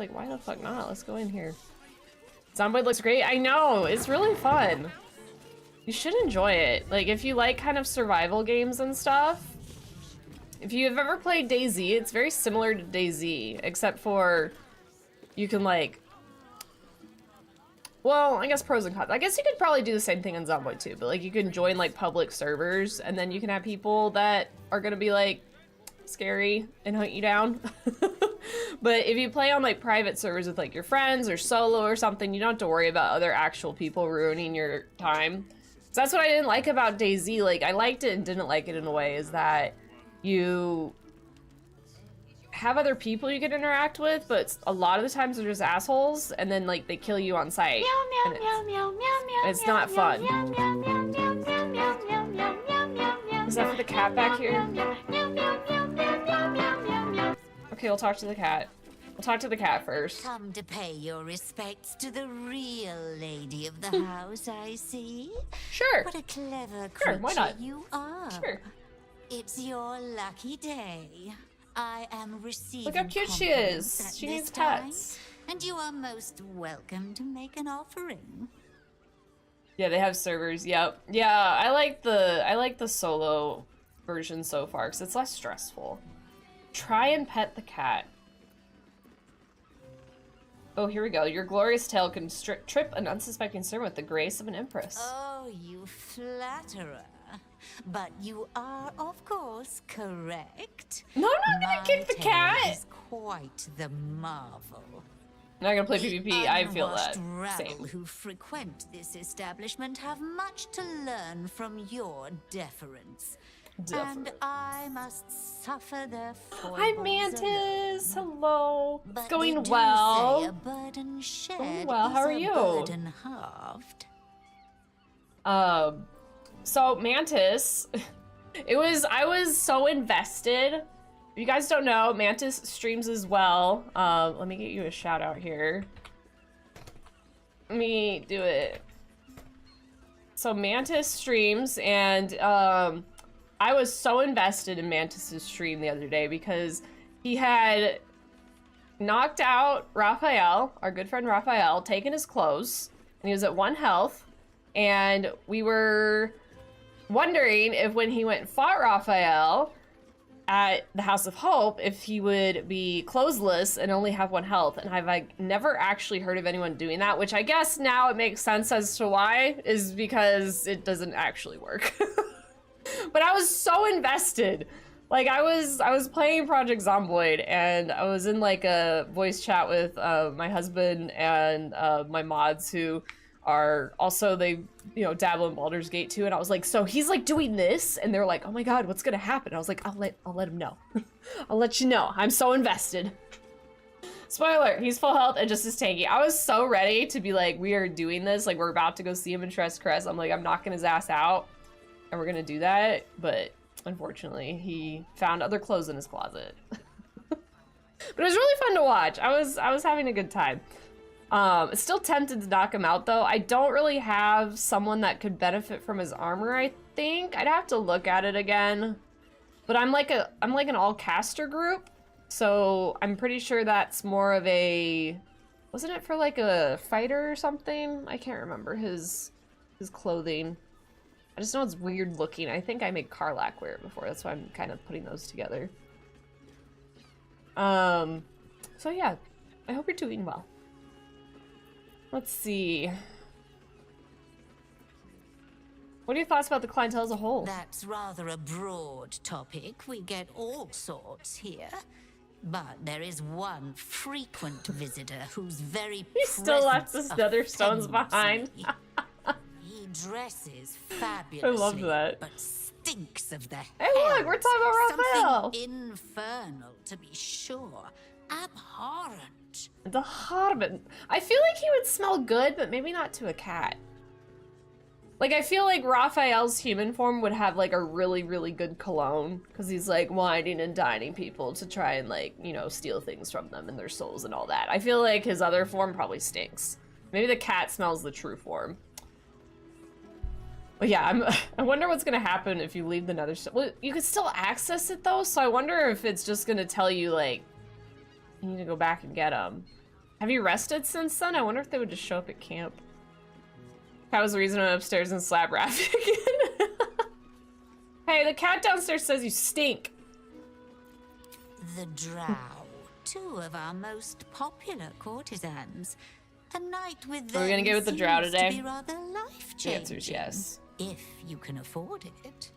Like, why the fuck not? Let's go in here. Zomboid looks great. I know, it's really fun. You should enjoy it. Like, if you like kind of survival games and stuff, if you've ever played DayZ, it's very similar to DayZ, except for you can like, well, I guess pros and cons. I guess you could probably do the same thing on Zomboid too, but like you can join like public servers and then you can have people that are gonna be like scary and hunt you down. But if you play on like private servers with like your friends or solo or something, you don't have to worry about other actual people ruining your time. So that's what I didn't like about DayZ. Like I liked it and didn't like it in a way, is that you have other people you can interact with, but a lot of the times they're just assholes, and then like they kill you on sight. And it's not fun. Is that for the cat back here? Okay, we'll talk to the cat. We'll talk to the cat first. Come to pay your respects to the real lady of the house, I see. Sure. What a clever Sure, why creature not? you are. Sure. It's your lucky day. I am receiving Look how cute she compliments is. at She this needs time, pets. and you are most welcome to make an offering. Yeah, they have servers. Yep. Yeah, I like the solo version so far because it's less stressful. Try and pet the cat. Oh, here we go. Your glorious tail can trip an unsuspecting servant with the grace of an empress. Oh, you flatterer. But you are, of course, correct. No, I'm not gonna kick the cat. Is quite the marvel. I'm not gonna play PvP. I feel that. Rabble Same. who frequent this establishment have much to learn from your deference. And I must suffer their foibles. Hi, Mantis. Hello. But It's going they do well. say a burden shared well. How is are a you? burden halved. So Mantis, I was so invested. If you guys don't know, Mantis streams as well. Let me get you a shout out here. Let me do it. So Mantis streams, and I was so invested in Mantis's stream the other day because he had knocked out Raphael, our good friend Raphael, taken his clothes, and he was at 1 health, and we were wondering if when he went and fought Raphael at the House of Hope, if he would be clothesless and only have 1 health. And I've like never actually heard of anyone doing that, which I guess now it makes sense as to why, is because it doesn't actually work. But I was so invested. Like I was playing Project Zomboid, and I was in like a voice chat with my husband and my mods who are also, they dabble in Baldur's Gate too, and I was like, so he's like doing this, and they're like, oh my god, what's gonna happen? I was like, I'll let him know. I'll let you know. I'm so invested. Spoiler, he's full health and just as tanky. I was so ready to be like, we are doing this, like we're about to go see him in Tres Crest. I'm like, I'm knocking his ass out and we're gonna do that, but unfortunately he found other clothes in his closet. But it was really fun to watch. I was having a good time. Still tempted to knock him out though. I don't really have someone that could benefit from his armor, I think. I'd have to look at it again. But I'm like an all caster group, so I'm pretty sure that's more of a, wasn't it for like a fighter or something? I can't remember his clothing. I just know it's weird looking. I think I made Karlak wear it before. That's why I'm kind of putting those together. So yeah, I hope you're doing well. Let's see. What are your thoughts about the clientele as a whole? That's rather a broad topic. We get all sorts here. But there is one frequent visitor who's very He still left his nether stones offends behind. me. He dresses fabulously. I love that. But stinks of the Hey, look, we're talking about Raphael. Something infernal, to be sure. Abhorrent. The Hobbit. I feel like he would smell good, but maybe not to a cat. Like, I feel like Raphael's human form would have, like, a really, really good cologne. Because he's, like, whining and dining people to try and, like, steal things from them and their souls and all that. I feel like his other form probably stinks. Maybe the cat smells the true form. But yeah, I wonder what's gonna happen if you leave the nether stone. Well, you can still access it, though, so I wonder if it's just gonna tell you, like, you need to go back and get them. Have you rested since then? I wonder if they would just show up at camp. Cat was the reason I'm upstairs and slap Raph again. Hey, the cat downstairs says you stink. The Drow, two of our most popular courtesans. A night with them Are we gonna get with the Drow seems today? to be rather life-changing. The answer is yes. If you can afford it.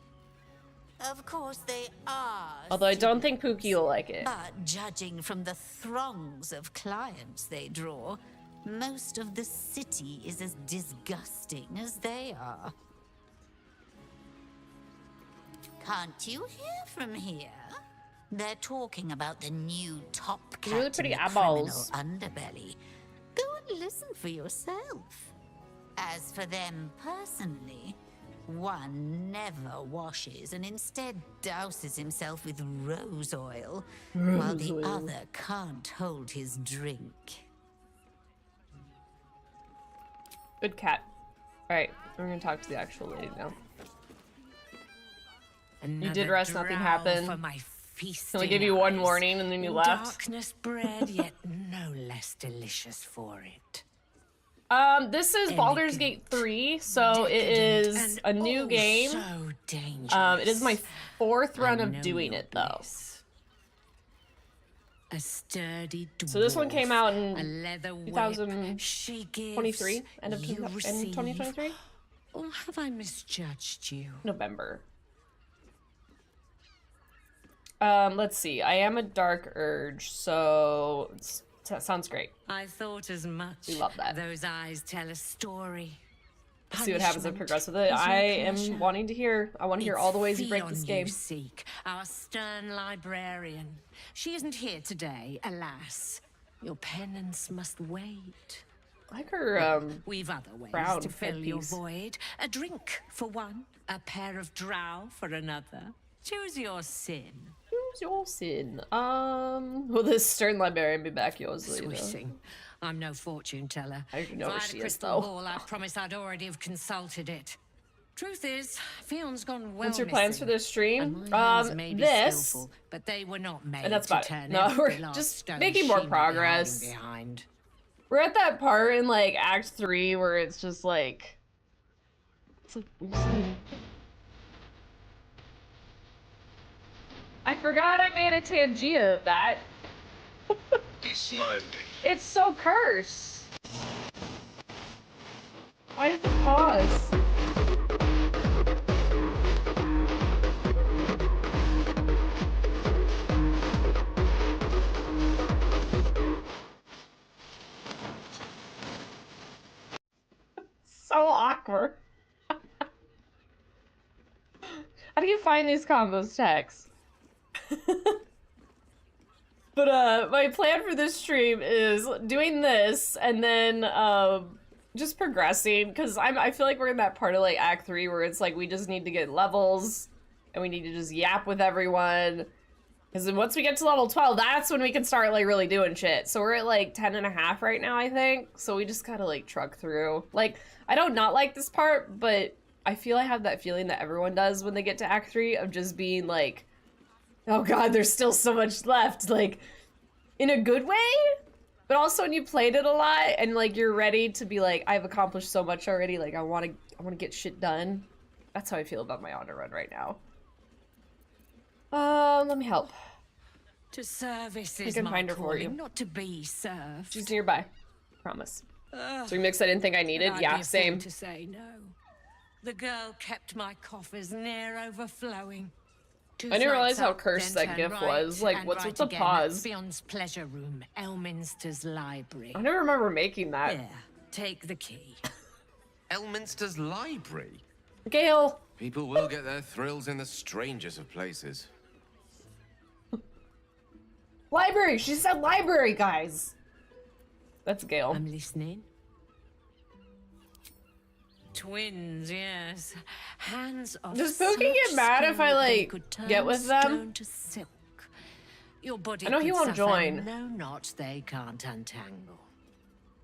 Of course they are. Although I don't think Pookie will like it. But judging from the throngs of clients they draw, most of the city is as disgusting as they are. Can't you hear from here? They're talking about the new top cat Really pretty in the eyeballs. criminal underbelly. Go and listen for yourself. As for them personally, one never washes and instead douses himself with rose oil, while the other can't hold his drink. Good cat. Alright, we're gonna talk to the actual lady now. You did rest, nothing happened. Only give you one warning and then you left. Darkness bread, yet no less delicious for it. This is Baldur's Gate 3, so it is a new game. So dangerous. It is my 4th run of doing it though. A sturdy dwarf, So this one came out in a leather whip, 2023, end of 2023? Or have I misjudged you? November. Let's see. I am a Dark Urge, so that sounds great. I thought as much. We love that. Those eyes tell a story. See what happens as I progress with it. I am wanting to hear. I want to hear all the ways you break this game. You seek, our stern librarian. She isn't here today, alas. Your penance must wait. I like her, We've other ways brown to fill your headpiece. void. A drink for one, a pair of drow for another. Choose your sin. Who's your sin? Will this stern librarian be back yours later? Swissing. I'm no fortune teller. I don't know If where I had she a is, crystal though. ball, I promise I'd already have consulted it. Truth is, Fion's gone well. What's your plans for missing. this stream? And my hands may be This, skillful, but they were not made and that's to about it. turn No, every we're last just stone making more she may be progress. hiding behind. we're at that part in like Act 3 where it's just like, it's like, I forgot I made a Tangia of that. It's so cursed. Why did it pause? So awkward. How do you find these combos text? But my plan for this stream is doing this and then just progressing, because I feel like we're in that part of like Act 3 where it's like we just need to get levels and we need to just yap with everyone. Because then once we get to level 12, that's when we can start like really doing shit. So we're at like 10.5 right now, I think. So we just gotta like truck through. Like, I don't not like this part, but I feel I have that feeling that everyone does when they get to Act 3 of just being like, oh god, there's still so much left, like, in a good way, but also when you played it a lot and like you're ready to be like, I've accomplished so much already, like I want to get shit done. That's how I feel about my honor run right now. Let me help. To service I is can my find her for you. calling, not to be served. She's nearby, promise. So remix I didn't think I needed. I'd Yeah, be a fool same. to say no. The girl kept my coffers near overflowing. I didn't realize how cursed that gif was. Like, what's with the pause? Beyond's pleasure room, Elminster's library. I never remember making that. There, take the key. Elminster's library? Gale. People will get their thrills in the strangest of places. Library. She said library, guys. That's Gale. I'm listening. Twins, yes. Hands of Does Pookie get such mad if I, skill they like, could turn get with them? stone to silk. Your body I know he could won't suffer join. No knot they can't untangle.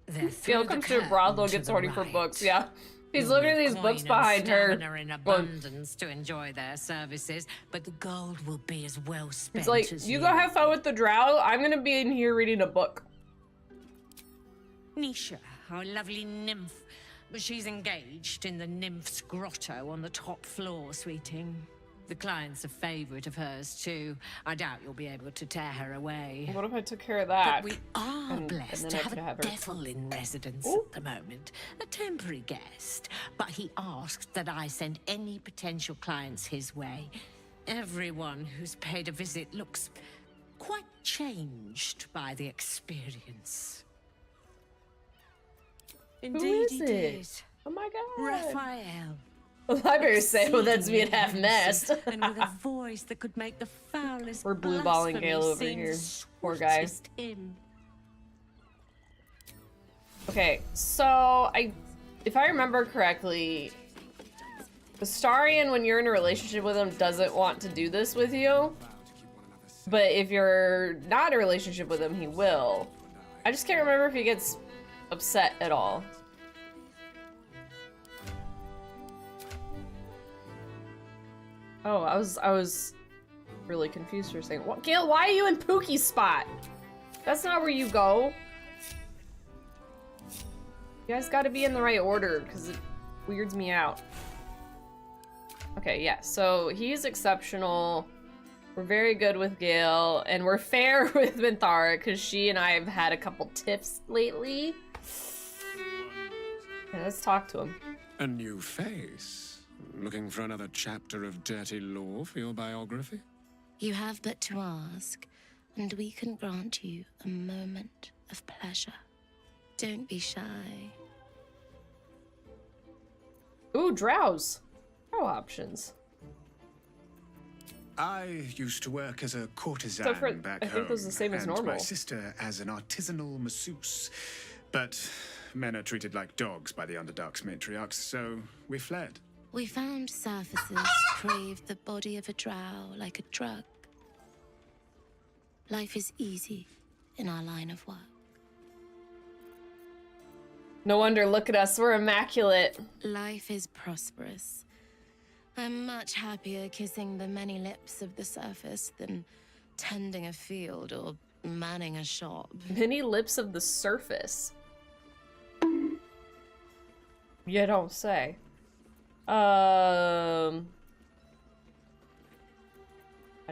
They're Gale through comes the to a brothel, curtain gets to the horny for right. books. Yeah. He's You'll looking at need these coin books and behind her. stamina in going- abundance to enjoy their services, but the gold will be as well spent It's like, as you go have fun with the drow. I'm gonna be in here reading a book. Nisha, our lovely nymph. But she's engaged in the nymph's grotto on the top floor, sweeting. The client's a favorite of hers, too. I doubt you'll be able to tear her away. What if I took care of that? But we are blessed to have a devil in residence at the moment. A temporary guest. But he asked that I send any potential clients his way. Everyone who's paid a visit looks quite changed by the experience. Indeed, is he it? did. Oh my god. Raphael. The library say, well, that's me at half-mast. And with a voice that could make the foulest We're blue balling Gale over blasphemy here. seem Poor guy. sweetest hymn. Okay, so if I remember correctly, Astarion, when you're in a relationship with him, doesn't want to do this with you. But if you're not in a relationship with him, he will. I just can't remember if he gets upset at all. Oh, I was really confused for a second. What, Gale, why are you in Pookie's spot? That's not where you go. You guys gotta be in the right order, because it weirds me out. Okay, yeah, so he's exceptional. We're very good with Gale, and we're fair with Minthara, because she and I have had a couple tiffs lately. Yeah, let's talk to him. A new face. Looking for another chapter of dirty lore for your biography? You have but to ask, and we can grant you a moment of pleasure. Don't be shy. Ooh, drows. Drow options. I used to work as a courtesan So for- back I home, think it was the same as and my normal. sister as an artisanal masseuse. But men are treated like dogs by the Underdark's matriarchs, so we fled. We found surfaces craved the body of a drow like a drug. Life is easy in our line of work. No wonder, look at us, we're immaculate. Life is prosperous. I'm much happier kissing the many lips of the surface than tending a field or manning a shop. Many lips of the surface. You don't say. How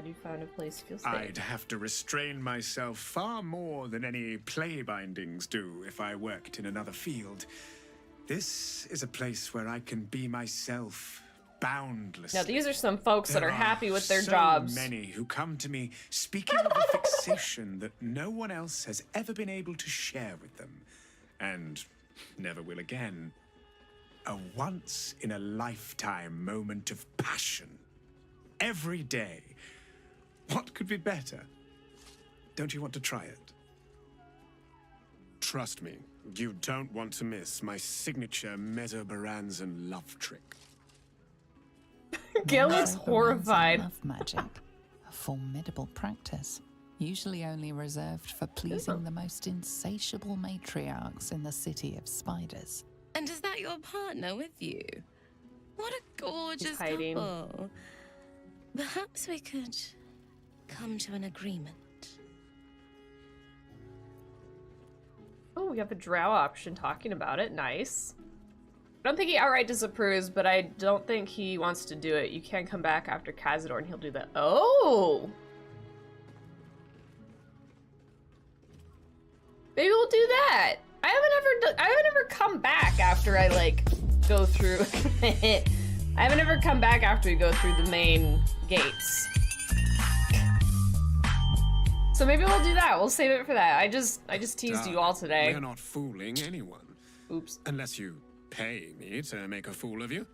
do you find a place to feel safe? I'd have to restrain myself far more than any play bindings do if I worked in another field. This is a place where I can be myself boundlessly. Now these are some folks that There are happy with their so jobs. Many who come to me speaking of a fixation that no one else has ever been able to share with them, and never will again. A once-in-a-lifetime moment of passion. Every day. What could be better? Don't you want to try it? Trust me, you don't want to miss my signature Mesobaranzan love trick. Gale looks horrified. Love magic, a formidable practice, usually only reserved for pleasing the most insatiable matriarchs in the city of spiders. And is that your partner with you? What a gorgeous hiding. couple. Perhaps we could come to an agreement. Oh, we have a drow option talking about it. Nice. I don't think he outright disapproves, but I don't think he wants to do it. You can come back after Cazador and he'll do that. Oh! Maybe we'll do that. I haven't ever come back after I like go through I haven't ever come back after we go through the main gates. So maybe we'll do that. We'll save it for that. I just teased you all today. We're not fooling anyone. Oops. Unless you pay me to make a fool of you.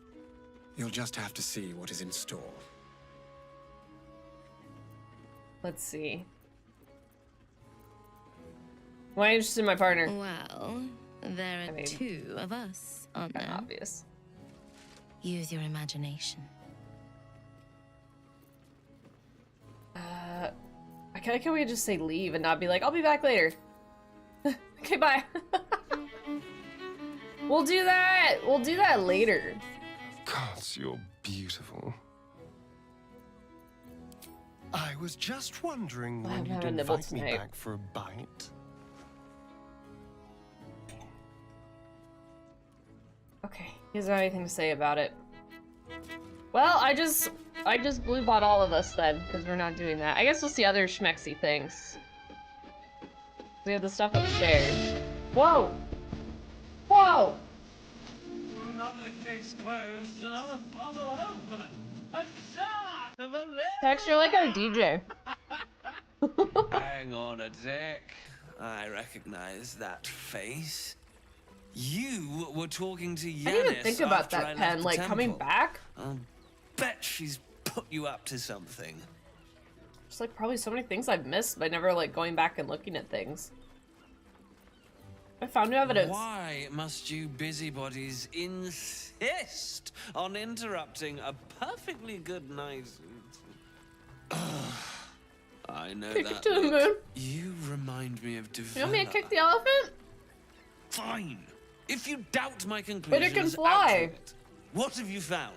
You'll just have to see what is in store. Let's see. Why are you interested in my partner? Well, there are mean, two of us, aren't there? Obvious. Use your imagination. I kinda can we just say leave and not be like, I'll be back later. Okay, bye. We'll do that. We'll do that later. Gods, you're beautiful. I was just wondering I when haven't you'd had a nibble invite me tonight. back for a bite. He doesn't have anything to say about it. Well, I just blue bought all of us then, because we're not doing that. I guess we'll see other schmexy things. We have the stuff upstairs. Whoa! Whoa! Another case closed, another bottle open. A shot of a Tex, you're like our DJ. Hang on a sec. I recognize that face. You were talking to Yanis. I didn't even think about after that I pen, left the like, coming temple. back. I'll bet she's put you up to something. There's like probably so many things I've missed by never like going back and looking at things. I found new evidence. Why must you busybodies insist on interrupting a perfectly good night? I know Kick that it to the look. moon. You remind me of Devilla. You want me to kick the elephant? Fine. If you doubt my conclusions, But it can out fly. with it. What have you found?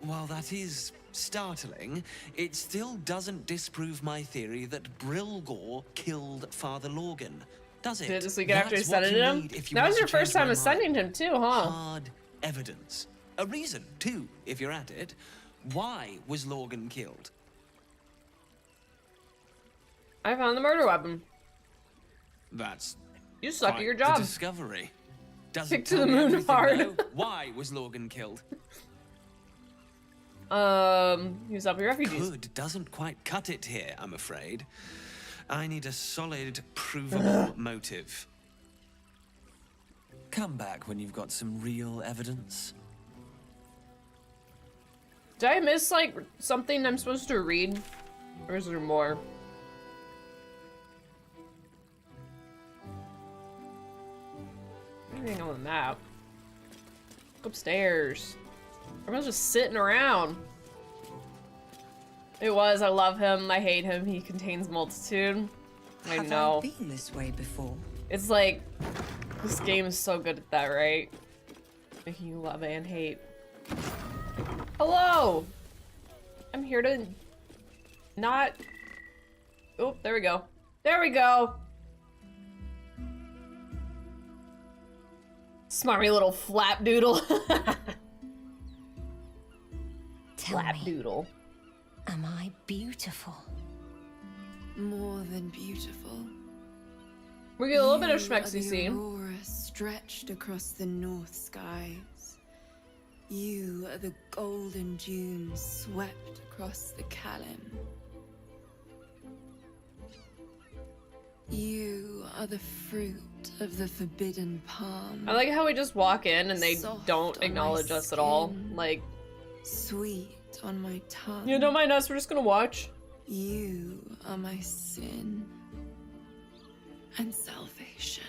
While that is startling, it still doesn't disprove my theory that Brilgor killed Father Lorgan, does it? Did it this weekend after he That's what ascended you him? need if you That want was to your first change my time mind. ascending him too, huh? Hard evidence. A reason, too, if you're at it. Why was Lorgan killed? I found the murder weapon. That's You suck at quite your the job. discovery. Doesn't Kick to tell the me moon everything, hard. though. Why was Lorgan killed? He was helping refugees. Good doesn't quite cut it here, I'm afraid. I need a solid, provable motive. Come back when you've got some real evidence. Did I miss like something I'm supposed to read? Or is there more? Anything on the map? Look upstairs. Everyone's just sitting around. It was. I love him. I hate him. He contains multitude. I know. Have I been this way before? It's like this game is so good at that, right? Making you love and hate. Hello. I'm here to not. Oh, there we go. There we go. Smarmy little flapdoodle. Tell me, Flapdoodle. am I beautiful? More than beautiful. We get a little bit of You are schmexy the scene. aurora stretched across the north skies. You are the golden dunes swept across the Kalim. You are the fruit of the forbidden palm. I like how we just walk in and they Soft don't on my acknowledge us at all. skin. Like, Sweet on my tongue. you don't mind us, we're just gonna watch. You are my sin and salvation.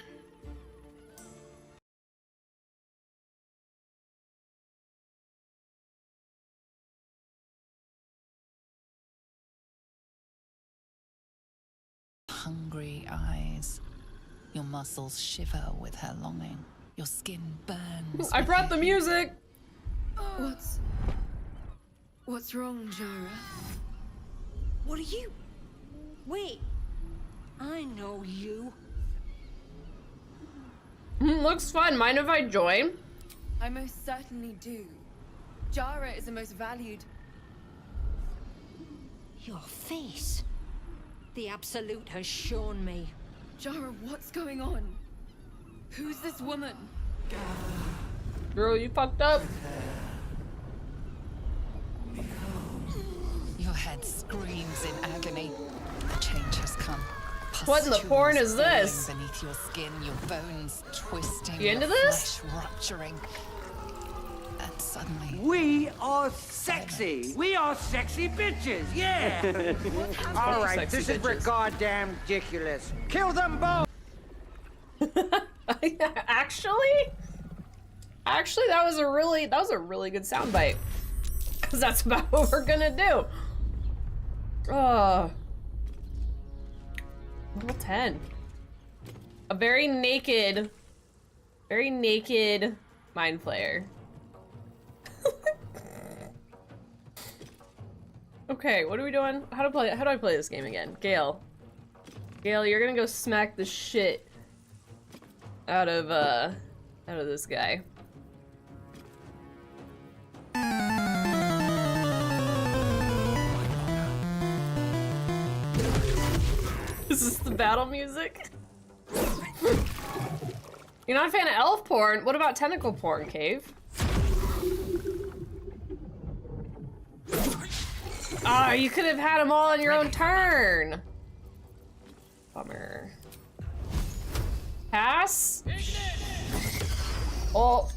Hungry eyes. Your muscles shiver with her longing. Your skin burns. I with brought her the heat. music. What's wrong, Jara? What are you? Wait. I know you. Looks fun. Mind if I join? I most certainly do. Jara is the most valued. Your face. The Absolute has shown me. Jara, what's going on? Who's this woman? Girl, you fucked up. Your head screams in agony. The change has come. What in the porn is Pustules this? falling beneath your skin, your bones twisting. You into your this? Flesh rupturing. And suddenly, We are sexy. We are sexy bitches. Yeah. All right, Sexy this is bitches. goddamn ridiculous. Kill them both. Actually, that was a really good soundbite. Cause that's about what we're gonna do. Level 10. A very naked mind flayer. Okay, what are we doing? How do I play this game again? Gale, you're gonna go smack the shit out of this guy. Is this the battle music? You're not a fan of elf porn? What about tentacle porn, Cave? Ah, you could have had them all on your own turn. Bummer. Pass? Oh,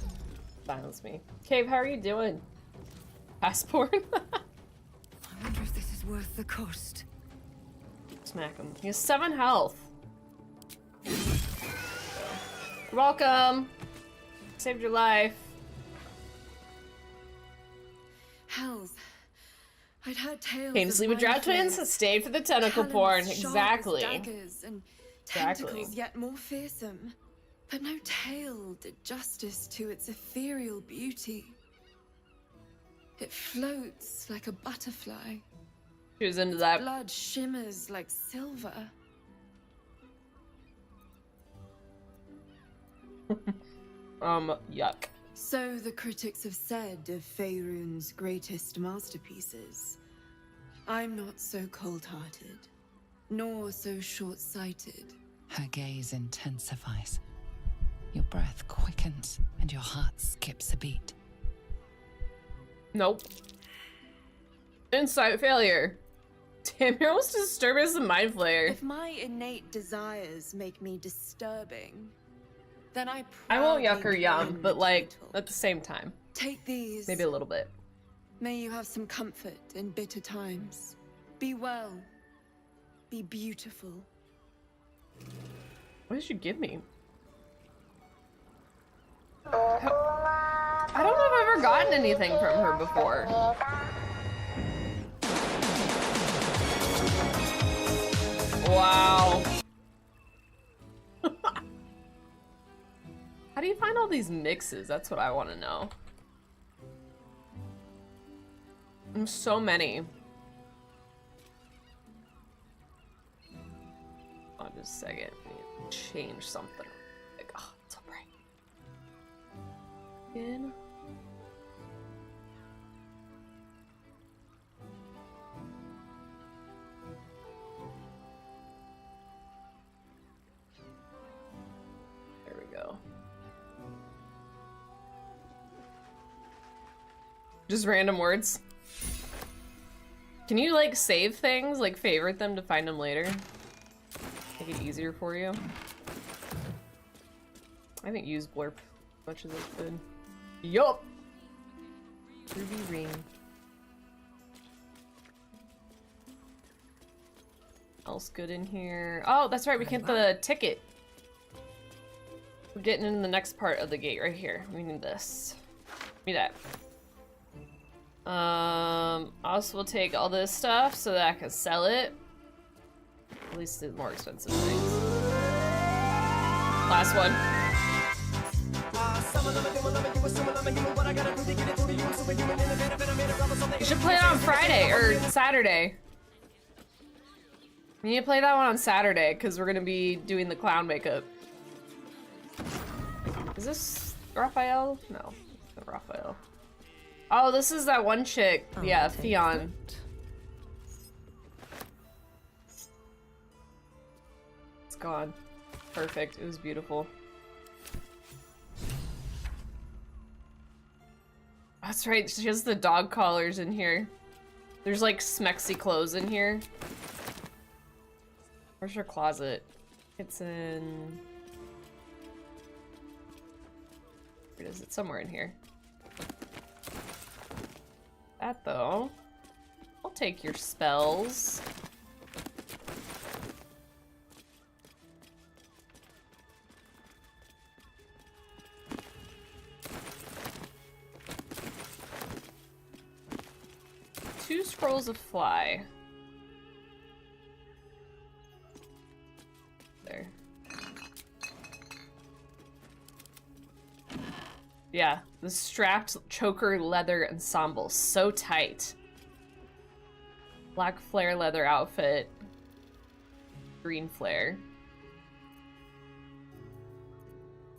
silence me. Cave, how are you doing? Pass porn? I wonder if this is worth the cost. Smack him. He has 7 health. You're welcome. Saved your life. Hells. I'd heard tales Famously of with drought mind twins, stayed for the tentacle porn. talons sharp as Exactly. daggers and tentacles yet more fearsome. But no tale did justice to its ethereal beauty. It floats like a butterfly. She was into that. Blood shimmers like silver. Yuck. So the critics have said of Faerun's greatest masterpieces. I'm not so cold-hearted, nor so short-sighted. Her gaze intensifies. Your breath quickens and your heart skips a beat. Nope. Insight failure. Damn, you're almost as disturbing as the mind flayer. If my innate desires make me disturbing, then I won't yuck or proudly yum, defend but the like title. at the same time. Take these. Maybe a little bit. May you have some comfort in bitter times. Be well. Be beautiful. What did you give me? I don't know if I've ever gotten anything from her before. Wow. How do you find all these mixes? That's what I want to know. There's so many. Oh, just a second. I need to change something. Like, oh, it's so bright. In. There we go. Just random words. Can you like save things, like favorite them to find them later? Make it easier for you. I haven't used Blurp as much as I could. Yup! Ruby ring. Else good in here. Oh, that's right, we get the ticket. We're getting into the next part of the gate right here. We need this. Give me that. Also we'll take all this stuff so that I can sell it. At least the more expensive things. Last one. You should play it on Friday or Saturday. We need to play that one on Saturday because we're gonna be doing the clown makeup. Is this Raphael? No, it's not Raphael. Oh, this is that one chick. Yeah, Theon. It's gone. Perfect. It was beautiful. That's right. She has the dog collars in here. There's like smexy clothes in here. Where's her closet? It's in... Where is it? Somewhere in here. That though. I'll take your spells. Two scrolls of fly. There. Yeah, the strapped choker leather ensemble, so tight. Black flare leather outfit. Green flare.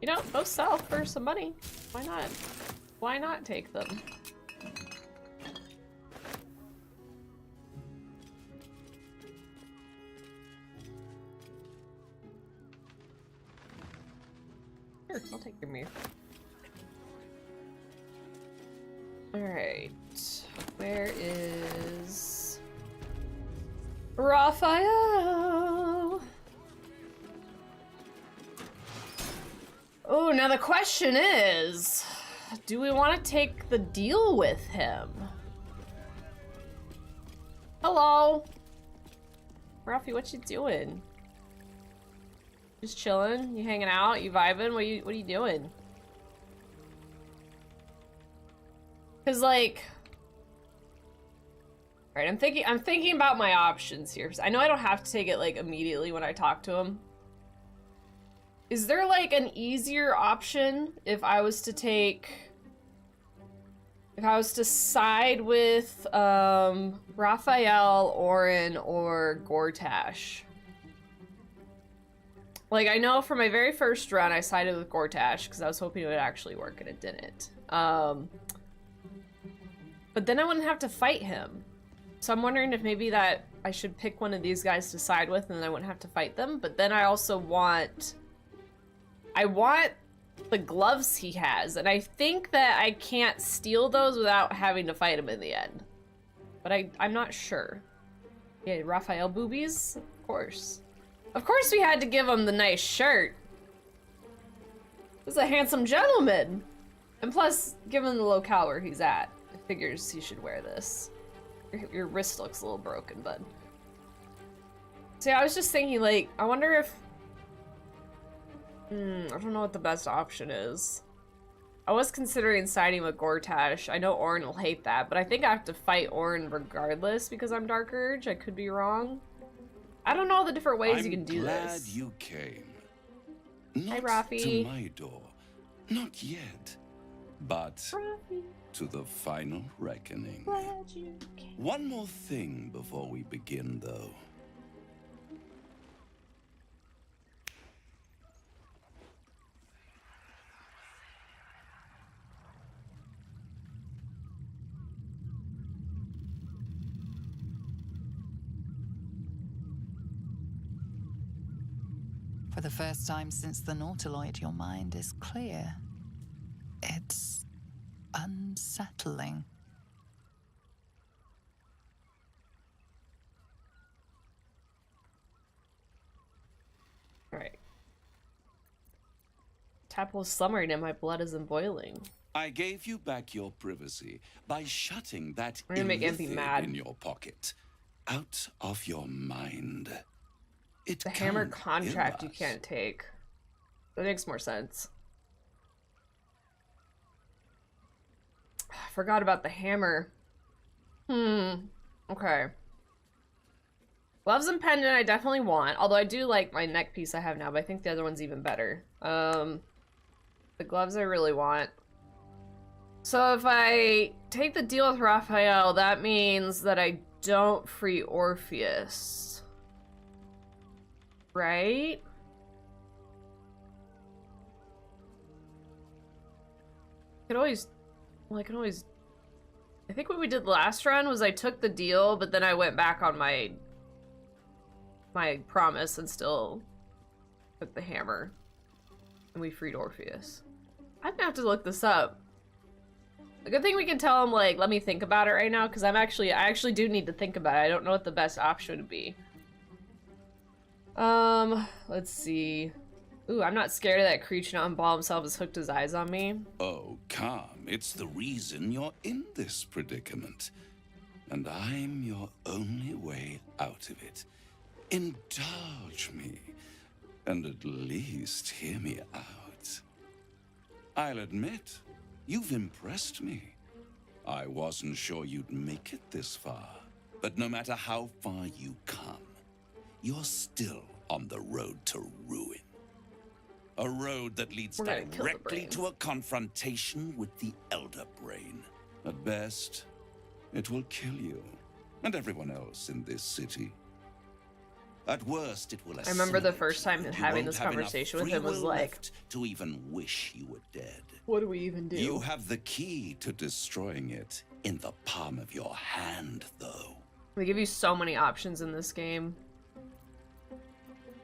You know, both sell for some money. Why not? Why not take them? Sure, I'll take your mirror. Alright. Where is Raphael? Oh, now the question is, do we want to take the deal with him? Hello? Ralphie, what you doing? Just chilling? You hanging out? You vibing? What are you doing? Cause like, all right, I'm thinking about my options here. I know I don't have to take it like immediately when I talk to him. Is there like an easier option if I was to side with Raphael, Orin, or Gortash? Like, I know for my very first run, I sided with Gortash because I was hoping it would actually work, and it didn't. But then I wouldn't have to fight him. So I'm wondering if maybe that I should pick one of these guys to side with, and then I wouldn't have to fight them. But then I also want... I want the gloves he has, and I think that I can't steal those without having to fight him in the end. But I'm not sure. Yeah, Raphael boobies? Of course. Of course we had to give him the nice shirt. He's a handsome gentleman. And plus, given the locale where he's at, I figures he should wear this. Your wrist looks a little broken, bud. See, I was just thinking, like, I wonder if... I don't know what the best option is. I was considering siding with Gortash. I know Orin will hate that, but I think I have to fight Orin regardless because I'm Dark Urge. I could be wrong. I don't know all the different ways you can do this. I'm glad you came. Hi, Rafi. To my door. Not yet. But Rafi. To the final reckoning. Glad you came. One more thing before we begin, though. For the first time since the Nautiloid, your mind is clear. It's unsettling. Right. Tapple is slumbering and my blood isn't boiling. I gave you back your privacy by shutting that We're gonna make Empty illithid mad. in your pocket out of your mind. The hammer contract you can't take. That makes more sense. I forgot about the hammer. Okay. Gloves and pendant I definitely want. Although I do like my neck piece I have now, but I think the other one's even better. The gloves I really want. So if I take the deal with Raphael, that means that I don't free Orpheus. Right? I think what we did last run was I took the deal, but then I went back on my promise and still took the hammer. And we freed Orpheus. I'm gonna have to look this up. A good thing we can tell him, like, let me think about it right now, because I actually do need to think about it. I don't know what the best option would be. Let's see. Ooh, I'm not scared of that creature not unball himself has hooked his eyes on me. Oh, calm. It's the reason you're in this predicament. And I'm your only way out of it. Indulge me. And at least hear me out. I'll admit, you've impressed me. I wasn't sure you'd make it this far. But no matter how far you come, you're still on the road to ruin. A road that leads directly to a confrontation with the Elder Brain. At best, it will kill you and everyone else in this city. At worst, it will I remember the assimilate first time you. having You this won't have conversation enough with him free was will like, left to even wish you were dead. what do we even do? You have the key to destroying it in the palm of your hand, though. They give you so many options in this game.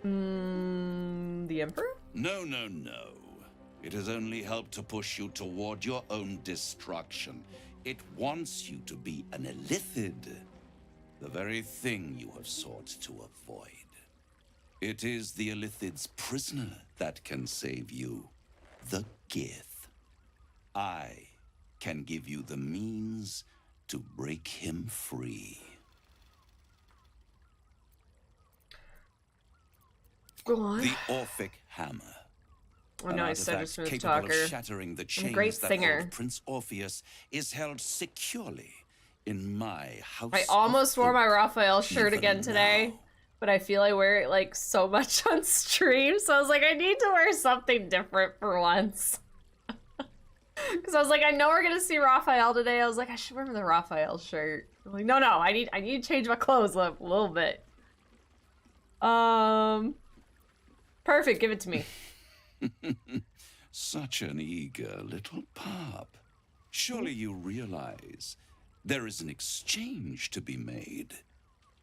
The Emperor? No, no, no. It has only helped to push you toward your own destruction. It wants you to be an illithid, the very thing you have sought to avoid. It is the illithid's prisoner that can save you, the Gith. I can give you the means to break him free. Go on. The Orphic Hammer. Oh no, he's such a smooth capable talker. of shattering the chains Great that singer. hold Prince Orpheus is held securely in my house. I almost wore my Raphael shirt even again today, but I feel I wear it like so much on stream, so I was like, I need to wear something different for once. Because I was like, I know we're gonna see Raphael today. I was like, I should wear the Raphael shirt. I'm like, no, I need to change my clothes a little bit. Perfect. Give it to me. Such an eager little pup. Surely you realize there is an exchange to be made.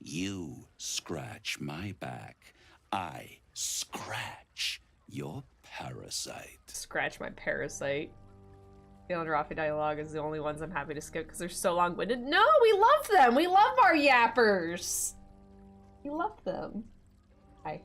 You scratch my back, I scratch your parasite. Scratch my parasite. The and Rafi dialogue is the only ones I'm happy to skip because they're so long-winded. No, we love them. We love our yappers. We love them. Hi.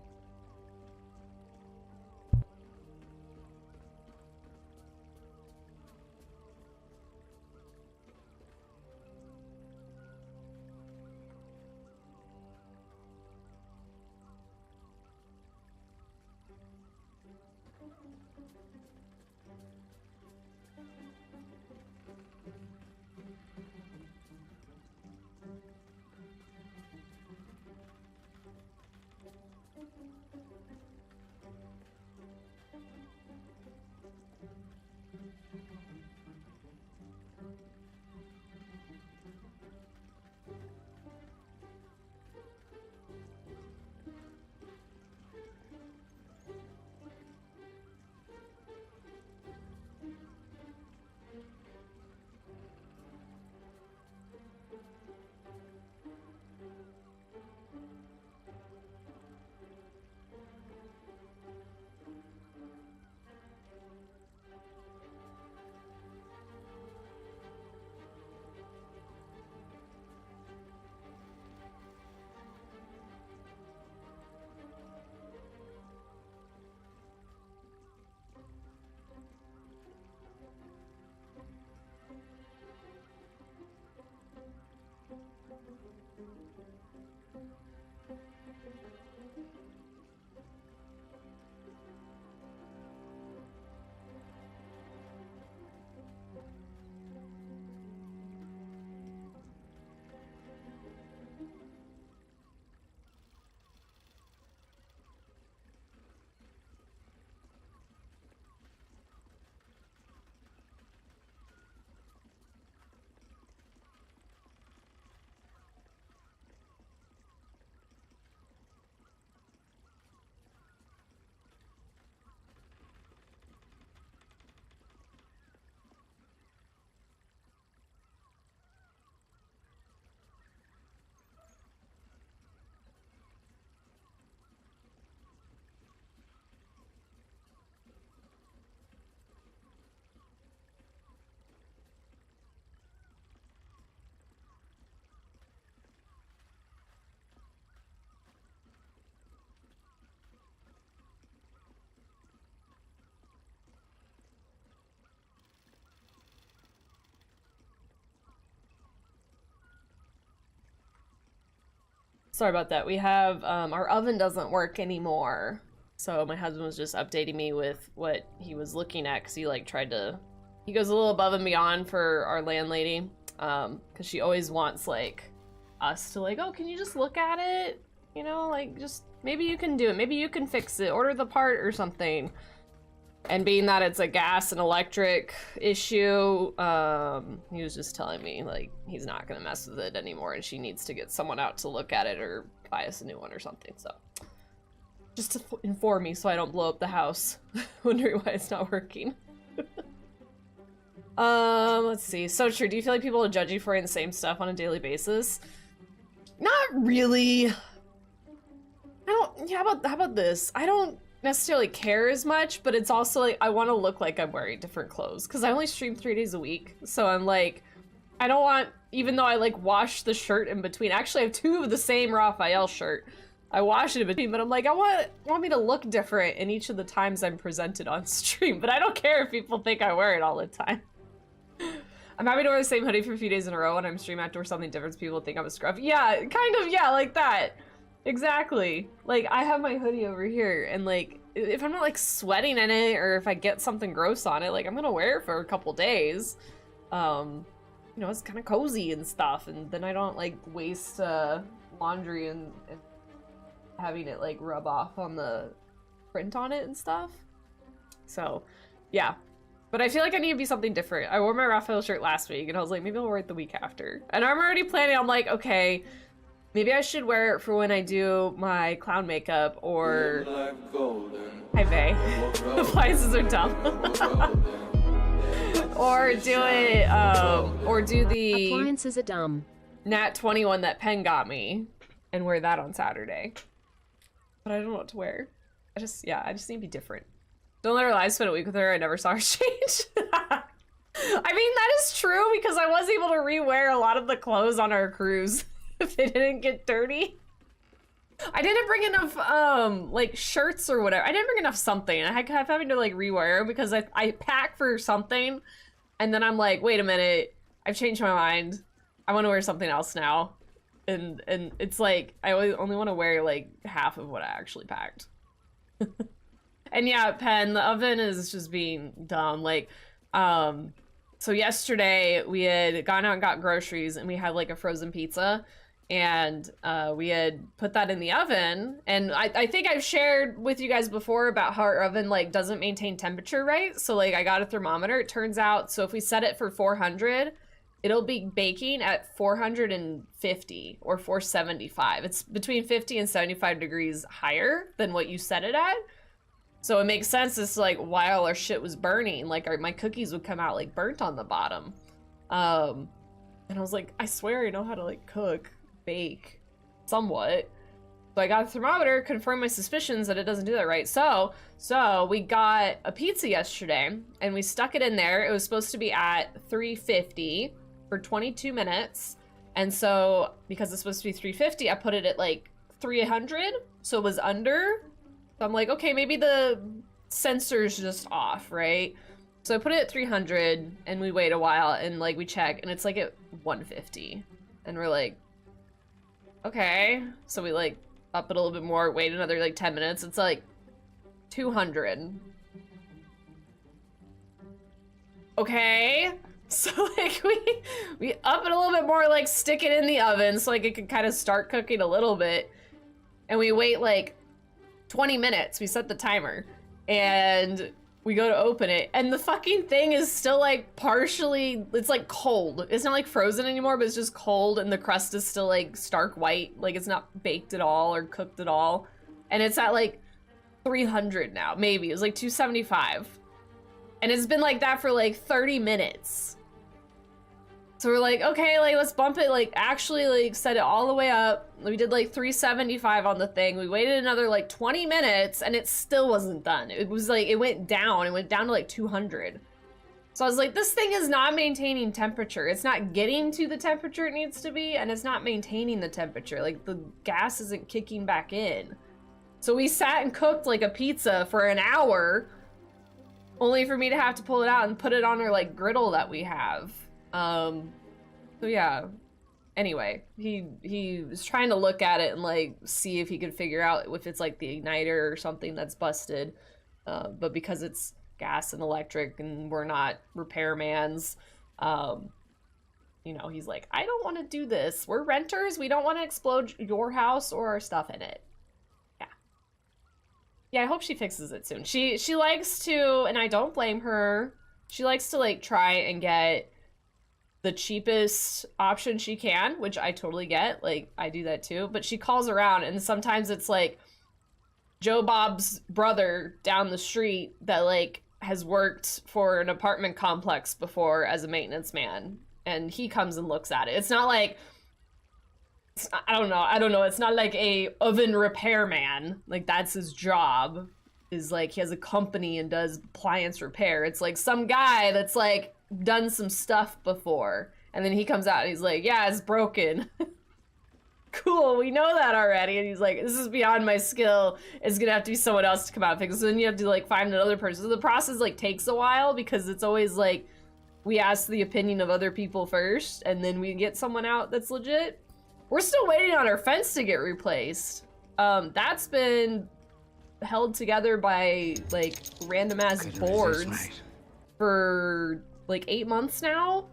Sorry about that. We have, our oven doesn't work anymore. So my husband was just updating me with what he was looking at because he like tried to, he goes a little above and beyond for our landlady. Because she always wants like us to like, oh, can you just look at it? You know, like just, maybe you can do it. Maybe you can fix it. Order the part or something. And being that it's a gas and electric issue, he was just telling me, like, he's not gonna mess with it anymore and she needs to get someone out to look at it or buy us a new one or something, so. Just to inform me so I don't blow up the house, wondering why it's not working. Let's see. So true. Do you feel like people will judge you for the same stuff on a daily basis? Not really. Yeah, how about this? I don't necessarily care as much, but it's also like I want to look like I'm wearing different clothes because I only stream 3 days a week. So I'm like, I don't want, even though I like wash the shirt in between. Actually, I have 2 of the same Raphael shirt. I wash it in between, but I'm like, I want me to look different in each of the times I'm presented on stream, but I don't care if people think I wear it all the time. I'm happy to wear the same hoodie for a few days in a row when I'm streaming. I have to wear something different so people think I'm a scruff. Yeah, kind of, yeah, like that. Exactly. Like, I have my hoodie over here, and like, if I'm not like sweating in it, or if I get something gross on it, like, I'm gonna wear it for a couple days. You know, it's kind of cozy and stuff, and then I don't like waste laundry and having it like rub off on the print on it and stuff. So, yeah. But I feel like I need to be something different. I wore my Raphael shirt last week, and I was like, maybe I'll wear it the week after. And I'm already planning, I'm like, okay, maybe I should wear it for when I do my clown makeup, or... Hi, Faye. Appliances are dumb. Or do it, or do the... Appliances are dumb. Nat 21 that Penn got me, and wear that on Saturday. But I don't know what to wear. I just need to be different. Don't let her lie, spend a week with her. I never saw her change. I mean, that is true because I was able to rewear a lot of the clothes on our cruise if they didn't get dirty. I didn't bring enough, like, shirts or whatever. I didn't bring enough something. I kept having to, like, rewear because I pack for something, and then I'm like, wait a minute, I've changed my mind. I want to wear something else now. And it's like, I only want to wear, like, half of what I actually packed. And yeah, Penn, the oven is just being dumb. Like, so yesterday we had gone out and got groceries, and we had, like, a frozen pizza. And we had put that in the oven, and I think I've shared with you guys before about how our oven like doesn't maintain temperature right. So like I got a thermometer. It turns out, so if we set it for 400, it'll be baking at 450 or 475. It's between 50 and 75 degrees higher than what you set it at. So it makes sense. It's like while our shit was burning, like my cookies would come out like burnt on the bottom. And I was like, I swear I know how to like cook. Bake somewhat. So I got a thermometer, confirmed my suspicions that it doesn't do that right. So we got a pizza yesterday and we stuck it in there. It was supposed to be at 350 for 22 minutes. And so because it's supposed to be 350, I put it at like 300. So it was under. So I'm like, okay, maybe the sensor's just off, right? So I put it at 300 and we wait a while and like we check and it's like at 150. And we're like, okay, so we like up it a little bit more, wait another like 10 minutes. It's like 200. Okay, so like we up it a little bit more, like stick it in the oven so like it can kind of start cooking a little bit, and we wait like 20 minutes. We set the timer and we go to open it, and the fucking thing is still like partially, it's like cold. It's not like frozen anymore, but it's just cold, and the crust is still like stark white. Like it's not baked at all or cooked at all. And it's at like 300 now, maybe. It was like 275. And it's been like that for like 30 minutes. So we're like, okay, like let's bump it, like actually like set it all the way up. We did like 375 on the thing. We waited another like 20 minutes and it still wasn't done. It was like, it went down to like 200. So I was like, this thing is not maintaining temperature. It's not getting to the temperature it needs to be, and it's not maintaining the temperature. Like the gas isn't kicking back in. So we sat and cooked like a pizza for an hour, only for me to have to pull it out and put it on our like griddle that we have. So yeah, anyway, he was trying to look at it and like see if he could figure out if it's like the igniter or something that's busted, but because it's gas and electric and we're not repairmans, you know, he's like, I don't want to do this. We're renters. We don't want to explode your house or our stuff in it. Yeah. Yeah, I hope she fixes it soon. She likes to, and I don't blame her, she likes to like try and get the cheapest option she can, which I totally get. Like, I do that too. But she calls around, and sometimes it's like Joe Bob's brother down the street that like has worked for an apartment complex before as a maintenance man, and he comes and looks at it. It's not like, I don't know. It's not like a oven repairman. Like, that's his job, is like he has a company and does appliance repair. It's like some guy that's like done some stuff before, and then he comes out and he's like, yeah, it's broken. Cool, we know that already. And he's like, this is beyond my skill. It's gonna have to be someone else to come out and fix it. So then you have to like find another person. So the process like takes a while, because it's always like we ask the opinion of other people first, and then we get someone out that's legit. We're still waiting on our fence to get replaced. That's been held together by like random ass boards for like 8 months now.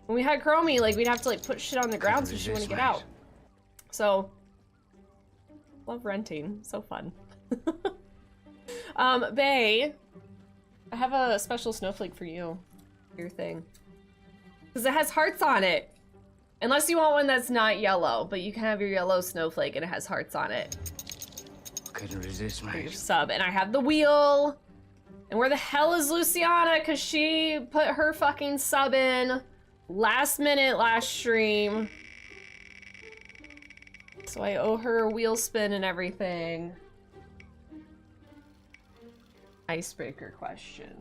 When we had Chromie, like we'd have to like put shit on the ground so she wouldn't get out. So, love renting, so fun. Bae, I have a special snowflake for you, your thing. Because it has hearts on it. Unless you want one that's not yellow, but you can have your yellow snowflake and it has hearts on it. Couldn't resist, mate. Your sub, and I have the wheel. And where the hell is Luciana? Because she put her fucking sub in last minute last stream. So I owe her a wheel spin and everything. Icebreaker question.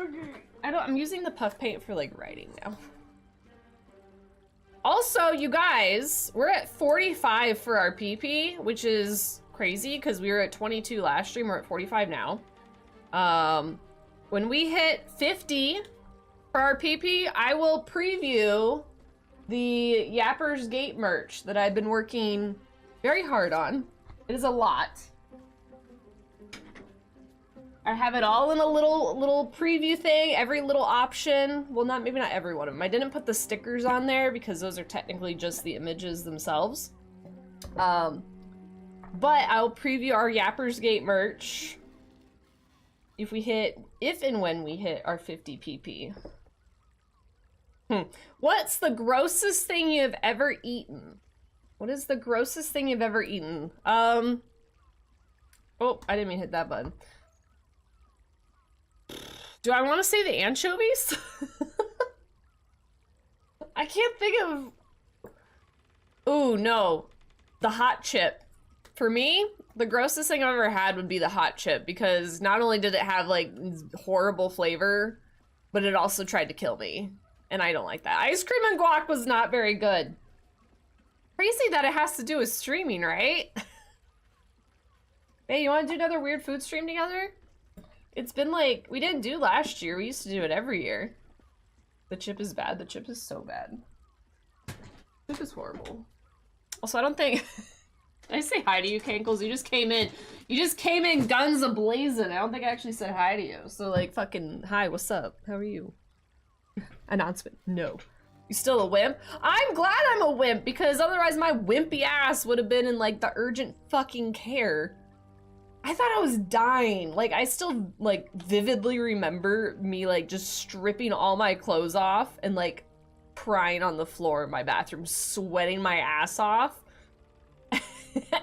Okay. I'm using the puff paint for like writing now. Also, you guys, we're at 45 for our PP, which is crazy because we were at 22 last stream. We're at 45 now. When we hit 50 for our PP, I will preview the Yapper's Gate merch that I've been working very hard on. It is a lot. I have it all in a little preview thing, every little option. Well, maybe not every one of them. I didn't put the stickers on there because those are technically just the images themselves. But I'll preview our Yapper's Gate merch if and when we hit our 50 PP. What's the grossest thing you've ever eaten? What is the grossest thing you've ever eaten? Oh, I didn't mean to hit that button. Do I want to say the anchovies? I can't think of... Ooh, no. The hot chip. For me, the grossest thing I've ever had would be the hot chip, because not only did it have like horrible flavor, but it also tried to kill me. And I don't like that. Ice cream and guac was not very good. Crazy that it has to do with streaming, right? Hey, you want to do another weird food stream together? It's been like, we didn't do last year. We used to do it every year. The chip is bad. The chip is so bad. The chip is horrible. Also, I don't think... Did I say hi to you, Cankles? You just came in. You just came in guns a-blazing. I don't think I actually said hi to you. So, like, fucking, hi, what's up? How are you? Announcement. No. You still a wimp? I'm glad I'm a wimp, because otherwise my wimpy ass would have been in, like, the urgent fucking care. I thought I was dying. Like, I still, like, vividly remember me, like, just stripping all my clothes off and, like, crying on the floor in my bathroom, sweating my ass off.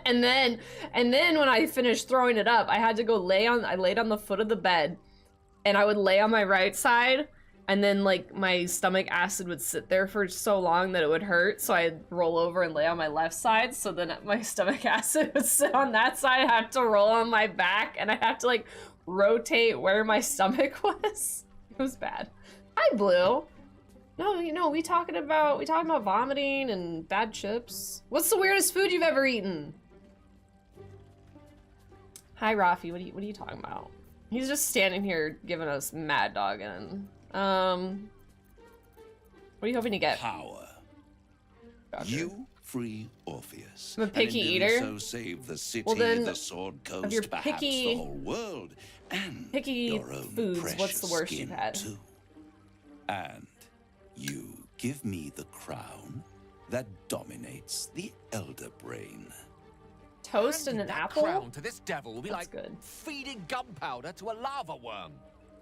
and then when I finished throwing it up, I had to go I laid on the foot of the bed, and I would lay on my right side, and then, like, my stomach acid would sit there for so long that it would hurt, so I'd roll over and lay on my left side, so then my stomach acid would sit on that side. I had to roll on my back, and I had to, like, rotate where my stomach was. It was bad. Hi, Blue. No, you know, we talking about vomiting and bad chips. What's the weirdest food you've ever eaten? Hi, Rafi. What are you talking about? He's just standing here giving us mad dogging. What are you hoping to get? Power. Gotcha. You free Orpheus. I'm a picky eater. So save the city, well, then, the Sword Coast, perhaps the whole world, and picky your own foods. What's the worst you've had? Too. And you give me the crown, that dominates the elder brain. Toast and an apple? Crown to this devil will be That's like good. feeding gunpowder to a lava worm.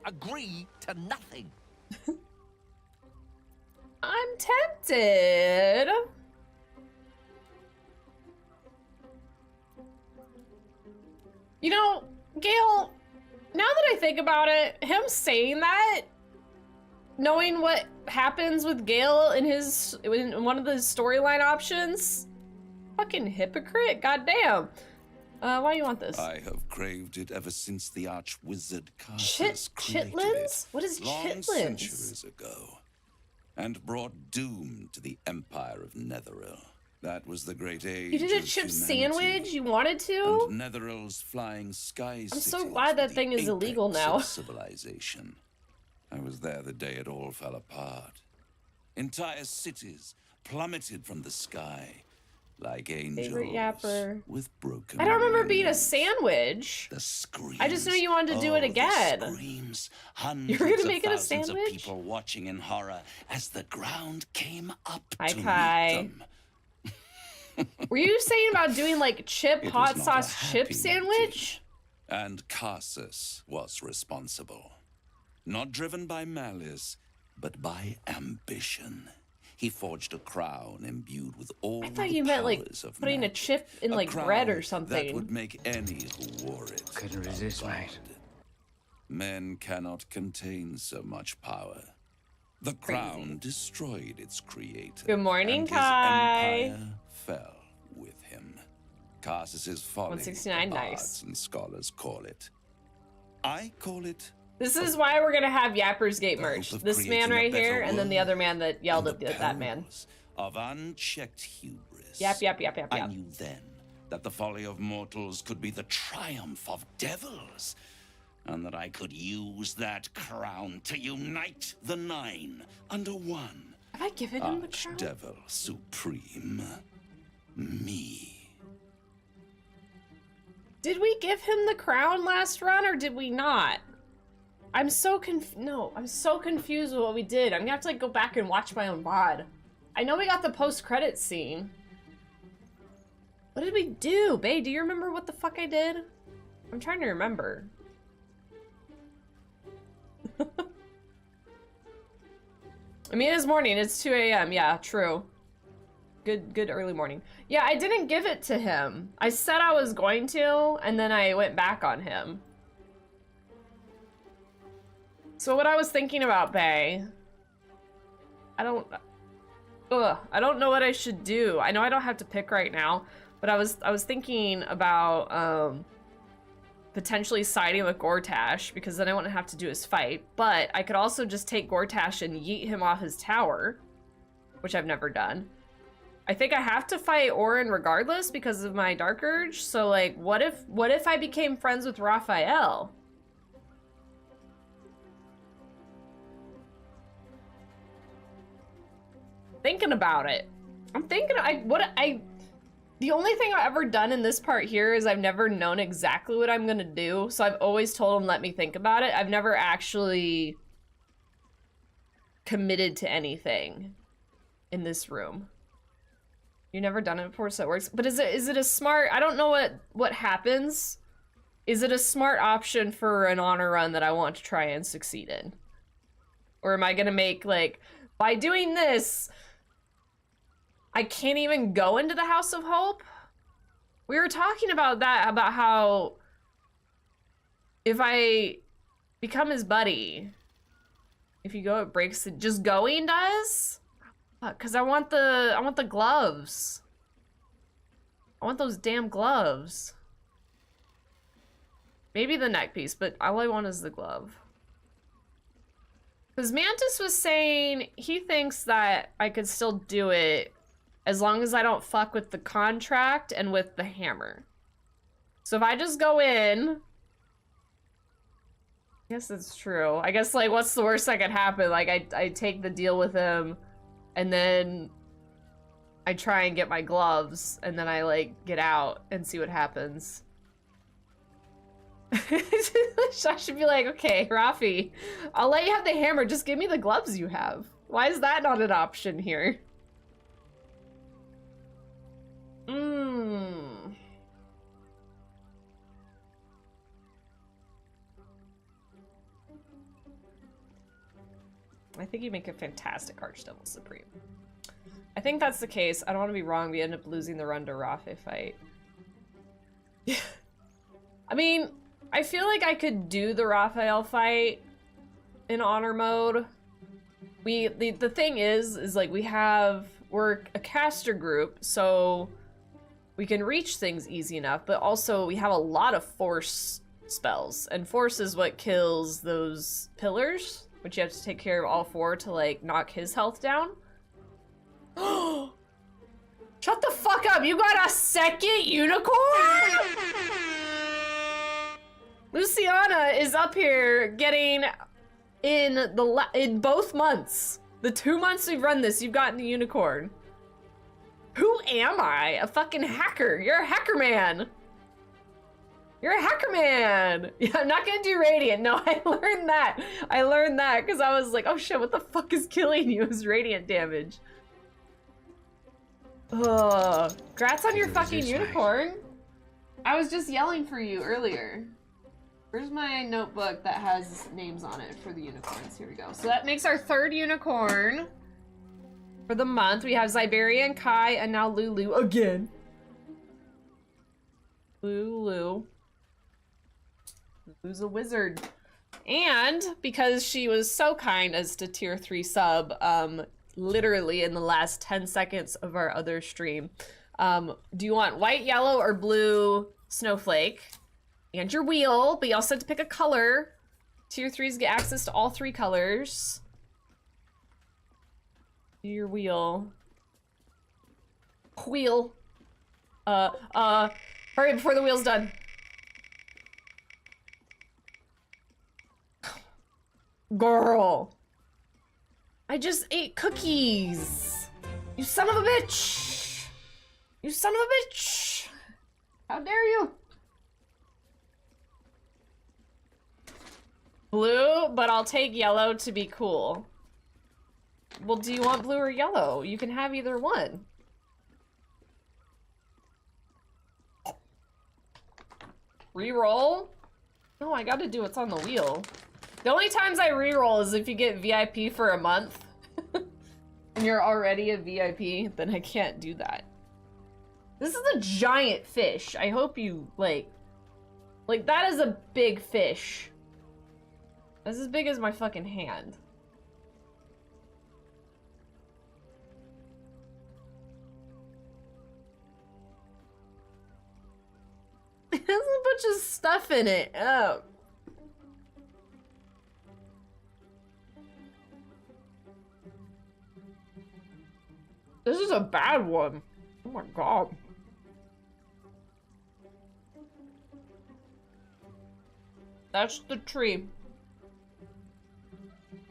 Agree to nothing. I'm tempted. You know, Gale, now that I think about it, him saying that, knowing what happens with Gale in one of the storyline options, fucking hypocrite, goddamn. Why do you want this? I have craved it ever since the arch-wizard Carsus created Chitlins? it What is long chitlins? centuries ago, and brought doom to the Empire of Netheril. That was the great age. You did a of chip humanity, sandwich? You wanted to? And Netheril's flying sky I'm so cities glad that were thing the is illegal apex now. of civilization. I was there the day it all fell apart. Entire cities plummeted from the sky like angels Favorite yapper. with broken I don't remember being a wings. sandwich. The screams. I just knew you wanted to do it again. The screams. You Hundreds were gonna of make it a thousands of sandwich? people watching in horror as the ground came up Hi, to Kai. meet them. Were you saying about doing like chip It hot was not a sauce chip happy sandwich? And Carsus was responsible. Not driven by malice, but by ambition. He forged a crown imbued with all I thought the you meant like powers of putting a magic. chip in like crown bread or That something. would make any who wore it. Couldn't resist, mate. Men cannot contain so much power. The crown destroyed its creator. Good morning, and Kai. His empire fell with him. Carsus's folly, 169, the nice. bards and scholars call it. I call it This is why we're gonna have Yappers Gate merch. of This man creating a right better here, and then the world other man that yelled and at the that man. perils of unchecked hubris. Yap, yap, yap, yap, I yap. knew then that the folly of mortals could be the triumph of devils, and that I could use that crown to unite the nine under one. Have I given him the crown? Archdevil supreme, me. Did we give him the crown last run, or did we not? I'm so I'm so confused with what we did. I'm gonna have to like go back and watch my own VOD. I know we got the post-credit scene. What did we do? Bae, do you remember what the fuck I did? I'm trying to remember. I mean, it is morning. It's 2 a.m. Yeah, true. Good early morning. Yeah, I didn't give it to him. I said I was going to, and then I went back on him. So what I was thinking about, Bae, I don't know what I should do. I know I don't have to pick right now, but I was thinking about potentially siding with Gortash, because then I wouldn't have to do his fight. But I could also just take Gortash and yeet him off his tower, which I've never done. I think I have to fight Orin regardless because of my Dark Urge. So like, what if I became friends with Raphael? Thinking about it. I'm thinking the only thing I've ever done in this part here is I've never known exactly what I'm gonna do. So I've always told him, let me think about it. I've never actually committed to anything in this room. You've never done it before, so it works. But is it a smart, I don't know what happens. Is it a smart option for an honor run that I want to try and succeed in? Or am I gonna make like, by doing this, I can't even go into the House of Hope? We were talking about that, about how if I become his buddy, if you go, it breaks, just going does? Because I want the gloves. I want those damn gloves. Maybe the neck piece, but all I want is the glove. Because Mantis was saying he thinks that I could still do it as long as I don't fuck with the contract and with the hammer. So if I just go in, I guess it's true. I guess like, what's the worst that could happen? Like I take the deal with him, and then I try and get my gloves, and then I like get out and see what happens. I should be like, okay, Rafi, I'll let you have the hammer, just give me the gloves you have. Why is that not an option here? I think you make a fantastic Archdevil Supreme. I think that's the case. I don't want to be wrong. We end up losing the run to Raphael fight. I mean, I feel like I could do the Raphael fight in honor mode. The thing is like we're a caster group, so we can reach things easy enough, but also we have a lot of force spells, and force is what kills those pillars, which you have to take care of all 4 to like knock his health down. Shut the fuck up! You got a second unicorn? Luciana is up here getting in both months. The 2 months we've run this, you've gotten a unicorn. Who am I? A fucking hacker. You're a hacker man. You're a hacker man. Yeah, I'm not gonna do radiant. No, I learned that. I learned that because I was like, oh shit, what the fuck is killing you is radiant damage. Ugh. Congrats on your fucking unicorn. I was just yelling for you earlier. Where's my notebook that has names on it for the unicorns? Here we go. So that makes our 3rd unicorn for the month. We have Zyberia and Kai, and now Lulu again. Lulu's a wizard. And because she was so kind as to tier 3 sub, literally in the last 10 seconds of our other stream, do you want white, yellow, or blue snowflake? And your wheel, but you also have to pick a color. Tier 3s get access to all 3 colors. Your wheel. Wheel. Hurry before the wheel's done. Girl. I just ate cookies. You son of a bitch. You son of a bitch. How dare you? Blue, but I'll take yellow to be cool. Well, do you want blue or yellow? You can have either one. Reroll? No, I gotta do what's on the wheel. The only times I reroll is if you get VIP for a month and you're already a VIP, then I can't do that. This is a giant fish. I hope you, like that is a big fish. That's as big as my fucking hand. It has a bunch of stuff in it. Oh. This is a bad one. Oh my god. That's the tree.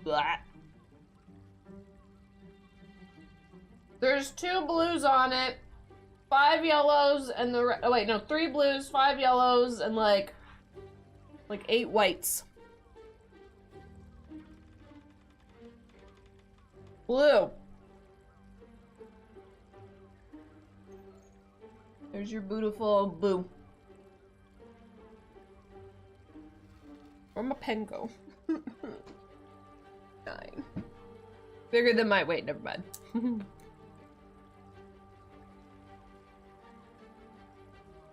Blah. There's 2 blues on it, 5 yellows, and the oh wait, no, 3 blues, 5 yellows, and like 8 whites. Blue. There's your beautiful boo. Where'd my pen go? 9. Bigger than my weight, never mind.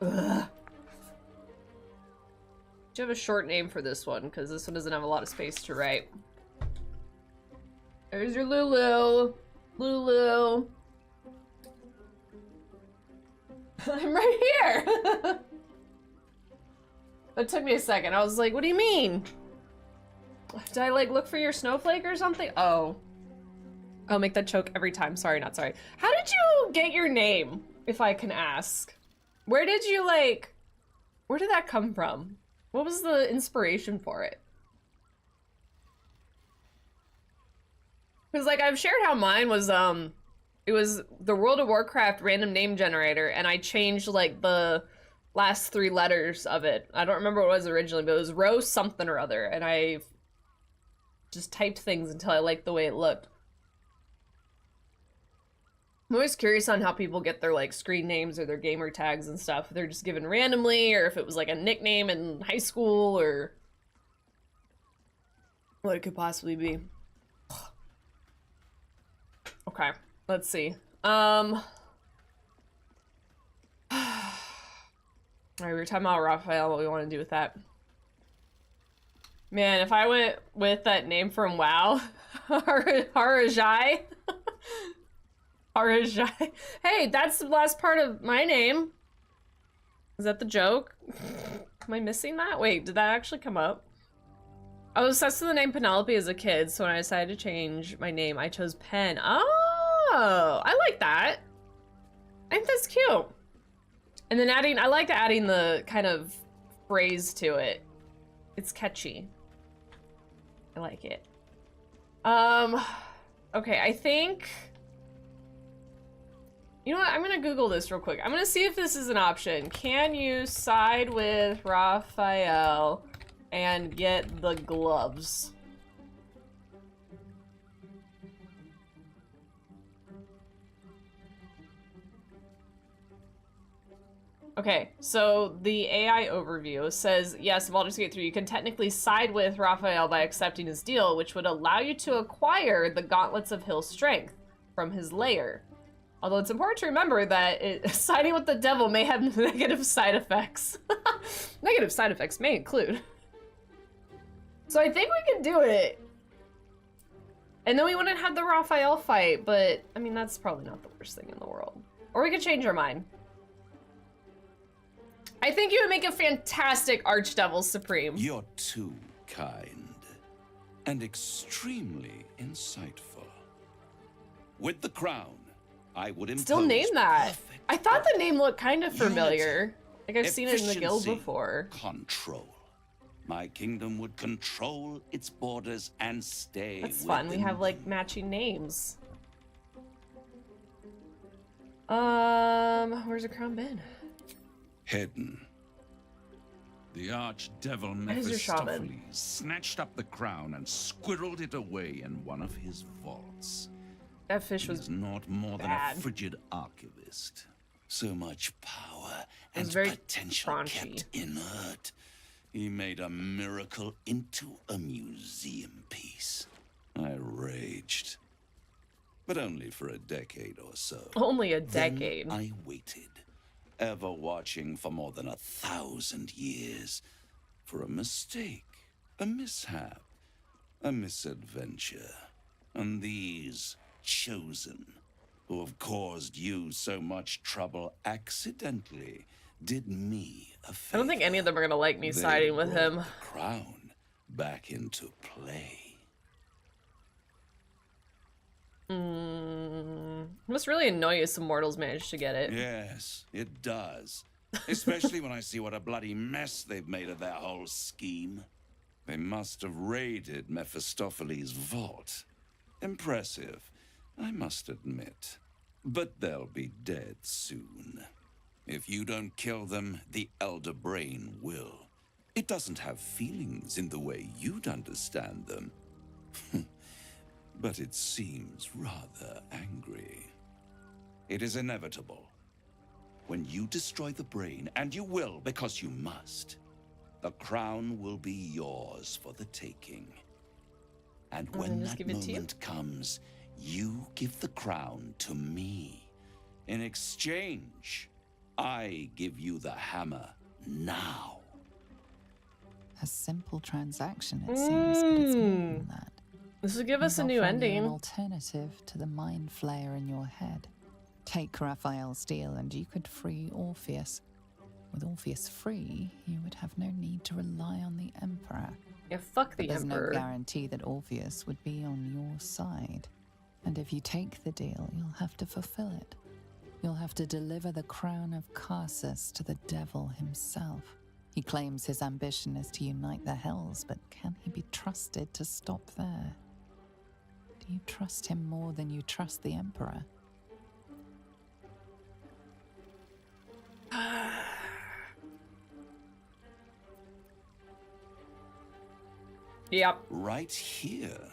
Ugh. Do you have a short name for this one? Because this one doesn't have a lot of space to write. There's your Lulu. Lulu. I'm right here! It took me a second. I was like, what do you mean? Did I like look for your snowflake or something? Oh. I'll make that choke every time. Sorry, not sorry. How did you get your name, if I can ask? Where did you where did that come from? What was the inspiration for it? Because like I've shared how mine was it was the World of Warcraft random name generator, and I changed like the last 3 letters of it. I don't remember what it was originally, but it was Rose something or other, and I just typed things until I liked the way it looked. I'm always curious on how people get their like screen names or their gamer tags and stuff. If they're just given randomly, or if it was like a nickname in high school, or what it could possibly be. Okay, let's see. Alright, we were talking about Raphael, what we want to do with that. Man, if I went with that name from WoW, Harajai. Harajai. Hey, that's the last part of my name. Is that the joke? Am I missing that? Wait, did that actually come up? I was obsessed with the name Penelope as a kid, so when I decided to change my name, I chose Pen. Oh, I like that. I think that's cute. And then I like adding the kind of phrase to it. It's catchy. I like it. Okay, I think... You know what, I'm gonna Google this real quick. I'm gonna see if this is an option. Can you side with Raphael and get the gloves? Okay, so the AI overview says, yes, Baldur's Gate 3, you can technically side with Raphael by accepting his deal, which would allow you to acquire the Gauntlets of Hill Strength from his lair. Although it's important to remember that siding with the devil may have negative side effects. Negative side effects may include. So I think we can do it. And then we wouldn't have the Raphael fight, but I mean, that's probably not the worst thing in the world. Or we could change our mind. I think you would make a fantastic Archdevil Supreme. You're too kind and extremely insightful. With the crown, I would impose still name that. I thought the name looked kind of familiar. Like I've seen it in the guild before. Control. My kingdom would control its borders and stay. That's fun. We have like matching names. Where's the crown been? Hidden. The archdevil Mephistopheles snatched up the crown and squirreled it away in one of his vaults. That fish was not more than a frigid archivist. So much power and potential kept inert. He made a miracle into a museum piece. I raged. But only for a decade or so. Only a decade. Then I waited. Ever watching for more than 1,000 years for a mistake, a mishap, a misadventure. And these chosen, who have caused you so much trouble accidentally, did me a favor. I don't think any of them are gonna like me siding with him. The crown back into play. Must really annoy you some mortals managed to get it. Yes, it does. Especially when I see what a bloody mess they've made of their whole scheme. They must have raided Mephistopheles' vault. Impressive, I must admit. But they'll be dead soon. If you don't kill them, the Elder Brain will. It doesn't have feelings in the way you'd understand them. But it seems rather angry. It is inevitable. When you destroy the brain, and you will because you must, the crown will be yours for the taking. And when that moment comes, you give the crown to me. In exchange, I give you the hammer now. A simple transaction, it seems, but it's more than that. This will give us a new ending. An alternative to the mind flayer in your head. Take Raphael's deal and you could free Orpheus. With Orpheus free, you would have no need to rely on the Emperor. Yeah, fuck the There's Emperor. no guarantee that Orpheus would be on your side. And if you take the deal, you'll have to fulfill it. You'll have to deliver the crown of Karsus to the devil himself. He claims his ambition is to unite the Hells, but can he be trusted to stop there? Do you trust him more than you trust the Emperor? Yep. Right here.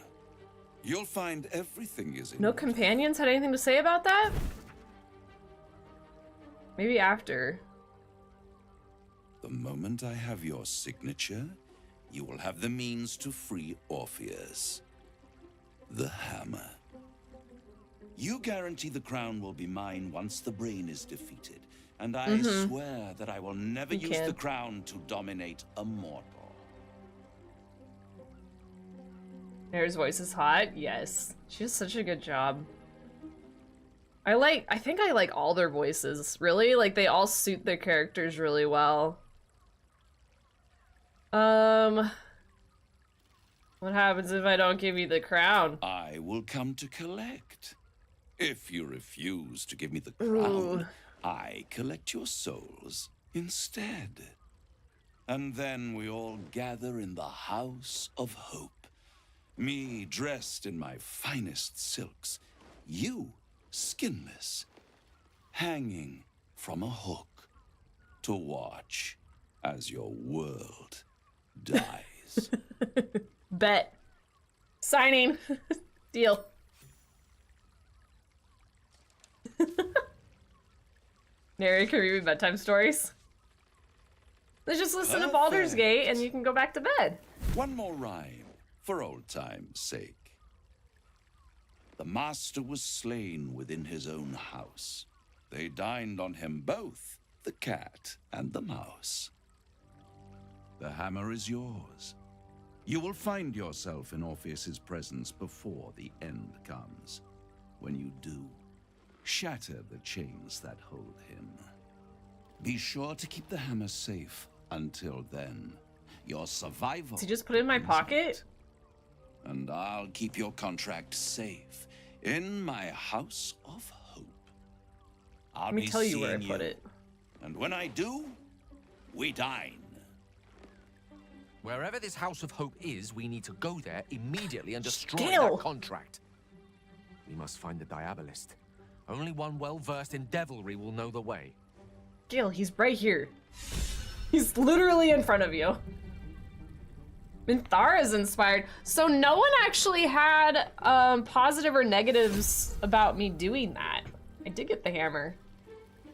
You'll find everything is in No companions had anything to say about that? Maybe after. The moment I have your signature, you will have the means to free Orpheus. The hammer. You guarantee the crown will be mine once the brain is defeated, and I swear that I will never use the crown to dominate a mortal. Mare's voice is hot. Yes, she does such a good job. I think I like all their voices. Really, like they all suit their characters really well. What happens if I don't give you the crown? I will come to collect. If you refuse to give me the crown, I collect your souls instead. And then we all gather in the House of Hope. Me dressed in my finest silks, you skinless, hanging from a hook to watch as your world dies. Bet. Signing. Deal. Mary, can you read bedtime stories? Let's just listen to Baldur's Gate and you can go back to bed. One more rhyme, for old time's sake. The master was slain within his own house. They dined on him both, the cat and the mouse. The hammer is yours. You will find yourself in Orpheus's presence before the end comes. When you do, shatter the chains that hold him. Be sure to keep the hammer safe until then. Your survival. Did he just put it in my pocket? And I'll keep your contract safe in my House of Hope. Let me tell you where I put it. And when I do, we dine. Wherever this House of Hope is, we need to go there immediately and destroy that contract. We must find the Diabolist. Only one well-versed in devilry will know the way. Gil, he's right here. He's literally in front of you. Minthara's inspired. So no one actually had positive or negatives about me doing that. I did get the hammer.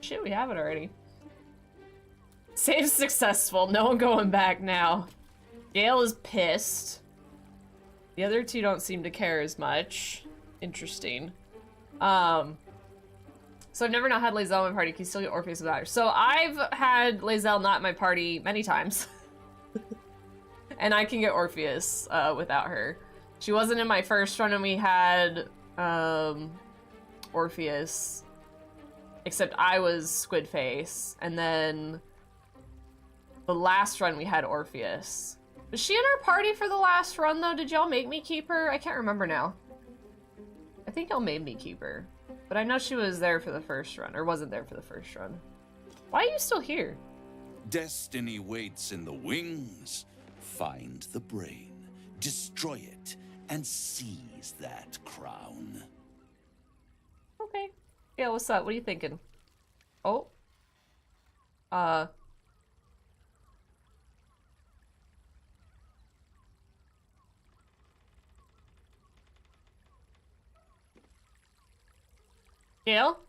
Shit, we have it already. Save successful. No one going back now. Gale is pissed. The other two don't seem to care as much. Interesting. So I've never not had Lae'zel in my party. Can you still get Orpheus without her? So I've had Lae'zel not in my party many times. And I can get Orpheus without her. She wasn't in my first run and we had Orpheus. Except I was Squidface. And then the last run we had Orpheus. Was she in our party for the last run though? Did y'all make me keep her? I can't remember now. I think y'all made me keep her. But I know she was there for the first run, or wasn't there for the first run. Why are you still here? Destiny waits in the wings. Find the brain, destroy it, and seize that crown. Okay. Yeah, what's up? What are you thinking? Oh. Gail?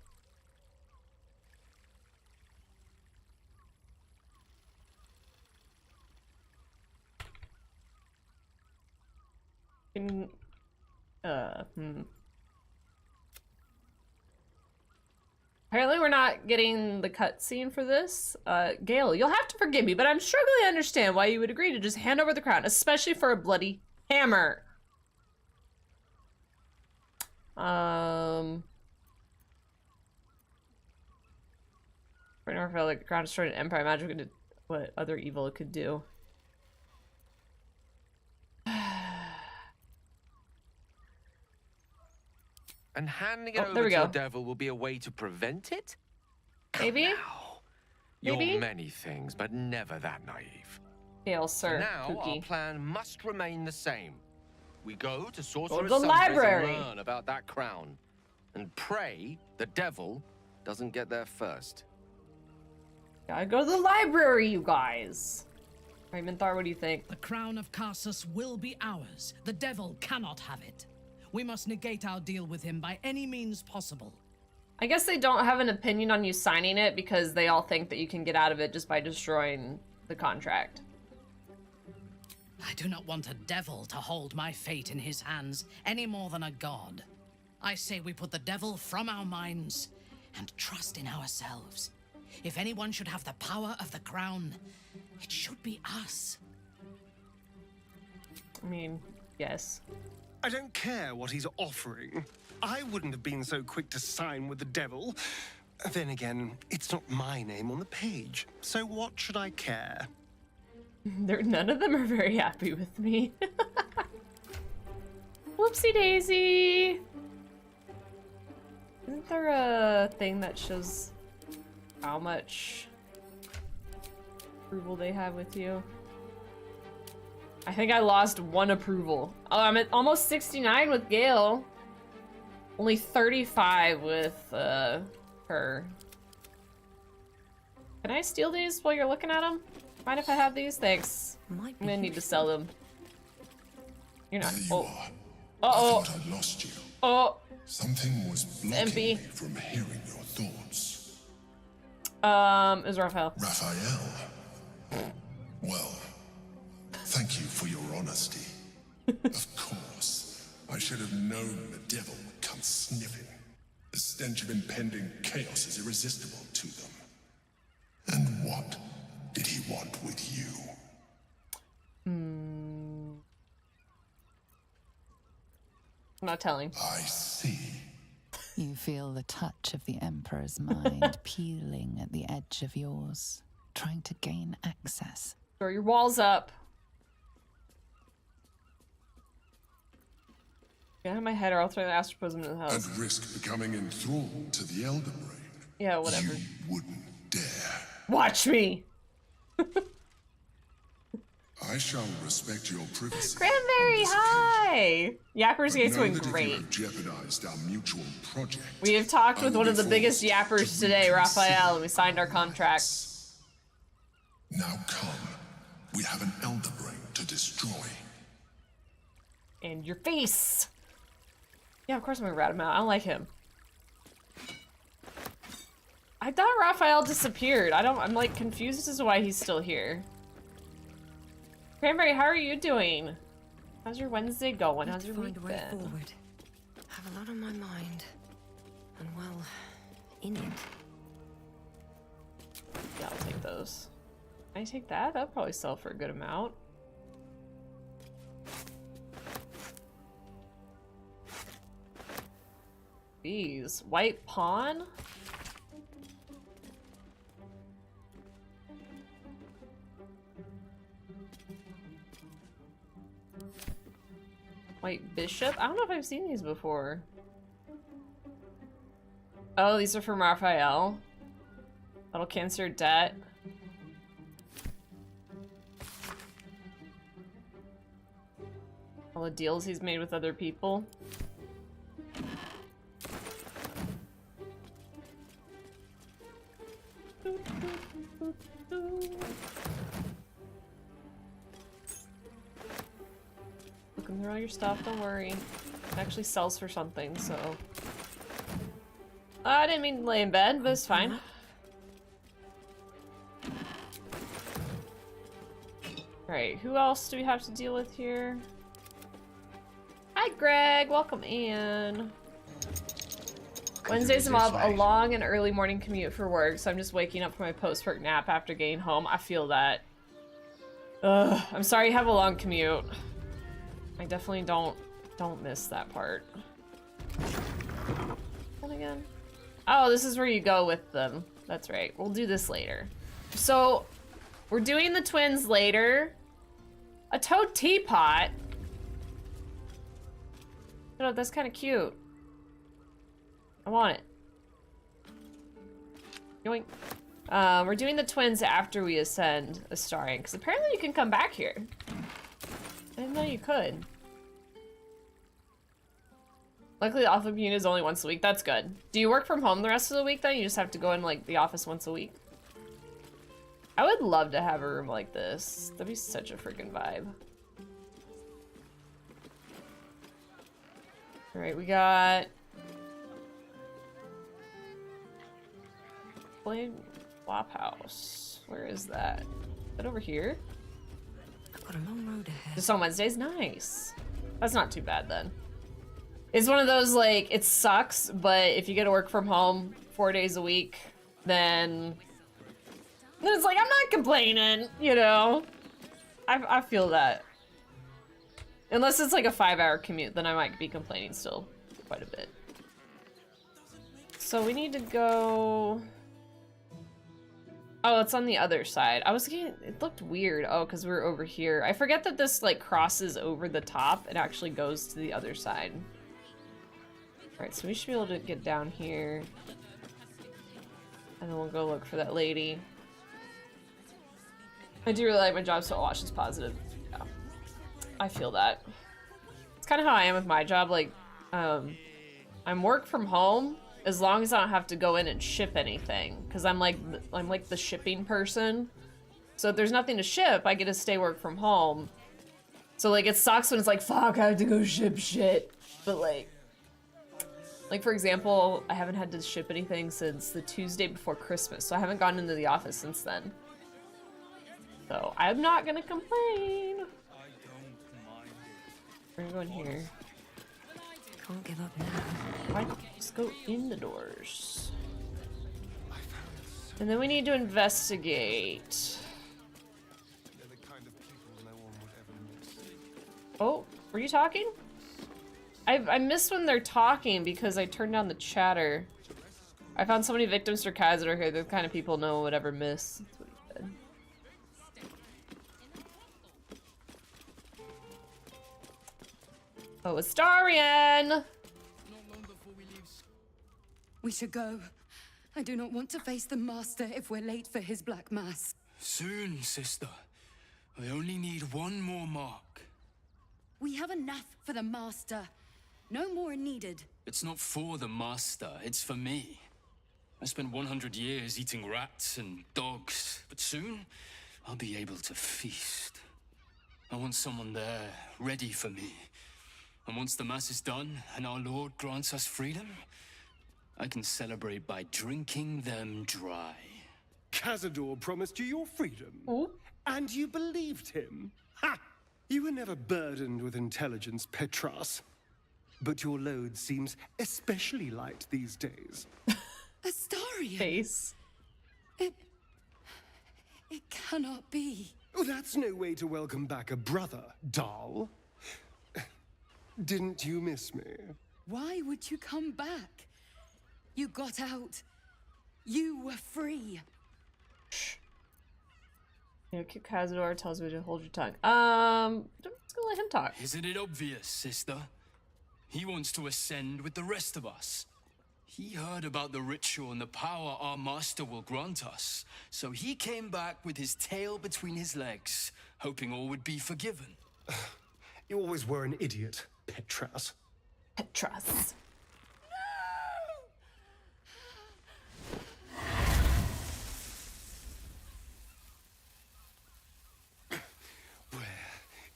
Apparently we're not getting the cutscene for this. Gail, you'll have to forgive me, but I'm struggling to understand why you would agree to just hand over the crown, especially for a bloody hammer. Raphael, like the crown destroyed an empire, magic into what other evil it could do. And handing it over to the devil will be a way to prevent it? Maybe? You're many things, but never that naive. Hail, sir. Now Pookie. our plan must remain the same. We go to Sorcerer's the library and learn about that crown. And pray the devil doesn't get there first. Gotta go to the library, you guys. Right, Minthar, what do you think? The crown of Karsus will be ours. The devil cannot have it. We must negate our deal with him by any means possible. I guess they don't have an opinion on you signing it because they all think that you can get out of it just by destroying the contract. I do not want a devil to hold my fate in his hands any more than a god. I say we put the devil from our minds and trust in ourselves. If anyone should have the power of the crown, it should be us. I mean, yes. I don't care what he's offering. I wouldn't have been so quick to sign with the devil. Then again, it's not my name on the page, so what should I care? None of them are very happy with me. Whoopsie daisy! Isn't there a thing that shows how much approval they have with you? I think I lost 1 approval. Oh, I'm at almost 69 with Gale. Only 35 with her. Can I steal these while you're looking at them? Mind if I have these? Thanks. I'm gonna need to sell them. You're not. Oh. Uh-oh. I thought I lost you. Oh. Something was blocking MP. me from hearing your thoughts. Is Raphael. Raphael. Well, thank you for your honesty. Of course, I should have known the devil would come sniffing. The stench of impending chaos is irresistible to them. And what did he want with you? I'm not telling. I see. You feel the touch of the Emperor's mind peeling at the edge of yours, trying to gain access. Throw your walls up. Get out my head or I'll throw the astroprism in the house. And risk becoming enthralled to the Elder Brain. Yeah, whatever. You wouldn't dare. Watch me! I shall respect your privacy. Cranberry, hi! Yapper's gate's going Know that great. if you have jeopardized our mutual project, We have talked with I one will of the be biggest forced yappers to today, reconsider. Raphael, and we signed our contract. Now come. We have an Elder Brain to destroy. And your face! Yeah, of course I'm gonna rat him out. I don't like him. I thought Raphael disappeared. I'm like confused as to why he's still here. Cranberry, how are you doing? How's your Wednesday going? How's your week been? Forward. Have a lot on my mind. And well, in it. Yeah, I'll take those. Can I take that? That'll probably sell for a good amount. Jeez, white pawn? White bishop? I don't know if I've seen these before. Oh, these are from Raphael. That'll cancel debt. All the deals he's made with other people. Looking through all your stuff, don't worry. It actually sells for something, so... I didn't mean to lay in bed, but it's fine. Alright, who else do we have to deal with here? Hi Greg, welcome in. Wednesdays I'm off a long and early morning commute for work, so I'm just waking up from my post-work nap after getting home. I feel that. Ugh, I'm sorry you have a long commute. I definitely don't miss that part. What again? Oh, this is where you go with them. That's right. We'll do this later. So, we're doing the twins later. A toad teapot? Oh, that's kind of cute. I want it. Yoink. We're doing the twins after we ascend Astarion, because apparently you can come back here. I didn't know you could. Luckily, the office unit is only once a week. That's good. Do you work from home the rest of the week, then? You just have to go in, like, the office once a week? I would love to have a room like this. That'd be such a freaking vibe. Alright, we got... Flop House. Where is that? Is that over here? I've got a long road ahead. Just on Wednesdays? Nice. That's not too bad then. It's one of those, like, it sucks, but if you get to work from home 4 days a week, then it's like, I'm not complaining, you know? I feel that. Unless it's like a 5-hour commute, then I might be complaining still quite a bit. So we need to go... Oh, it's on the other side. I was getting, it looked weird. Oh, because we're over here. I forget that this like crosses over the top. It actually goes to the other side. All right, so we should be able to get down here. And then we'll go look for that lady. I do really like my job, so I'll watch this positive. Yeah, I feel that. It's kind of how I am with my job. Like, I'm work from home as long as I don't have to go in and ship anything, because I'm like the shipping person. So if there's nothing to ship, I get to stay work from home. So like it sucks when it's like, fuck, I have to go ship shit. But like for example, I haven't had to ship anything since the Tuesday before Christmas, so I haven't gone into the office since then. So I'm not gonna complain. We're going here. Can't give up now. Why don't we just go in the doors? And then we need to investigate. Oh, were you talking? I miss when they're talking because I turned down the chatter. I found so many victims for Khazador here. They're the kind of people no one would ever miss. That's what he said. Oh, Astarion! We should go. I do not want to face the Master if we're late for his Black Mass. Soon, sister. I only need one more mark. We have enough for the Master. No more needed. It's not for the Master, it's for me. I spent 100 years eating rats and dogs, but soon I'll be able to feast. I want someone there, ready for me. And once the Mass is done and our Lord grants us freedom, I can celebrate by drinking them dry. Khazador promised you your freedom. And you believed him? Ha! You were never burdened with intelligence, Petras. But your load seems especially light these days. Astarion! Face. It cannot be. Oh, that's no way to welcome back a brother, doll. Didn't you miss me? Why would you come back? You got out. You were free. You know, keep Khazador tells me to hold your tongue. Let's go let him talk. Isn't it obvious, sister? He wants to ascend with the rest of us. He heard about the ritual and the power our master will grant us. So he came back with his tail between his legs, hoping all would be forgiven. You always were an idiot, Petras. Petras.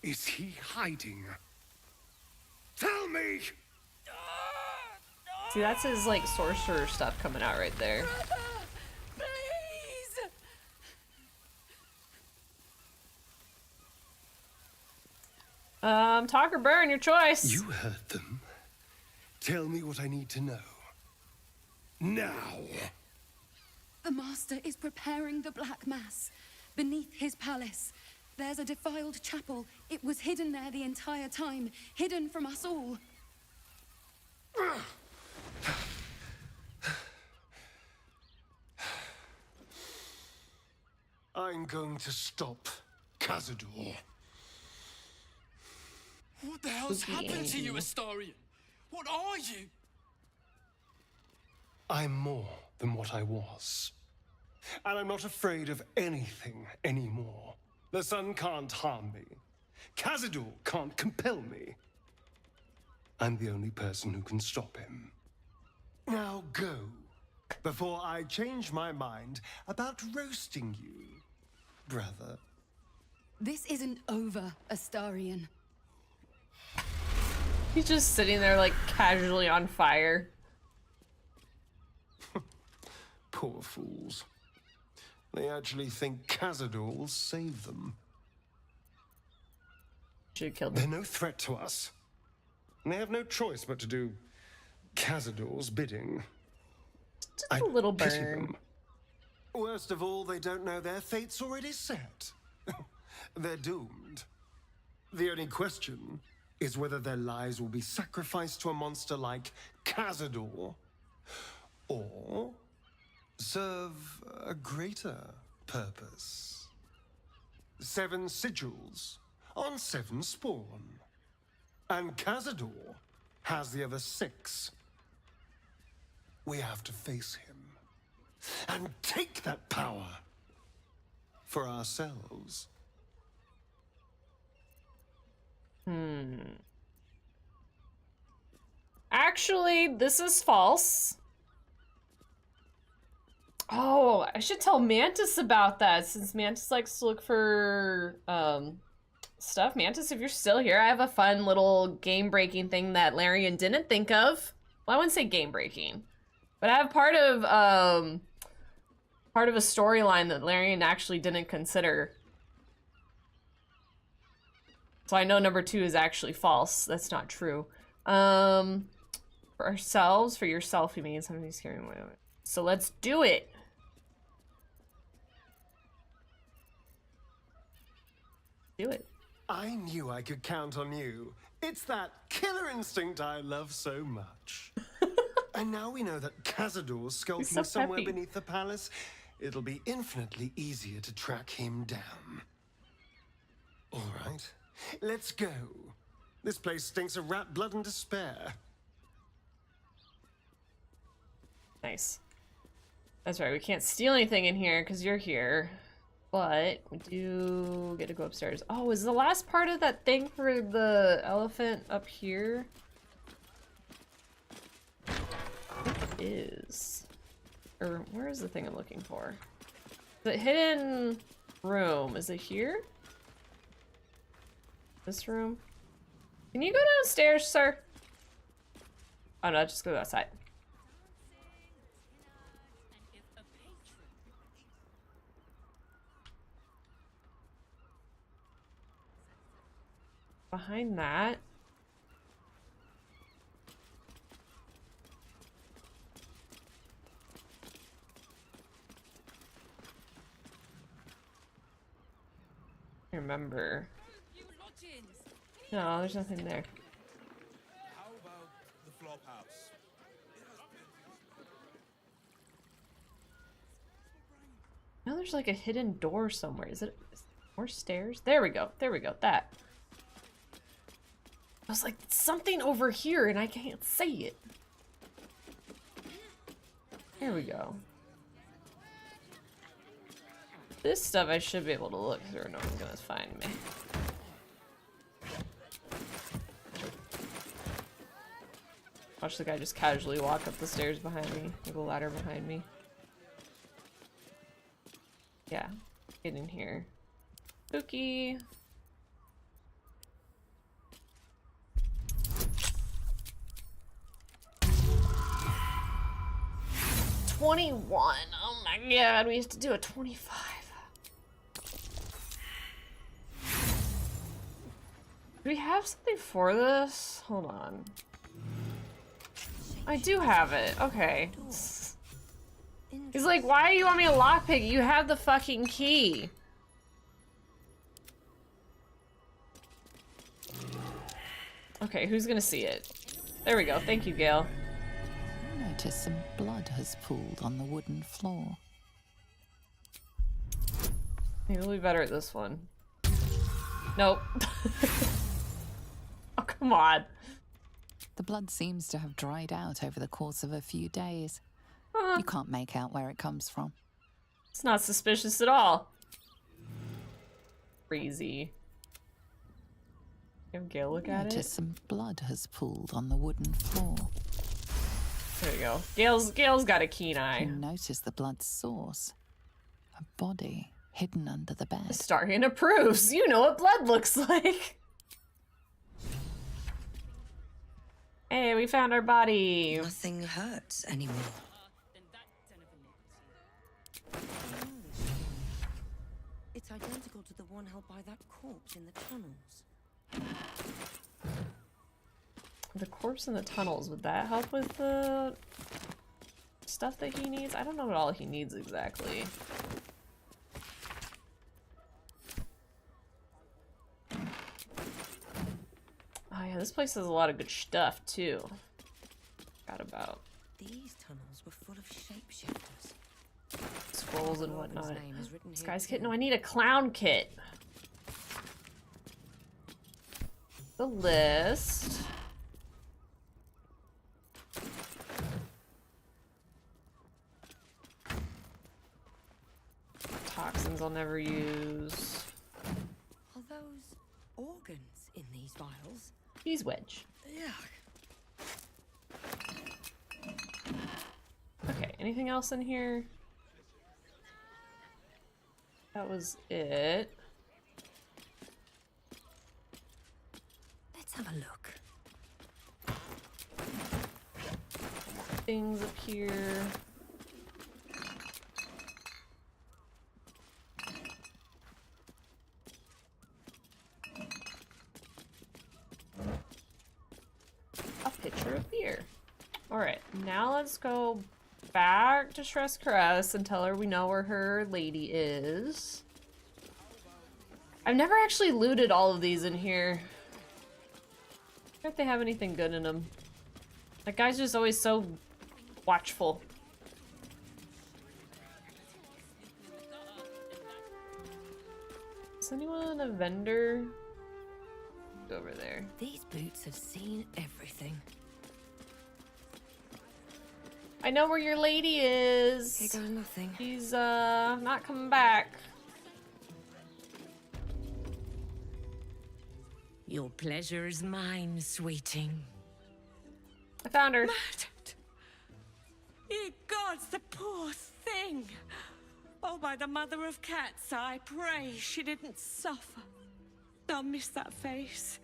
Is he hiding? Tell me! See, that's his, like, sorcerer stuff coming out right there. Please! Talk or burn, your choice. You heard them. Tell me what I need to know. Now! The Master is preparing the Black Mass. Beneath his palace, there's a defiled chapel. It was hidden there the entire time, hidden from us all. I'm going to stop Khazador. What the hell's happened to you, Astarion? What are you? I'm more than what I was. And I'm not afraid of anything anymore. The sun can't harm me. Khazador can't compel me. I'm the only person who can stop him. Now go, before I change my mind about roasting you, brother. This isn't over, Astarion. He's just sitting there, like, casually on fire. Poor fools. They actually think Khazador will save them. Should have killed They're him. no threat to us. and they have no choice but to do Cazador's bidding. Just a little pity burn. them. Worst of all, they don't know their fate's already set. They're doomed. The only question is whether their lives will be sacrificed to a monster like Cazador, or serve a greater purpose. 7 sigils on 7 spawn. And Cazador has the other 6. We have to face him and take that power for ourselves. Actually, this is false. Oh, I should tell Mantis about that, since Mantis likes to look for stuff. Mantis, if you're still here, I have a fun little game-breaking thing that Larian didn't think of. Well, I wouldn't say game-breaking, but I have part of a storyline that Larian actually didn't consider. So I know number 2 is actually false. That's not true. For ourselves, for yourself, you mean somebody's hearing. So let's do it. Do it. I knew I could count on you. It's that killer instinct I love so much. And now we know that Cazador's skulking so somewhere peppy. beneath the palace. It'll be infinitely easier to track him down. All right, let's go. This place stinks of rat blood and despair. Nice. That's right, we can't steal anything in here because you're here. But we do get to go upstairs. Oh, is the last part of that thing for the elephant up here? It is. Or where is the thing I'm looking for? The hidden room. Is it here? This room? Can you go downstairs, sir? Oh no, just go outside. Behind that. I remember. No, there's nothing there. How about the flop house? No, there's like a hidden door somewhere. Is it more stairs? There we go. There we go. That. I was like, something over here and I can't see it. There we go. This stuff I should be able to look through. No one's gonna find me. Watch the guy just casually walk up the stairs behind me. Like a ladder behind me. Yeah. Get in here. Spooky. $21. Oh my god, we used to do a 25. Do we have something for this? Hold on. I do have it. Okay. He's like, why do you want me to lockpick? You have the fucking key. Okay, who's gonna see it? There we go. Thank you, Gale. Notice some blood has pooled on the wooden floor. Maybe we'll be better at this one. Nope. Oh, come on. The blood seems to have dried out over the course of a few days. You can't make out where it comes from. It's not suspicious at all. Crazy. Have Gale look at it. Notice some blood has pooled on the wooden floor. There you go. Gale's got a keen eye. You notice the blood's source. A body hidden under the bed. Starian approves. You know what blood looks like. Hey, we found our body. Nothing hurts anymore. It's identical to the one held by that corpse in the tunnels. The corpse in the tunnels, would that help with the stuff that he needs? I don't know what all he needs exactly. Oh yeah, this place has a lot of good stuff too. Forgot about These tunnels were full of shapeshifters. scrolls and whatnot. This guy's kit. No, I need a clown kit. The list. Toxins I'll never use. Are those organs in these vials? He's Wedge. Okay, anything else in here? That was it. Let's have a look. Things up here. A pitcher of beer. Alright, now let's go back to Shress Caress and tell her we know where her lady is. I've never actually looted all of these in here. I wonder if they have anything good in them. That guy's just always so watchful. Is anyone a vendor? Go over there. These boots have seen everything. I know where your lady is. Here goes nothing. She's not coming back. Your pleasure is mine, sweeting. I found her. Murdered. Ye gods, the poor thing. Oh, by the mother of cats, I pray she didn't suffer. I'll miss that face.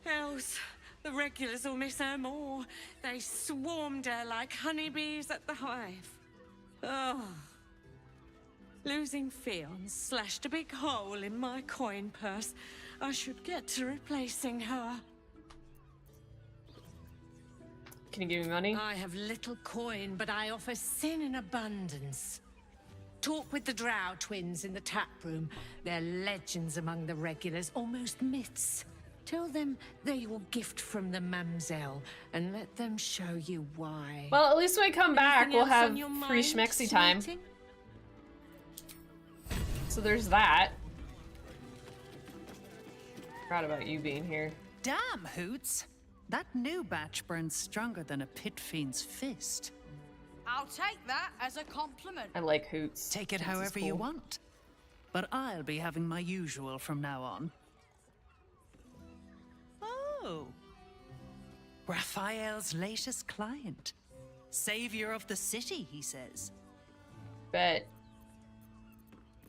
Else, the regulars will miss her more. They swarmed her like honeybees at the hive. Oh. Losing Fionn slashed a big hole in my coin purse. I should get to replacing her. Can you give me money? I have little coin, but I offer sin in abundance. Talk with the Drow twins in the tap room. They're legends among the regulars, almost myths. Tell them they're your gift from the Mamselle, and let them show you why. Well, at least when we come back, Anything we'll else have on your free mind, schmexy time. sweeting? So there's that. Forgot about you being here. Damn, Hoots! That new batch burns stronger than a pit fiend's fist. I'll take that as a compliment. I like Hoots. Take it Hoots is however you cool. want. But I'll be having my usual from now on. Oh. Raphael's latest client. Savior of the city, he says. Bet.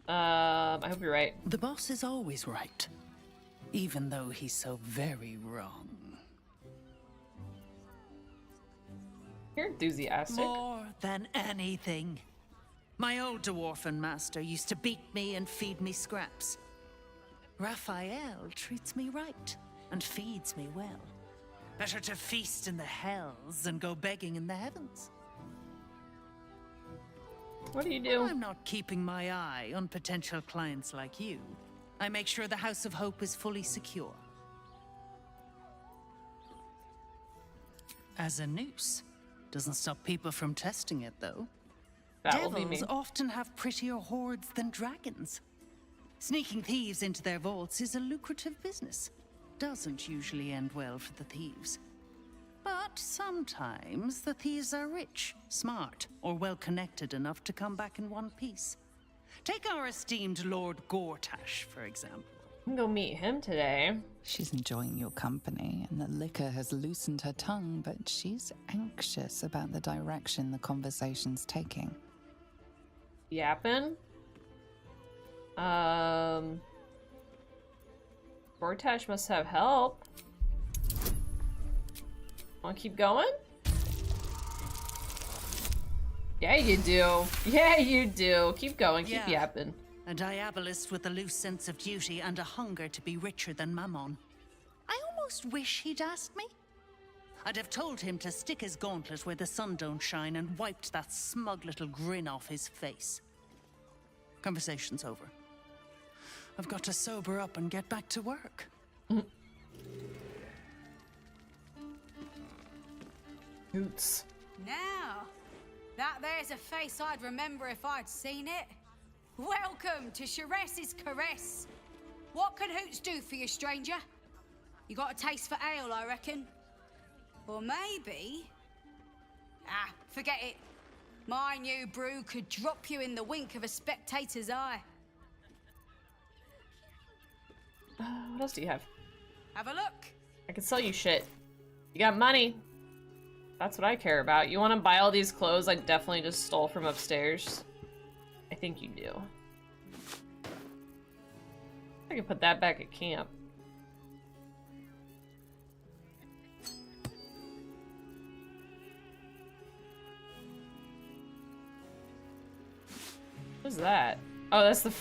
I hope you're right. The boss is always right. Even though he's so very wrong. You're enthusiastic. More than anything. My old dwarfen master used to beat me and feed me scraps. Raphael treats me right and feeds me well. Better to feast in the hells than go begging in the heavens. What do you do? I'm not keeping my eye on potential clients like you. I make sure the House of Hope is fully secure. As a noose. Doesn't stop people from testing it, though. That will be me. Devils often have prettier hordes than dragons. Sneaking thieves into their vaults is a lucrative business. Doesn't usually end well for the thieves. But sometimes the thieves are rich, smart, or well-connected enough to come back in one piece. Take our esteemed Lord Gortash, for example. I'm gonna go meet him today. She's enjoying your company, and the liquor has loosened her tongue, but she's anxious about the direction the conversation's taking. Yappin'? Gortash must have help. Wanna keep going? Yeah, you do. Yeah, you do. Keep going. Keep yapping. A diabolist with a loose sense of duty and a hunger to be richer than Mammon. I almost wish he'd asked me. I'd have told him to stick his gauntlet where the sun don't shine and wiped that smug little grin off his face. Conversation's over. I've got to sober up and get back to work. Hoots. Now, that there's a face I'd remember if I'd seen it. Welcome to Sharess's Caress. What can Hoots do for you, stranger? You got a taste for ale, I reckon. Or maybe... Ah, forget it. My new brew could drop you in the wink of a spectator's eye. What else do you have? Have a look. I can sell you shit. You got money. That's what I care about. You want to buy all these clothes I definitely just stole from upstairs? I think you do. I can put that back at camp. What's that? Oh, that's the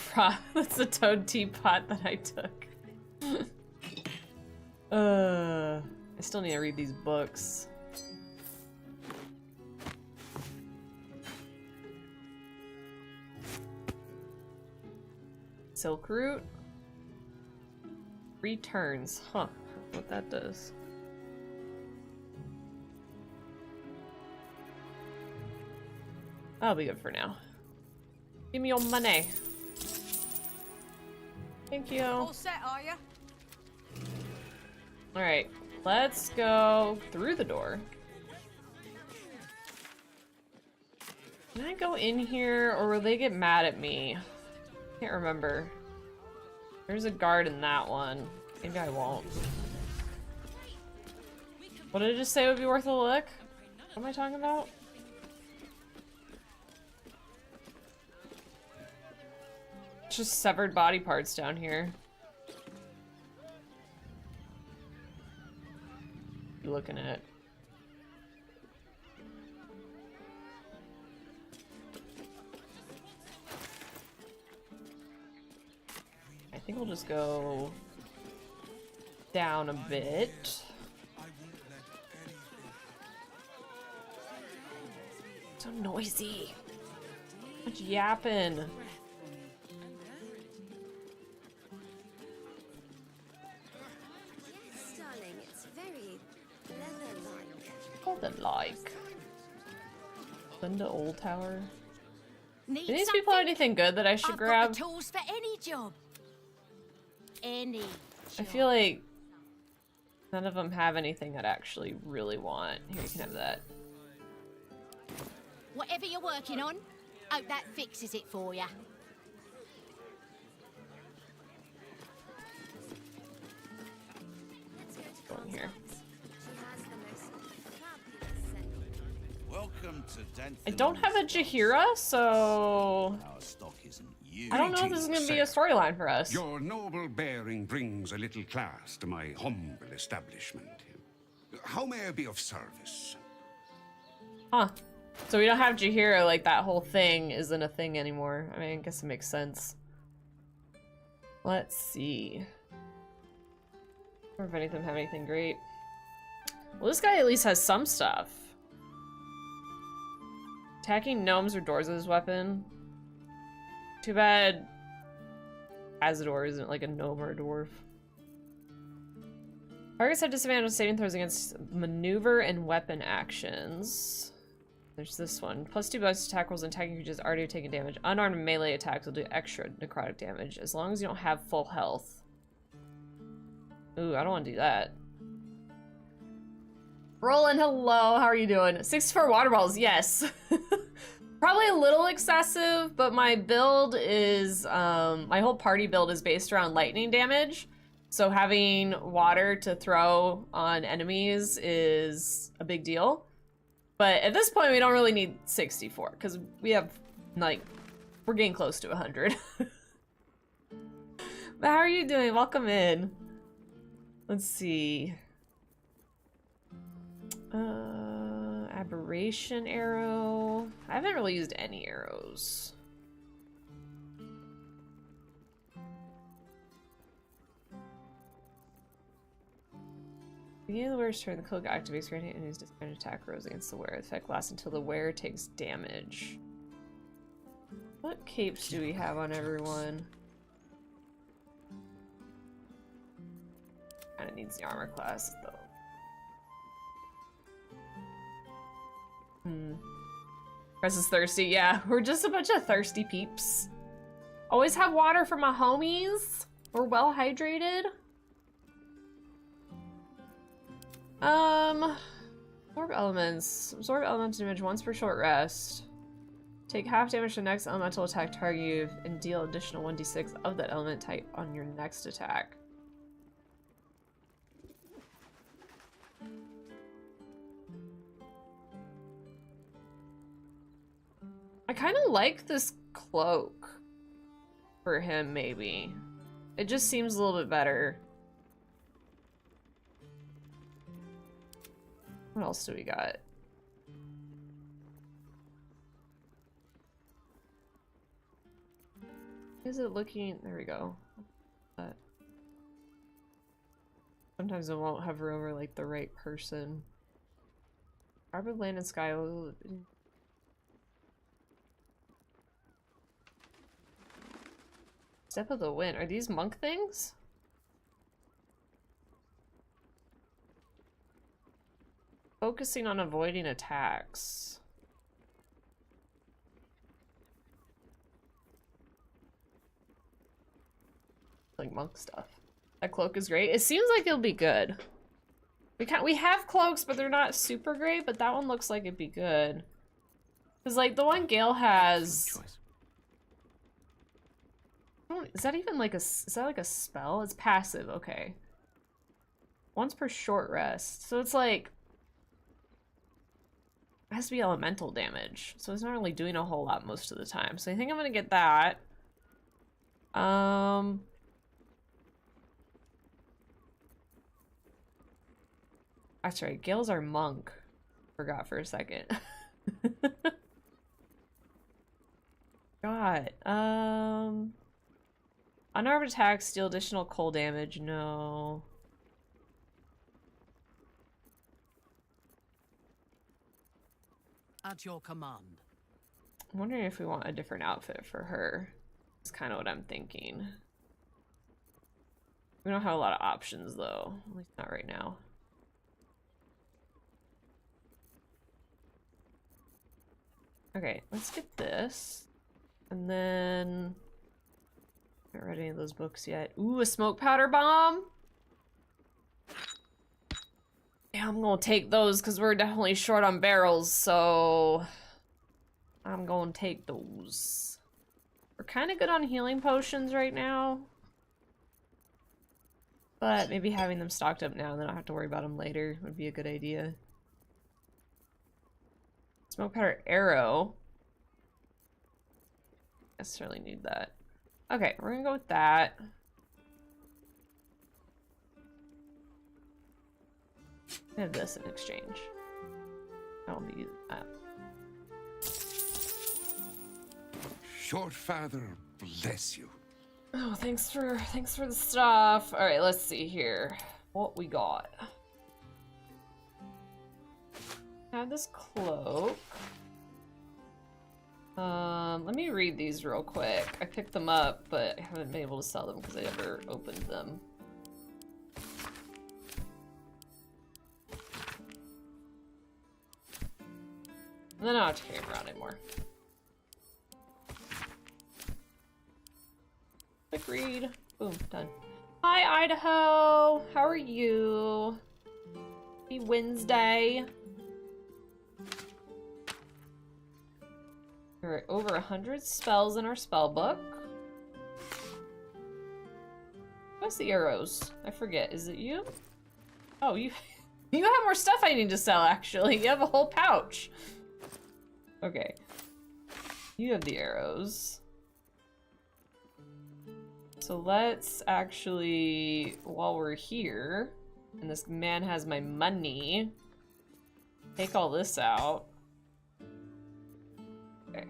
that's the toad teapot that I took. I still need to read these books. Silk root. Returns. Huh. What that does. That'll be good for now. Give me your money. Thank you. All set, are you? Alright. Let's go through the door. Can I go in here or will they get mad at me? Can't remember. There's a guard in that one. Maybe I won't. What did it just say would be worth a look? What am I talking about? It's just severed body parts down here. You looking at? I think we'll just go down a bit. So noisy. Much yapping. Darling, it's very leather-like. Leather-like. Linda Old Tower. Need Do these people have anything good that I should grab? Got the tools for any job. Any job. I feel like none of them have anything I'd actually really want. Here, you can have that. Whatever you're working on, hope that fixes it for you. Go in here. Welcome to Denton. I don't have a Jahira, so Our stock isn't you. I don't know if this is going to be a storyline for us. Your noble bearing brings a little class to my humble establishment. How may I be of service? Huh. So we don't have Jahira, like that whole thing isn't a thing anymore. I mean, I guess it makes sense. Let's see. Or if any of them have anything great. Well, this guy at least has some stuff. Attacking gnomes or doors with his weapon. Too bad Azador isn't like a gnome or a dwarf. Targets have disadvantage on saving throws against maneuver and weapon actions. There's this one. +2 bonus attack rolls and attacking creatures already taking damage. Unarmed melee attacks will do extra necrotic damage as long as you don't have full health. Ooh, I don't want to do that. Roland, hello, how are you doing? 64 water balls, yes. Probably a little excessive, but my build is, my whole party build is based around lightning damage. So having water to throw on enemies is a big deal. But at this point, we don't really need 64, because we have, like, we're getting close to 100. But how are you doing? Welcome in. Let's see. Aberration arrow. I haven't really used any arrows. Beginning of the wearer's turn, the cloak activates, granting enemies disadvantage attack rolls against the wearer. The effect lasts until the wearer takes damage. What capes do we have on everyone? Kinda needs the armor class, though. Chris is thirsty, yeah. We're just a bunch of thirsty peeps. Always have water for my homies. We're well hydrated. Absorb elements. Absorb elemental damage once per short rest. Take half damage to the next elemental attack target and deal additional 1d6 of that element type on your next attack. I kind of like this cloak for him, maybe. It just seems a little bit better. What else do we got? Is it looking? There we go. Sometimes I won't hover over like the right person. Arbor, land, and sky. Step of the wind. Are these monk things? Focusing on avoiding attacks. Like monk stuff. That cloak is great. It seems like it'll be good. We have cloaks, but they're not super great, but that one looks like it'd be good. Cause like the one Gale has. Is that even like is that like a spell? It's passive, okay. Once per short rest. So it's like it has to be elemental damage. So it's not really doing a whole lot most of the time. So I think I'm gonna get that. That's right, Gale's our monk. Forgot for a second. God. Unarmed attacks deal additional cold damage. No. At your command. I'm wondering if we want a different outfit for her. That's kind of what I'm thinking. We don't have a lot of options though. At least not right now. Okay, let's get this. And then... I haven't read any of those books yet. Ooh, a smoke powder bomb? Yeah, I'm gonna take those because we're definitely short on barrels, so... I'm gonna take those. We're kind of good on healing potions right now. But maybe having them stocked up now and then I don't have to worry about them later would be a good idea. Smoke powder arrow. Necessarily need that. Okay, we're gonna go with that. I have this in exchange. I'll be using that. Short father, bless you. Oh, thanks for the stuff. All right, let's see here. What we got. I have this cloak. Let me read these real quick. I picked them up, but I haven't been able to sell them because I never opened them. And then I don't have to carry them around anymore. Quick read. Boom, done. Hi, Idaho. How are you? Happy Wednesday. There are over 100 spells in our spell book. What's the arrows? I forget. Is it you? Oh, you have more stuff I need to sell, actually. You have a whole pouch. Okay. You have the arrows. So let's actually, while we're here, and this man has my money, take all this out. Okay.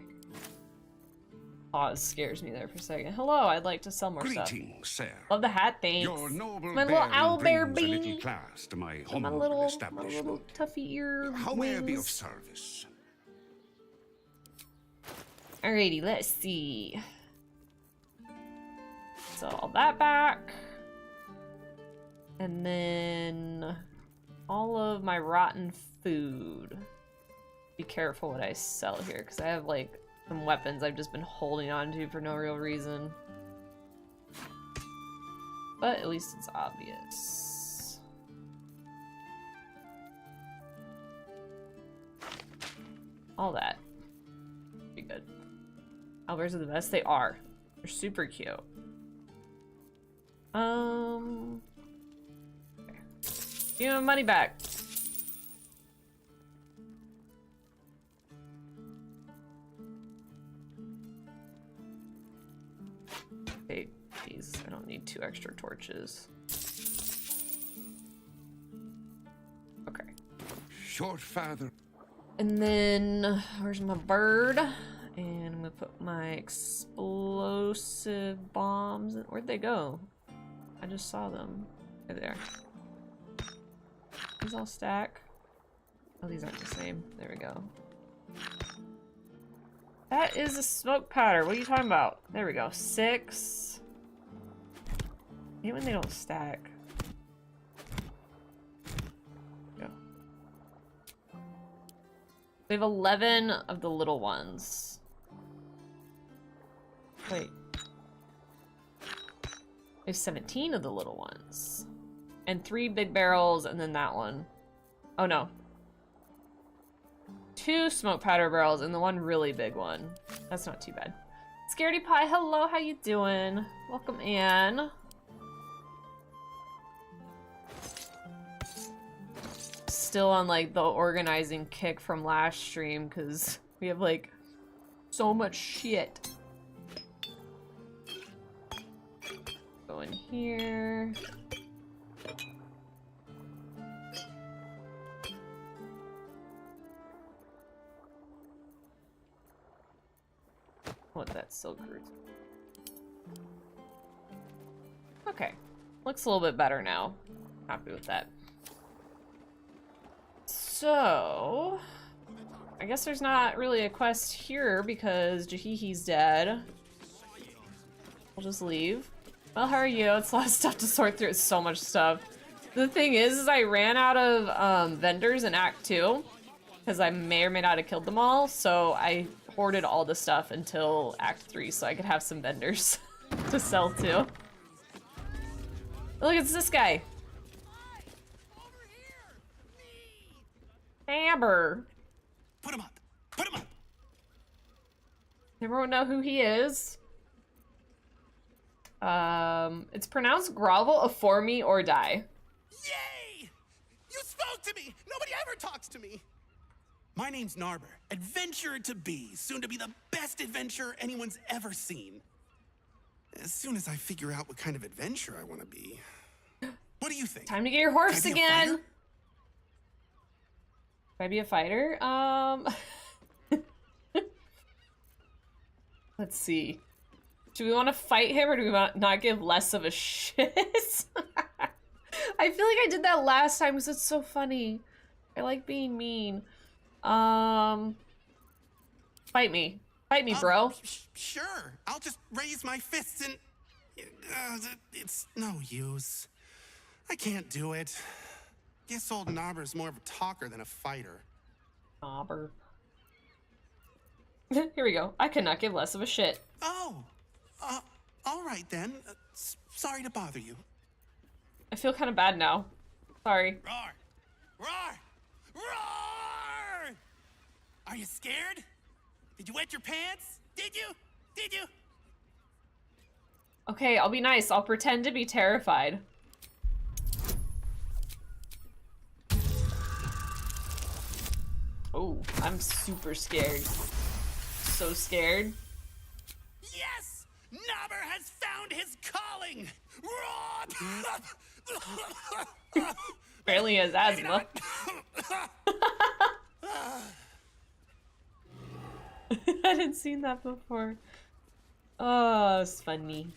Pause scares me there for a second. Hello, I'd like to sell more Greetings, stuff. sir. Love the hat, thanks. Your noble My little owl bear brings a little beanie. class to my My humble little establishment. tuffy ear How may I be of wings. service? Alrighty, let's see. Sell all that back. And then all of my rotten food. Be careful what I sell here, because I have like some weapons I've just been holding on to for no real reason. But at least it's obvious. All that. Be good. Owlbears are the best. They are. They're super cute. Okay. Give me my money back. Okay, geez, I don't need 2 extra torches. Okay. Short father. And then, where's my bird? And I'm gonna put my explosive bombs. Where'd they go? I just saw them. They're there. These all stack. Oh, these aren't the same. There we go. That is a smoke powder. What are you talking about? There we go. 6. I hate when they don't stack. Go. We have 11 of the little ones. Wait. We have 17 of the little ones. And 3 big barrels, and then that one. Oh no. 2 smoke powder barrels and the one really big one. That's not too bad. Scaredy Pie, hello, how you doing? Welcome, Anne. Still on like the organizing kick from last stream because we have like so much shit. Go in here. What that silk root. Okay. Looks a little bit better now. Happy with that. So I guess there's not really a quest here because Jahihi's dead. We'll just leave. Well, how are you? It's a lot of stuff to sort through. It's so much stuff. The thing is I ran out of vendors in Act 2 because I may or may not have killed them all, so I hoarded all the stuff until Act 3 so I could have some vendors to sell to. Look, it's this guy. Amber. Put him up. Put him up. Everyone know who he is. It's pronounced grovel afore me or die. Yay! You spoke to me! Nobody ever talks to me! My name's Narber, adventurer to be, soon to be the best adventurer anyone's ever seen. As soon as I figure out what kind of adventurer I want to be. What do you think? Time to get your horse again! Should I be a fighter? Let's see. Do we want to fight him or do we want not give less of a shit? I feel like I did that last time because it's so funny. I like being mean. Fight me. Fight me, bro. Sure. I'll just raise my fists and... it's no use. I can't do it. Guess old Knobber's more of a talker than a fighter. Knobber. Here we go. I cannot give less of a shit. Oh! All right then. Sorry to bother you. I feel kind of bad now. Sorry. Roar! Roar! Roar! Are you scared? Did you wet your pants? Did you? Did you? Okay, I'll be nice. I'll pretend to be terrified. Oh, I'm super scared. So scared. Yes! Knobber has found his calling! Apparently he has asthma. I hadn't seen that before. Oh, it's funny.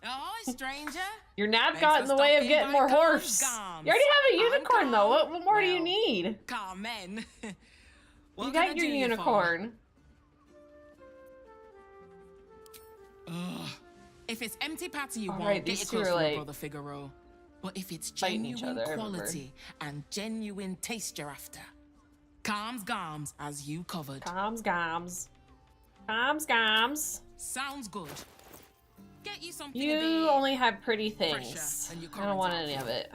Oh, stranger. Your nap got in the way of getting more horse. You already have a unicorn, though. What more do you need? Carmen. You got your unicorn. If it's empty patty you All want, right, get these your two clothes are for like Brother Figaro. But if it's fighting each genuine other, I quality and genuine taste you're after, calms gams as you covered. Calms gams. Calms gams. Sounds good. Get you something. You only have pretty things. I don't want any of it.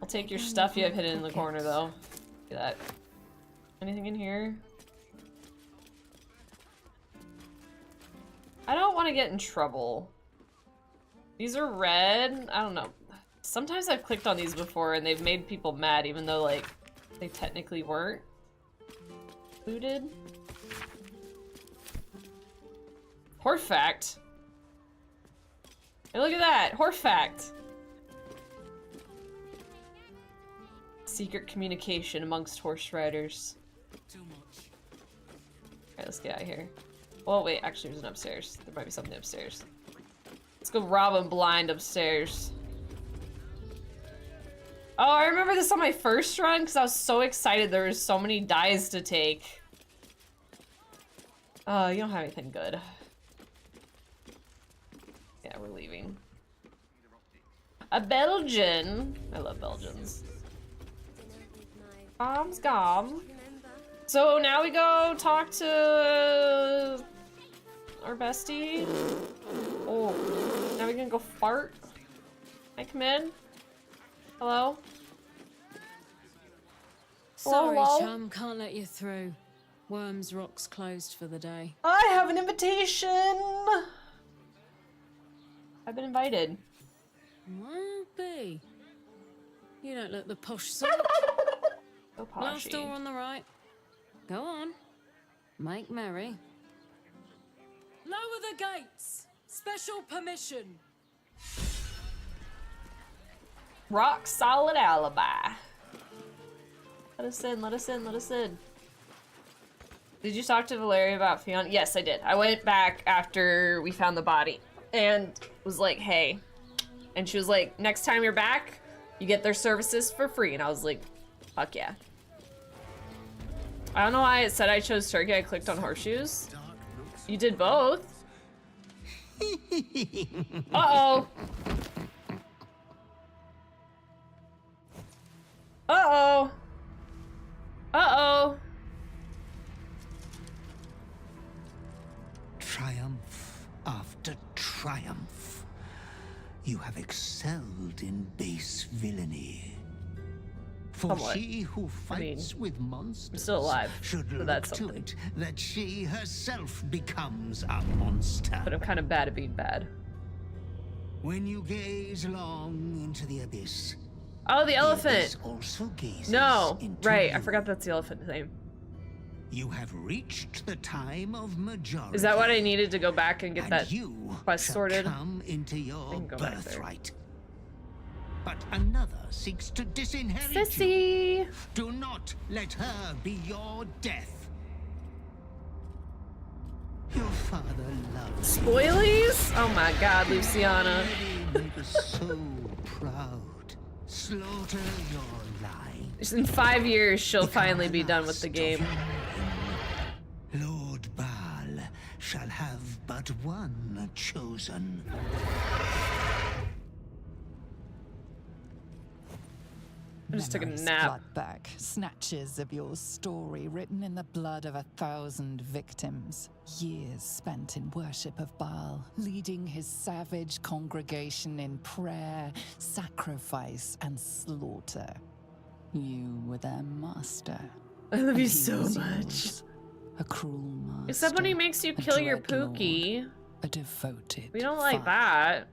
I'll take your stuff you have hidden in the corner, though. Look at that. Anything in here? I don't want to get in trouble. These are red. I don't know. Sometimes I've clicked on these before and they've made people mad, even though, like, they technically weren't included. Horfact. Hey, look at that! Horfact! Secret communication amongst horse riders. Too much. Alright, let's get out of here. Well, wait, actually there's an upstairs. There might be something upstairs. Let's go rob him blind upstairs. Oh, I remember this on my first run because I was so excited there was so many dies to take. Oh, you don't have anything good. Yeah, we're leaving. A Belgian. I love Belgians. Gom's gom. So now we go talk to our bestie. Oh, now we can go fart. Can I come in? Hello? Sorry, hello? chum, can't let you through. Worms Rock's closed for the day. I have an invitation! I've been invited. Well, be. You don't look the posh sort. So Last poshy. door on the right. Go on. Make merry. Lower the gates. Special permission. Rock solid alibi. Let us in, let us in, let us in. Did you talk to Valeria about Fiona? Yes, I did. I went back after we found the body and was like, hey. And she was like, next time you're back, you get their services for free. And I was like, fuck yeah. I don't know why it said I chose turkey. I clicked on horseshoes. You did both. Uh-oh. Uh-oh. Uh-oh. Triumph after triumph. You have excelled in base villainy. For Somewhat. she who fights with monsters I'm still alive, should so look that's to something. it that she herself becomes a monster. But I'm kind of bad at being bad. When you gaze long into the abyss, Oh, the elephant. abyss also gazes No, into right. you. I forgot that's the elephant name. You have reached the time of majority. Is that what I needed to go back and get And that you quest shall sorted? come into your can go back there. birthright. But another seeks to disinherit Sissy. you. Do not let her be your death. Your father loves you. Spoilies? Oh my god, Luciana. Make us so proud. Slaughter your line. Just in 5 years, she'll finally be done with the game. Lord Baal shall have but one chosen. I just took a Memories nap. flood back, snatches of your story written in the blood of 1,000 victims. Years spent in worship of Baal, leading his savage congregation in prayer, sacrifice, and slaughter. You were their master. I love and you he so was much. yours. A cruel master. Except when he makes you a kill your dreadlord, Pookie. A devoted We don't like father. that.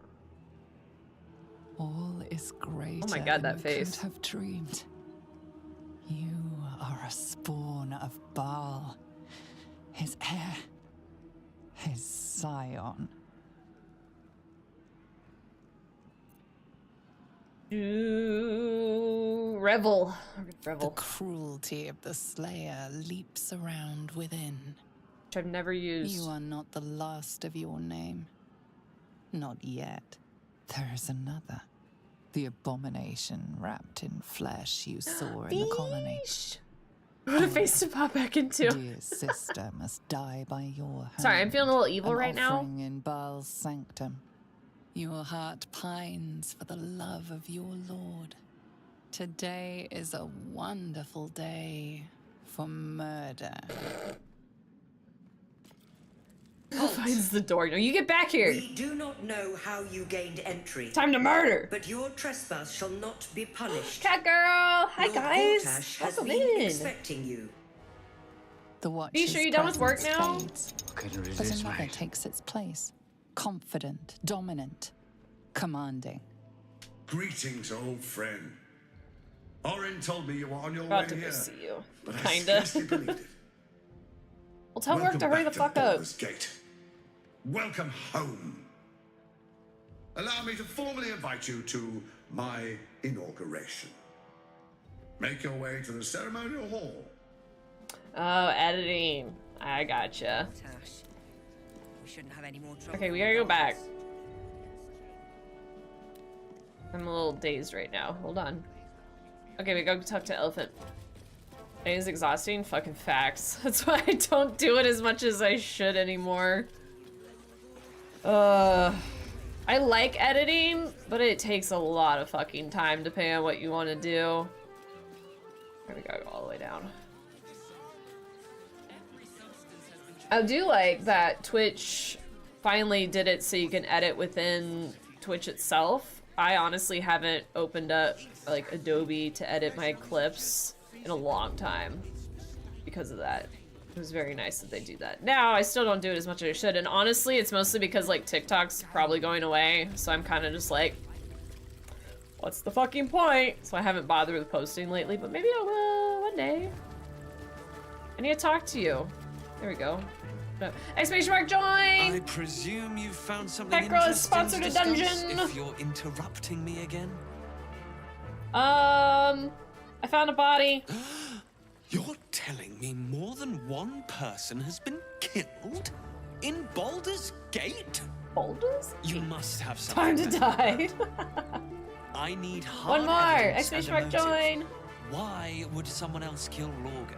All is greater Oh my god, that than you face. could have dreamed. You are a spawn of Baal, his heir, his scion. Do revel. The cruelty of the Slayer leaps around within. Which I've never used. You are not the last of your name. Not yet. There is another. The abomination wrapped in flesh you saw in the colony. What a face to pop back into. Dear sister must die by your hand. Sorry, I'm feeling a little evil right now. Offering in Baal's sanctum. Your heart pines for the love of your lord. Today is a wonderful day for murder. Who finds the door? No, you get back here. We do not know how you gained entry. Time to murder. But your trespass shall not be punished. Cat girl. Hi Lord guys. Gortash has Welcome been in. expecting you. The watch. Are you sure you're done with work now? But another takes its place. Confident, dominant, commanding. Greetings, old friend. Orin told me you were on your About way to go here. see you. But I Kinda. scarcely believed it. Well, tell work to hurry the fuck up. Baldur's Gate. Welcome home. Allow me to formally invite you to my inauguration. Make your way to the ceremonial hall. Oh, editing. I gotcha. We shouldn't have any more trouble. Okay, we gotta go back. I'm a little dazed right now. Hold on. Okay, we gotta talk to Elephant. It is exhausting. Fucking facts. That's why I don't do it as much as I should anymore. I like editing, but it takes a lot of fucking time depending on what you want to do. There we gotta go all the way down. I do like that Twitch finally did it so you can edit within Twitch itself. I honestly haven't opened up like Adobe to edit my clips in a long time because of that. It was very nice that they do that. Now, I still don't do it as much as I should, and honestly, it's mostly because like TikTok's probably going away, so I'm kind of just like, what's the fucking point? So I haven't bothered with posting lately, but maybe I will one day. I need to talk to you. There we go. No. Exclamation mark join! I presume you've found something Pet Girl has interesting sponsored to a discuss, dungeon. if you're interrupting me again. I found a body. You're telling me more than one person has been killed? In Baldur's Gate? Baldur's? You must have something. Time to die. I need hard One more! evidence Exclamation and a mark motive. join! Why would someone else kill Lorgan?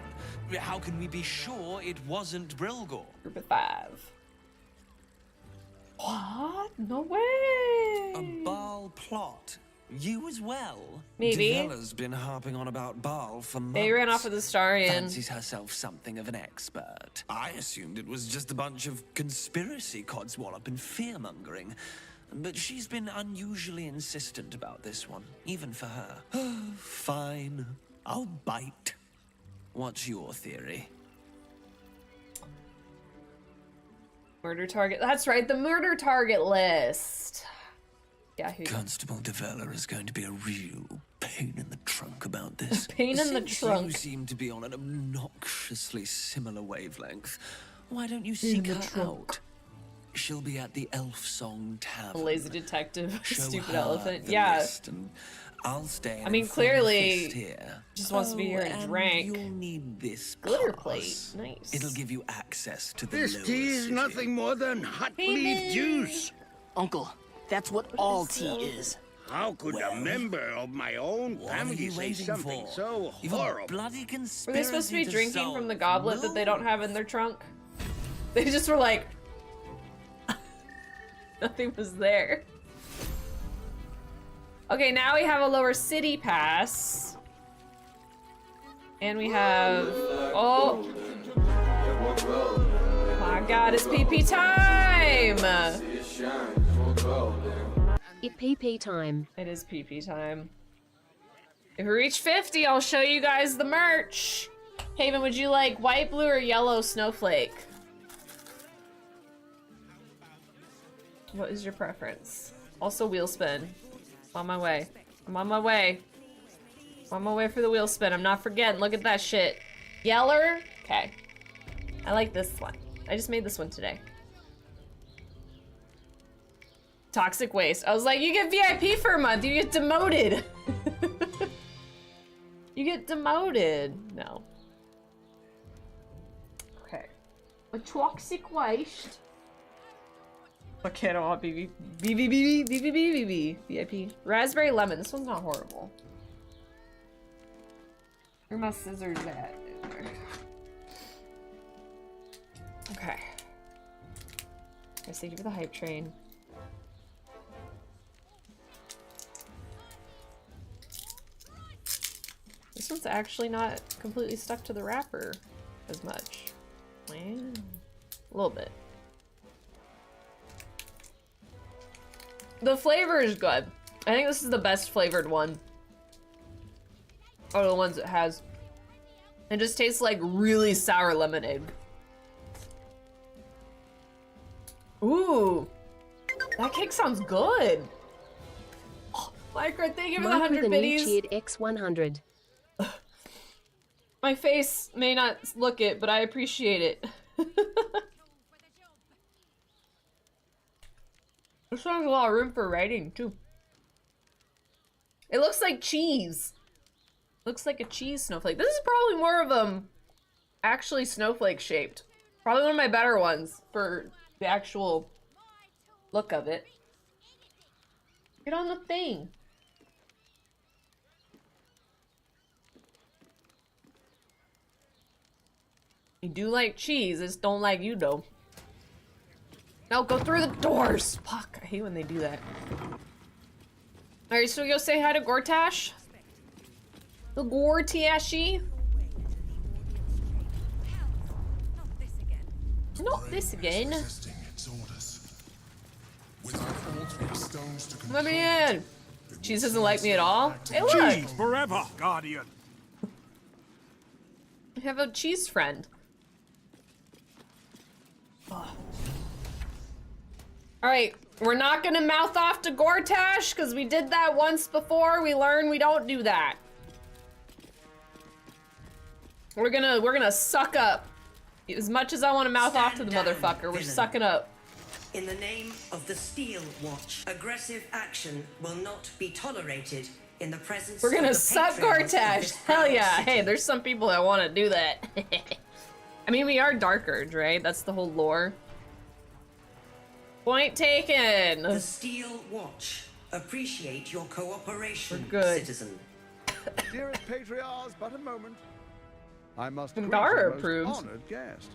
How can we be sure it wasn't Brilgor? Group of 5. What? No way! A Baal plot? You as well? Maybe. Devella's been harping on about Baal for months. They ran off with the Starian. Fancies herself something of an expert. I assumed it was just a bunch of conspiracy codswallop and fear-mongering. But she's been unusually insistent about this one, even for her. Fine. I'll bite. What's your theory? Murder target. That's right, the murder target list. Yeah, Constable Devella is going to be a real pain in the trunk about this. Pain in the trunk. You seem to be on an obnoxiously similar wavelength. Why don't you seek her out? She'll be at the Elf Song Tavern. A lazy detective, Show stupid her elephant. the Yeah. list and I'll stay. I mean, and clearly, fist here. just wants to be here and drink. You'll need this glitter pass. plate. Nice. It'll give you access to the This lower tea is city. nothing more than hot leaf juice. Uncle, that's what all tea is. How could a member of my own family say something so horrible? Bloody Were they supposed to be drinking from the goblet that they don't have in their trunk? They just were like... Nothing was there. Okay, now we have a lower city pass. And we have... Oh! My god, it's PP time! It's PP time. It is PP time. If we reach 50, I'll show you guys the merch. Haven, would you like white, blue, or yellow snowflake? What is your preference? Also wheel spin. I'm on my way. I'm on my way. I'm on my way for the wheel spin. I'm not forgetting. Look at that shit. Yeller? Okay. I like this one. I just made this one today. Toxic waste. I was like, you get VIP for a month. You get demoted. get demoted. No. Okay. A toxic waste. Okay, I don't want BB. VIP. Raspberry lemon. This one's not horrible. Where are my scissors at? Okay. I say give me the hype train. This one's actually not completely stuck to the wrapper as much. Well, a little bit. The flavor is good. I think this is the best flavored one. Out of the ones it has. It just tastes like really sour lemonade. Ooh. That cake sounds good. Oh, Micro, thank you for the 100 biddies. Cheered X100. My face may not look it, but I appreciate it. This one has a lot of room for writing, too. It looks like cheese. Looks like a cheese snowflake. This is probably more of actually snowflake shaped. Probably one of my better ones for the actual look of it. Get on the thing. You do like cheese, I just don't like you though. No, go through the doors! Fuck, I hate when they do that. Alright, so we go say hi to Gortash. The Gortashy. Not this again. Let me in. Cheese doesn't like me at all. Hey, look. Cheese forever, Guardian. I have a cheese friend. Alright, we're not gonna mouth off to Gortash because we did that once before. We learned we don't do that. We're gonna suck up. As much as I want to mouth off to the motherfucker, we're sucking up. In the name of the Steel Watch, aggressive action will not be tolerated in the presence We're gonna of the suck patrons of Gortash. this Hell proud yeah. city. Hey, there's some people that want to do that. I mean, we are Dark Urge, right? That's the whole lore. Point taken. The Steel Watch appreciate your cooperation, We're good. citizen. Dearest Patriarchs, but a moment. I must greet Dara your most approves. honored guest.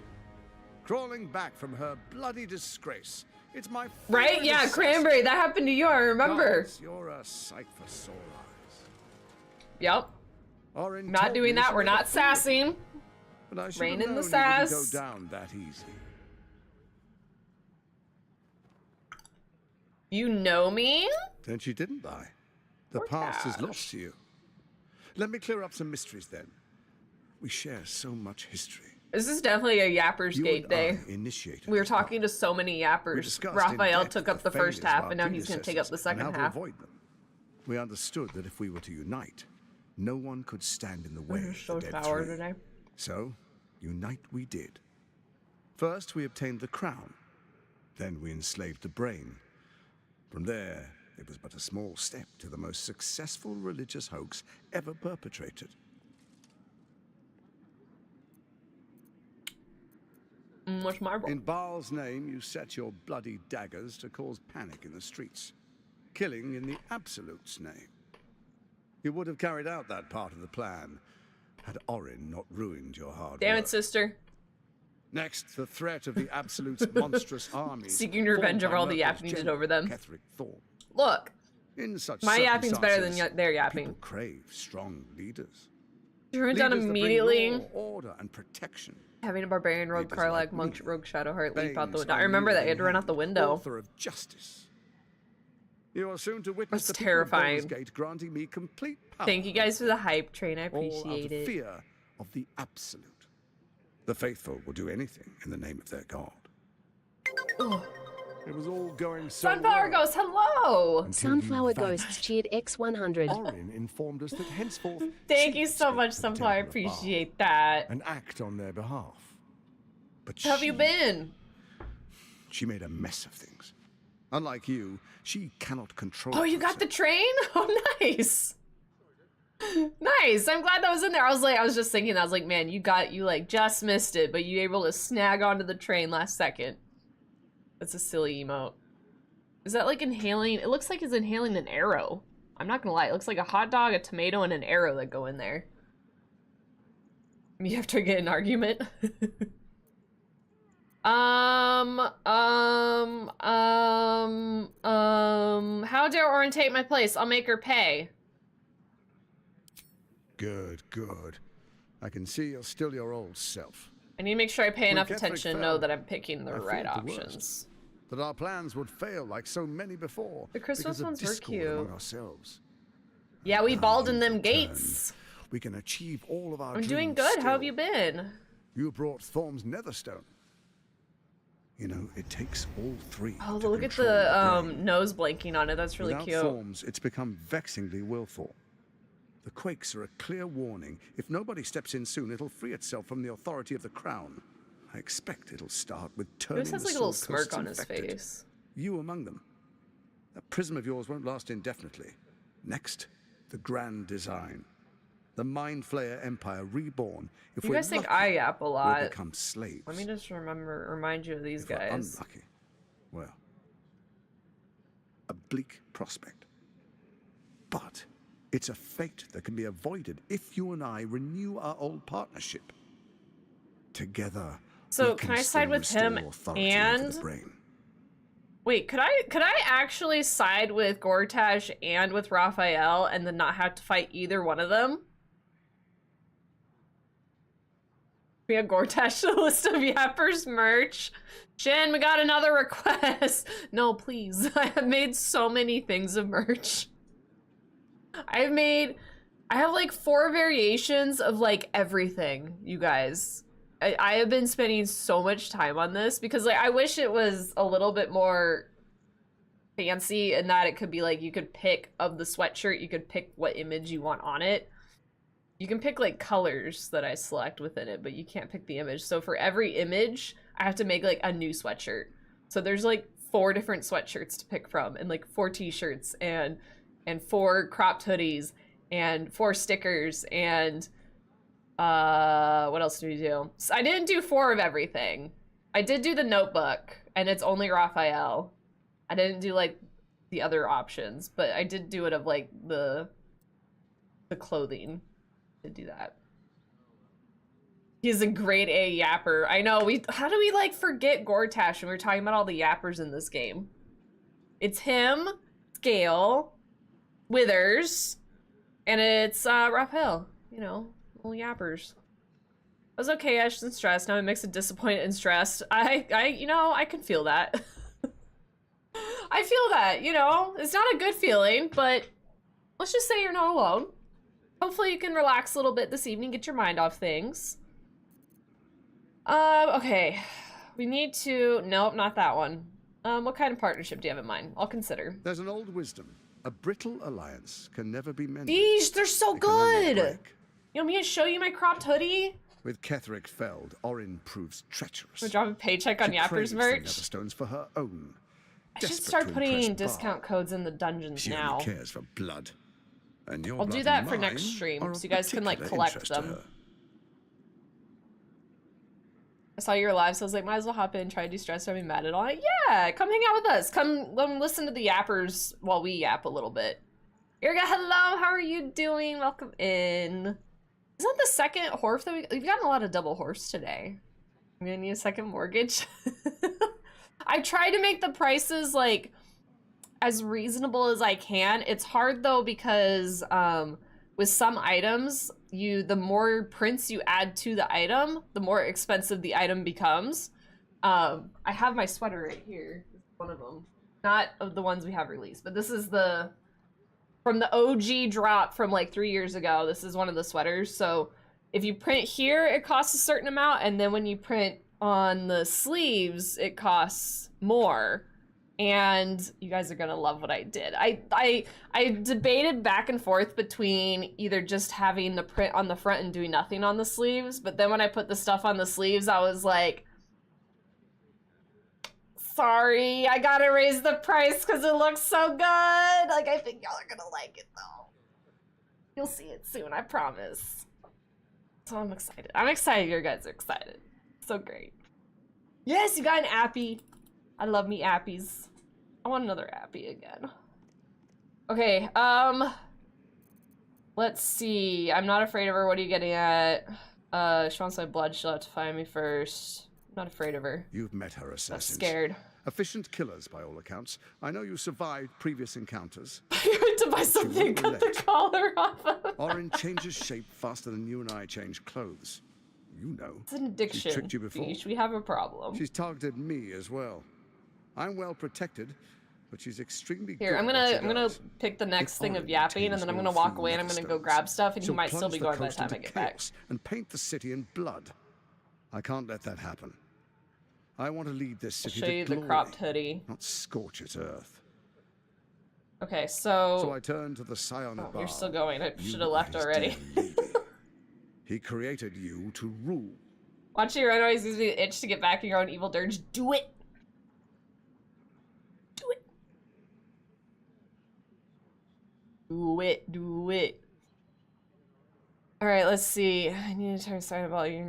Crawling back from her bloody disgrace. It's my Right? Yeah, Cranberry. That happened to you, I remember. Gods, you're a sight for sore eyes. Yep. Not doing that. We're not sassing. But I should Rein have in the known you wouldn't sass. go down that easy. You know me? Then she didn't die. The past is lost to you. Let me clear up some mysteries then. We share so much history. This is definitely a Yappers Gate day. We were talking to so many Yappers. Raphael took up the first half, and now he's going to take up the second half. Avoid them. We understood that if we were to unite, no one could stand in the way of the dead tree. Today. So, unite we did. First, we obtained the crown. Then we enslaved the brain. From there, it was but a small step to the most successful religious hoax ever perpetrated. What's my role? In Baal's name, you set your bloody daggers to cause panic in the streets, killing in the Absolute's name. You would have carried out that part of the plan had Orin not ruined your hard Damn work. it, sister. Next, the threat of the Absolute's monstrous armies. Seeking revenge over all the yapping you did over them. Look, in such my yapping's better than their yapping. People crave strong leaders. Turn down Leaders that bring immediately. law, order, and protection. Having a barbarian rogue car like monk rogue Shadowheart leap out the Bane's window. I remember that. You had to run out the window. Author of justice. You are soon to witness That's the people of terrifying. Baldur's Gate granting me complete power. Thank you guys for the hype train. I All out appreciate of it. fear of the Absolute. The faithful will do anything in the name of their god. Ugh. It was all going so Sunflower well. Ghost, hello! Sunflower Ghosts cheered X100. Orin informed us that henceforth Thank you so much, Sunflower. I appreciate that. and act on their behalf. But How have you been? She made a mess of things. Unlike you, she cannot control Oh, you got the train? Oh, nice. Nice. I'm glad that was in there. I was just thinking, I was like, man, you like just missed it, but you were able to snag onto the train last second. That's a silly emote. Is that like inhaling? It looks like it's inhaling an arrow. I'm not gonna lie. It looks like a hot dog, a tomato, and an arrow that go in there. You have to get an argument. How dare Orin take my place? I'll make her pay. Good, good. I can see you're still your old self. I need to make sure I pay When enough Ketherick attention to fell, know that I'm picking the I right feared the options. worst, that our plans would fail like so many before. The Christmas because of ones were discord cute. among ourselves. Yeah, we Now balled in you've them returned. gates. We can achieve all of our I'm doing dreams good. How have still. you been? You brought Thorm's Netherstone. You know, it takes all three. Oh, to look at control the brain. nose blinking on it. That's really Without cute. Thorms, it's become vexingly willful. The quakes are a clear warning. If nobody steps in soon, it'll free itself from the authority of the crown. I expect it'll start with turning This has the like a little Sword Coast's smirk on his infected. face. You among them. That prism of yours won't last indefinitely. Next, the grand design. The Mind Flayer Empire reborn. If You we're guys think lucky, I yap a lot. we'll become slaves. Let me just remind you of these If we're guys. unlucky, well, a bleak prospect. But it's a fate that can be avoided if you and I renew our old partnership. Together, So we can I still side with restore him authority over and the brain. wait? Could I actually side with Gortash and with Raphael and then not have to fight either one of them? We have Gortash the list of Yappers merch. Shin, we got another request. No, please. I have made so many things of merch. I have like 4 variations of like everything, you guys. I have been spending so much time on this because like I wish it was a little bit more fancy in that it could be like you could pick of the sweatshirt, you could pick what image you want on it. You can pick like colors that I select within it, but you can't pick the image. So for every image, I have to make like a new sweatshirt. So there's like 4 different sweatshirts to pick from and like 4 t-shirts and 4 cropped hoodies and 4 stickers and what else do we do? So I didn't do 4 of everything. I did do the notebook and it's only Raphael. I didn't do like the other options, but I did do it of like the clothing. To do that. He's a grade A yapper. I know, how do we like forget Gortash when we're talking about all the yappers in this game? It's him, Gale, Withers, and it's Raphael, you know, little yappers. I was okay, Ash and stressed. Now I'm a mix of disappointed and stressed. You know, I can feel that. I feel that, you know, it's not a good feeling, but let's just say you're not alone. Hopefully you can relax a little bit this evening, get your mind off things. Okay. We need to... Nope, not that one. What kind of partnership do you have in mind? I'll consider. There's an old wisdom. A brittle alliance can never be mended. These, they're so It can only good! break. You want me to show you my cropped hoodie? With Ketherick felled, Orin proves treacherous. We'll drop a paycheck on She Yappers craves the merch. Netherstones for her own. I should Desperate start to putting impress discount codes in the dungeons She now. only cares for blood. And your I'll blood do and that for mine next stream, are so of you guys can like particular collect interest to them. her. I saw your live, so I was like, might as well hop in, try to de-stress, don't be mad at all. Like, yeah, come hang out with us. Come listen to the yappers while we yap a little bit. Irga, hello, how are you doing? Welcome in. Is that the second horse that we've gotten a lot of double horse today. I'm gonna need a second mortgage. I try to make the prices like as reasonable as I can. It's hard though because with some items, the more prints you add to the item, the more expensive the item becomes. I have my sweater right here. This is one of them. Not of the ones we have released, but this is from the OG drop from like 3 years ago. This is one of the sweaters. So if you print here, it costs a certain amount, and then when you print on the sleeves, it costs more. And you guys are gonna love what I did. I debated back and forth between either just having the print on the front and doing nothing on the sleeves, but then when I put the stuff on the sleeves, I was like, sorry, I gotta raise the price because it looks so good. Like, I think y'all are gonna like it though. You'll see it soon, I promise. So I'm excited. I'm excited you guys are excited. So great. Yes, you got an appy. I love me appies. I want another appy again. Okay, let's see. I'm not afraid of her. What are you getting at? She wants my blood. She'll have to find me first. I'm not afraid of her. You've met her assassins. I'm scared. Efficient killers, by all accounts. I know you survived previous encounters. You went to buy something, cut the collar off of. Orin changes shape faster than you and I change clothes. You know. It's an addiction. She's tricked you before. Beesh. We have a problem. She's targeted me as well. I'm well protected, but she's extremely Here, I'm gonna pick the next thing of yapping, and then I'm gonna walk away and I'm gonna go grab stuff, and he might still be going by the time I get back. And paint the city in blood. I can't let that happen. I want to lead this city I'll show you the cropped hoodie. Not scorch its earth. Okay, so I turned to the Scion of you're still going. I should have left already. He created you to rule. Watch your run always gives me the itch to get back in your own evil dirge. Do it! Do it! Do it, do it. Alright, let's see. I need to turn side about you.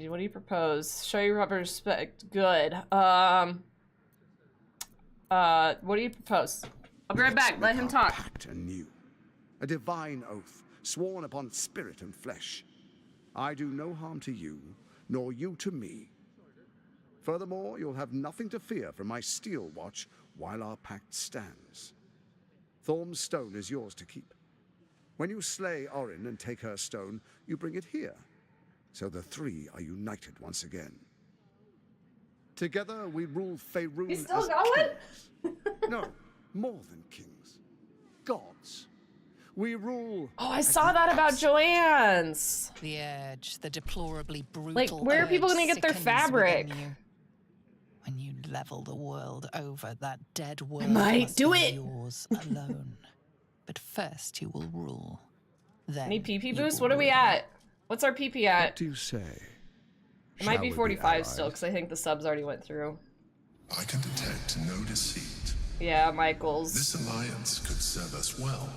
What do you propose? Show your proper respect. Good. What do you propose? I'll be right back. Let him talk. Pact anew. A divine oath, sworn upon spirit and flesh. I do no harm to you, nor you to me. Furthermore, you'll have nothing to fear from my steel watch while our pact stands. Thorm's stone is yours to keep. When you slay Orin and take her stone, you bring it here. So the three are united once again. Together we rule Faerun as kings. No, more than kings. Gods. We rule. Oh, I saw that about Joanne's. The urge, the deplorably brutal. Like, where are people gonna get their fabric? When you level the world over, that dead world I might must do be it. yours alone. But first you will rule. Then Any PP boost? What are we at? What's our PP at? What do you say? It might be 45 still, because I think the subs already went through. I can detect no deceit. Yeah, Michaels. This alliance could serve us well.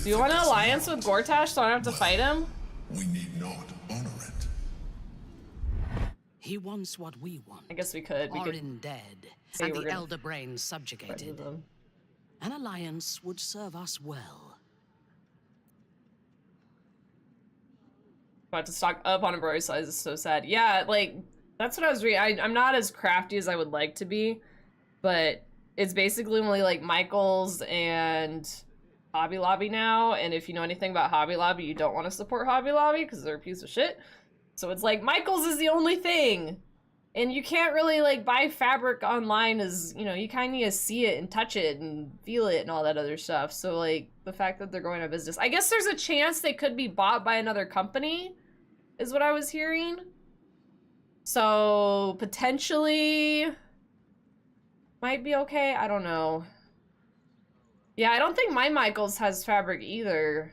Do you want an alliance with Gortash so I don't have to fight him? We need not honor it. He wants what we want. I guess we could. Orin dead, and the Elder Brain subjugated. An alliance would serve us well. About to stock up on embroidery size is so sad. Yeah, like, that's what I was reading. I'm not as crafty as I would like to be, but it's basically only like Michaels and Hobby Lobby now, and if you know anything about Hobby Lobby, you don't want to support Hobby Lobby because they're a piece of shit. So it's like Michaels is the only thing, and you can't really like buy fabric online. As you know, you kind of need to see it and touch it and feel it and all that other stuff. So like the fact that they're going out of business, I guess there's a chance they could be bought by another company, is what I was hearing. So potentially might be okay. I don't know. Yeah, I don't think my Michaels has fabric either.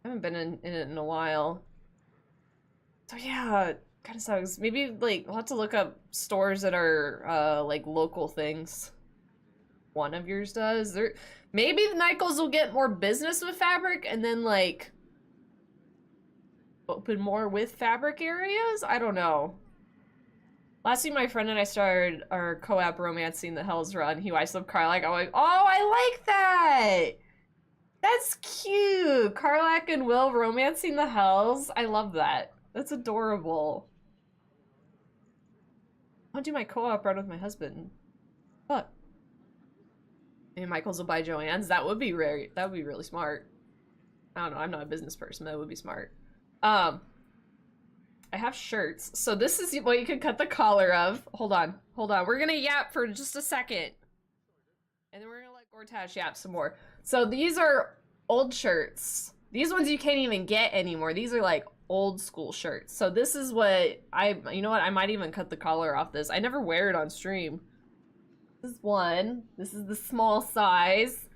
I haven't been in it in a while. So yeah, kind of sucks. Maybe like we'll have to look up stores that are like local things. One of yours does. There, maybe the Michaels will get more business with fabric and then like open more with fabric areas. I don't know. Last week, my friend and I started our co-op romancing the Hell's Run. He watched some Karlak. I'm like, oh, I like that. That's cute. Karlak and Will romancing the Hells. I love that. That's adorable. I'll do my co-op run with my husband. What? Maybe Michaels will buy Joanne's. That would be rare. That would be really smart. I don't know. I'm not a business person. That would be smart. I have shirts. So this is what you can cut the collar of. Hold on. Hold on. We're gonna yap for just a second. And then we're gonna let Gortash yap some more. So these are old shirts. These ones you can't even get anymore. These are like old school shirts. So this is what you know what? I might even cut the collar off this. I never wear it on stream. This is one. This is the small size.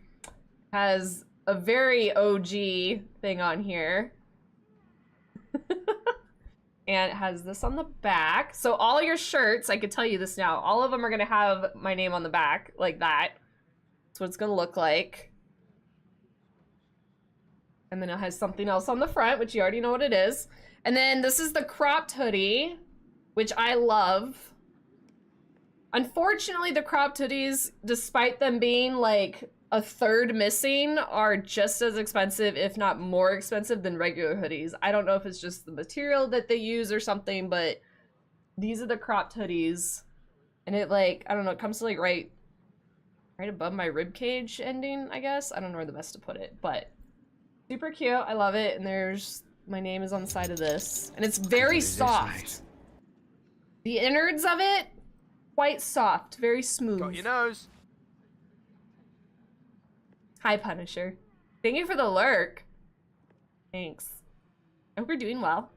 Has a very OG thing on here. And it has this on the back. So all your shirts, I could tell you this now, all of them are gonna have my name on the back, like that. That's what it's gonna look like. And then it has something else on the front, which you already know what it is. And then this is the cropped hoodie, which I love. Unfortunately, the cropped hoodies, despite them being like a third missing, are just as expensive, if not more expensive than regular hoodies. I don't know if it's just the material that they use or something, but these are the cropped hoodies. And it like, I don't know, it comes to like right above my rib cage ending, I guess. I don't know where the best to put it, but super cute. I love it. And there's, my name is on the side of this. And it's very soft. The innards of it, quite soft, very smooth. Got your nose. Hi, Punisher. Thank you for the lurk. Thanks. I hope you're doing well.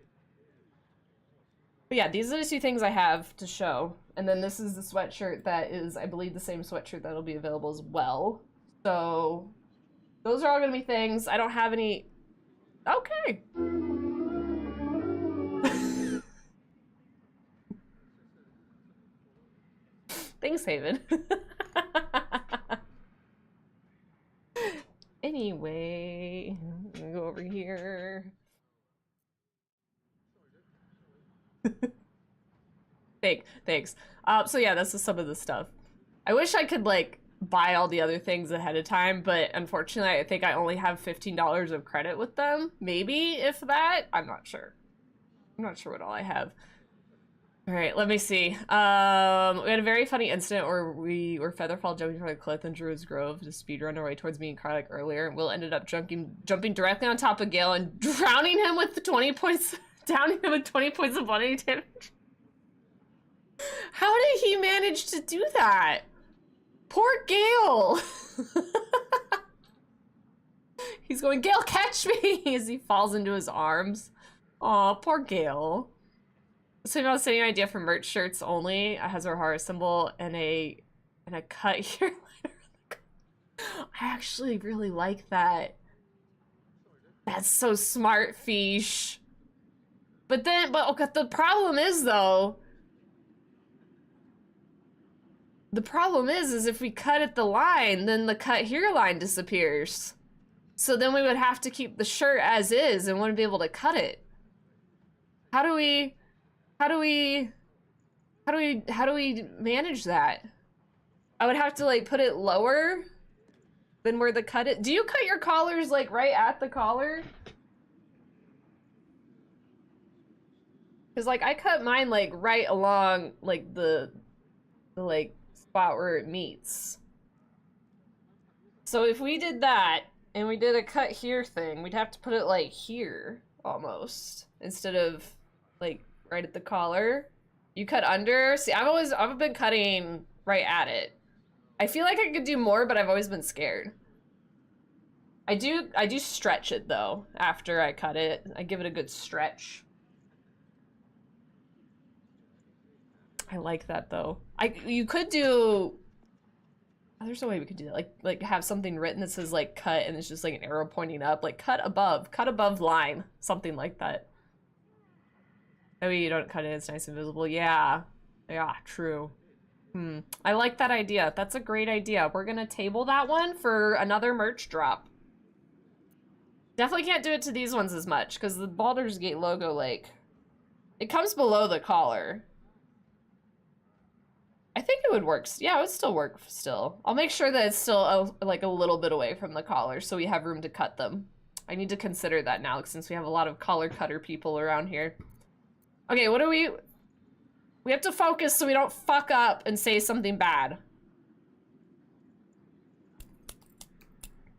But yeah, these are the two things I have to show. And then this is the sweatshirt that is, I believe, the same sweatshirt that'll be available as well. So those are all gonna be things. I don't have any. Okay. Thanks, Haven. Anyway, I'm gonna go over here. Thanks. So yeah, this is some of the stuff. I wish I could like buy all the other things ahead of time, but unfortunately I think I only have $15 of credit with them. Maybe, if that. I'm not sure. I'm not sure what all I have. All right, let me see. We had a very funny incident where we were Featherfall jumping from a cliff in Druid's Grove to speedrun our way towards me and Karlak earlier. Will ended up jumping directly on top of Gale and drowning him with the 20 points, downing him with 20 points of bludgeoning damage. How did he manage to do that? Poor Gale. He's going, Gale, catch me, as he falls into his arms. Aw, poor Gale. So I was saying an idea for merch shirts only. It has a Rohara symbol and a cut here. I actually really like that. That's so smart, Fish. But okay, the problem is though. The problem is if we cut at the line, then the cut here line disappears. So then we would have to keep the shirt as is and wouldn't be able to cut it. How do we manage that? I would have to like put it lower than where the cut it. Do you cut your collars like right at the collar? Cause like I cut mine like right along like the like spot where it meets. So if we did that and we did a cut here thing, we'd have to put it like here almost instead of like right at the collar. You cut under. See, I've been cutting right at it. I feel like I could do more, but I've always been scared. I do stretch it though after I cut it. I give it a good stretch. I like that though. You could do. Oh, there's no way we could do that. Like have something written that says like cut and it's just like an arrow pointing up. Like cut above line, something like that. Oh, you don't cut it. It's nice and visible. Yeah, true. I like that idea. That's a great idea. We're gonna table that one for another merch drop. Definitely can't do it to these ones as much because the Baldur's Gate logo, like, it comes below the collar. I think it would work. Yeah, it would still work still. I'll make sure that it's still like a little bit away from the collar so we have room to cut them. I need to consider that now since we have a lot of collar cutter people around here. Okay, what do we have to focus so we don't fuck up and say something bad.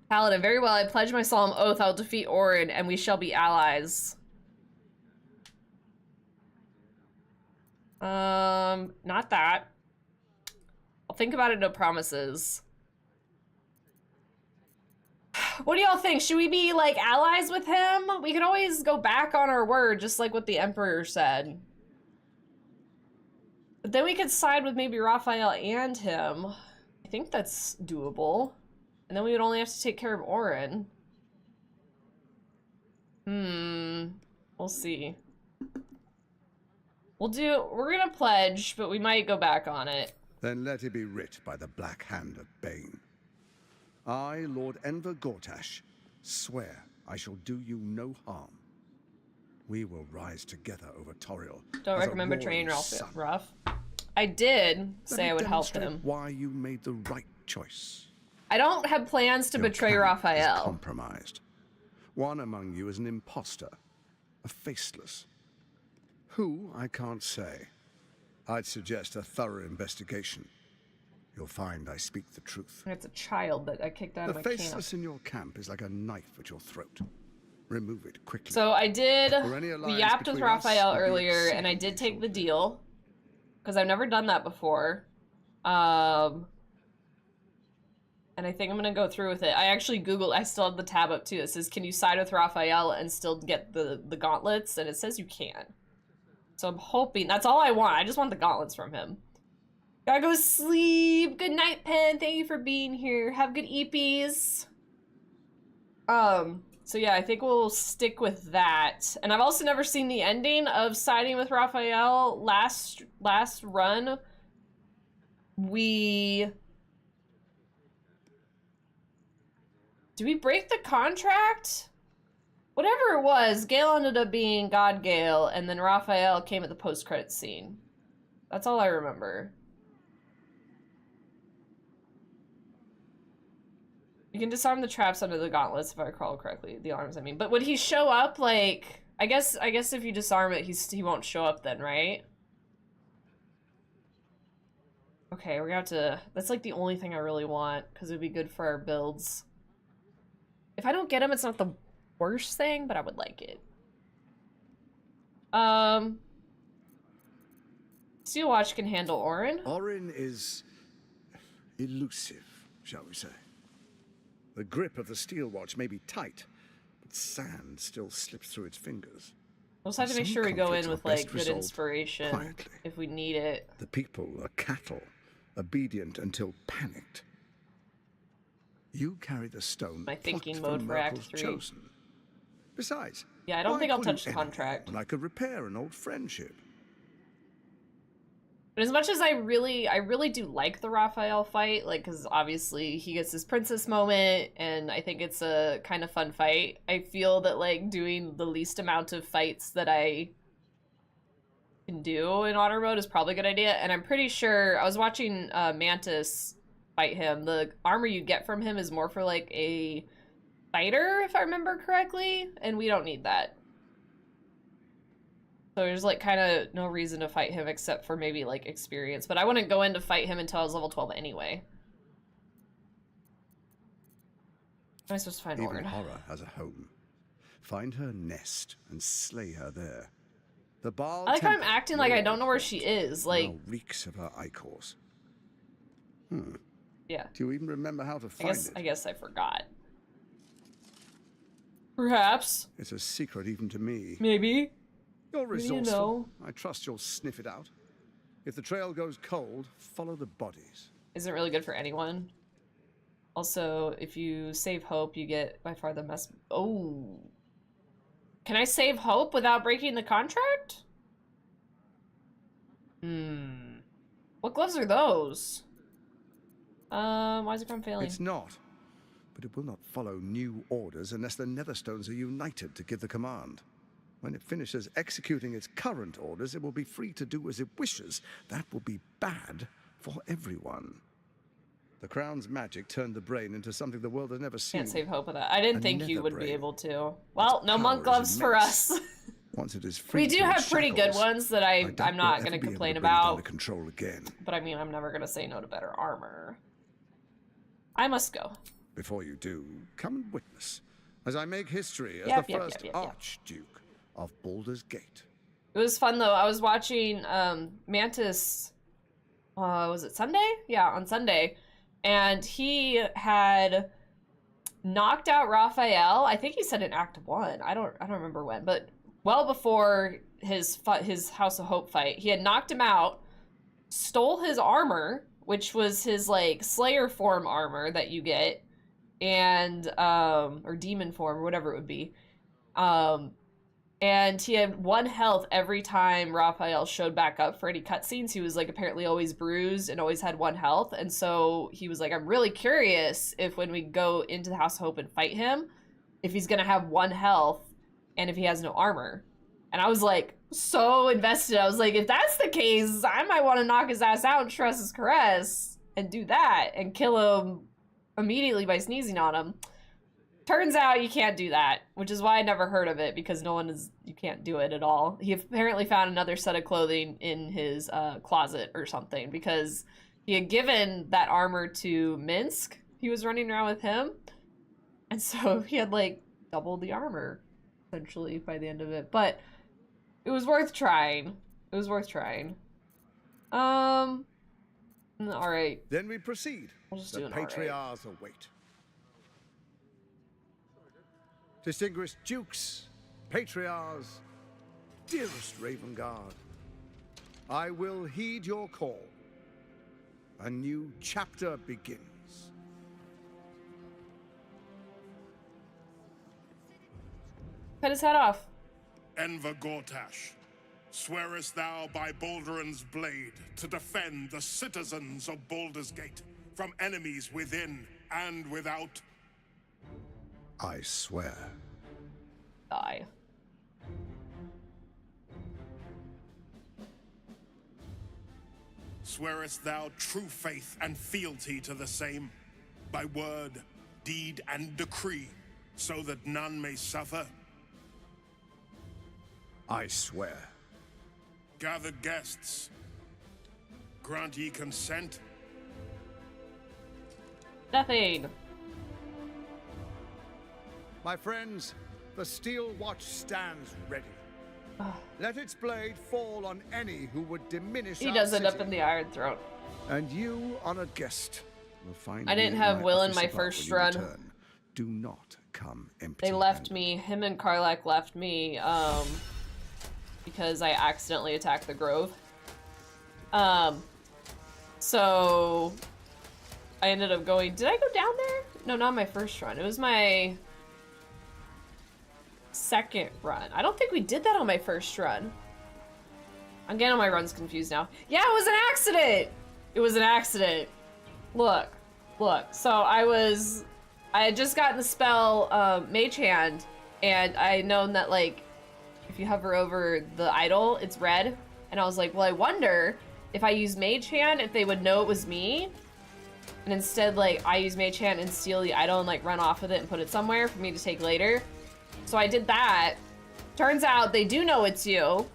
Paladin, very well. I pledge my solemn oath I'll defeat Orin and we shall be allies. Not that. I'll think about it, no promises. What do y'all think? Should we be, like, allies with him? We could always go back on our word, just like what the Emperor said. But then we could side with maybe Raphael and him. I think that's doable. And then we would only have to take care of Orin. We'll see. We're gonna pledge, but we might go back on it. Then let it be writ by the black hand of Bane. I, Lord Enver Gortash, swear I shall do you no harm. We will rise together over Toriel. Don't recommend betraying Ruff. I did say I would help him. Why you made the right choice. I don't have plans to betray Raphael. Compromised. One among you is an imposter, a faceless. Who, I can't say. I'd suggest a thorough investigation. You'll find I speak the truth. It's a child that I kicked out of my camp. The faceless in your camp is like a knife at your throat. Remove it quickly. So I did, we yapped with Raphael earlier, and I did take the deal. Because I've never done that before. And I think I'm gonna go through with it. I actually Googled, I still have the tab up too. It says, can you side with Raphael and still get the gauntlets? And it says you can. So I'm hoping, that's all I want. I just want the gauntlets from him. Gotta go sleep. Good night, Pen. Thank you for being here. Have good eepies. So yeah, I think we'll stick with that. And I've also never seen the ending of siding with Raphael. Last run, did we break the contract? Whatever it was, Gale ended up being God Gale, and then Raphael came at the post-credit scene. That's all I remember. You can disarm the traps under the gauntlets, if I recall correctly. The arms, I mean. But would he show up, like... I guess if you disarm it, he won't show up then, right? Okay, we're gonna have to... That's, like, the only thing I really want, because it would be good for our builds. If I don't get him, it's not the worst thing, but I would like it. Steel Watch can handle Orin. Orin is... elusive, shall we say. The grip of the steel watch may be tight, but sand still slips through its fingers. We'll just have to make sure we go in with, like, good inspiration quietly. If we need it. The people are cattle, obedient until panicked. You carry the stone. My thinking mode for Act 3. Chosen. Besides, yeah, I don't think I'll touch the contract. And I could repair an old friendship. But as much as I really do like the Raphael fight, like, because obviously he gets his princess moment, and I think it's a kind of fun fight. I feel that, like, doing the least amount of fights that I can do in honor mode is probably a good idea. And I'm pretty sure, I was watching Mantis fight him. The armor you get from him is more for, like, a fighter, if I remember correctly, and we don't need that. So there's, like, kind of no reason to fight him except for maybe, like, experience. But I wouldn't go in to fight him until I was level 12 anyway. Am I supposed to find Orin? Rohara has a home. Find her nest and slay her there. The Baal I like how I'm acting like I don't know where she is. Like, now reeks of her ichors. Yeah. Do you even remember how to find it? I guess I forgot. Perhaps. It's a secret even to me. Maybe. You're resourceful. I trust you'll sniff it out. If the trail goes cold, follow the bodies. Isn't really good for anyone. Also, if you save hope, you get by far the best. Oh. Can I save hope without breaking the contract? What gloves are those? Why is it from failing? It's not. But it will not follow new orders unless the Netherstones are united to give the command. When it finishes executing its current orders, it will be free to do as it wishes. That will be bad for everyone. The Crown's magic turned the brain into something the world has never seen. Can't save hope of that. I didn't think you would be able to. Well, no monk gloves for us. Once it is free, we do have pretty good ones that I'm not going to complain about. Under control again. But I mean, I'm never going to say no to better armor. I must go. Before you do, come and witness as I make history as the first Archduke of Baldur's Gate. It was fun though. I was watching Mantis. Was it Sunday? Yeah, on Sunday, and he had knocked out Raphael. I think he said in Act 1. I don't remember when, but well before his House of Hope fight, he had knocked him out, stole his armor, which was his, like, Slayer form armor that you get, and or demon form or whatever it would be, and he had 1 health every time Raphael showed back up for any cutscenes. He was, like, apparently always bruised and always had 1 health, and so he was like, I'm really curious if when we go into the House of Hope and fight him, if he's gonna have 1 health and if he has no armor. And I was like, so invested. I was like, if that's the case, I might want to knock his ass out and trust his caress and do that and kill him immediately by sneezing on him. Turns out you can't do that, which is why I never heard of it, because you can't do it at all. He apparently found another set of clothing in his closet or something, because he had given that armor to Minsk. He was running around with him. And so he had like double the armor, essentially, by the end of it. But it was worth trying. It was worth trying. All right. Then we proceed. We'll just the do an all right. patriarchs await. Distinguished dukes, patriarchs, dearest Raven Guard, I will heed your call. A new chapter begins. Cut his head off. Enver Gortash, swearest thou by Baldur's blade to defend the citizens of Baldur's Gate from enemies within and without? I swear. Die. Swearest thou true faith and fealty to the same, by word, deed, and decree, so that none may suffer? I swear. Gathered guests, grant ye consent? Nothing. My friends, the Steel Watch stands ready. Let its blade fall on any who would diminish He our does end up city. in the Iron Throne. And you, honored guest, will find I didn't me have Will in office my above first when you run. return. Do not come empty. They left me, him and Karlak left me, because I accidentally attacked the Grove. So I ended up going, did I go down there? No, not my first run. It was my second run. I don't think we did that on my first run. I'm getting all my runs confused now. Yeah, it was an accident! It was an accident. Look. So I had just gotten the spell, Mage Hand, and I had known that, like, if you hover over the idol, it's red. And I was like, well, I wonder if I use Mage Hand, if they would know it was me. And instead, like, I use Mage Hand and steal the idol and, like, run off with it and put it somewhere for me to take later. So I did that. Turns out they do know it's you.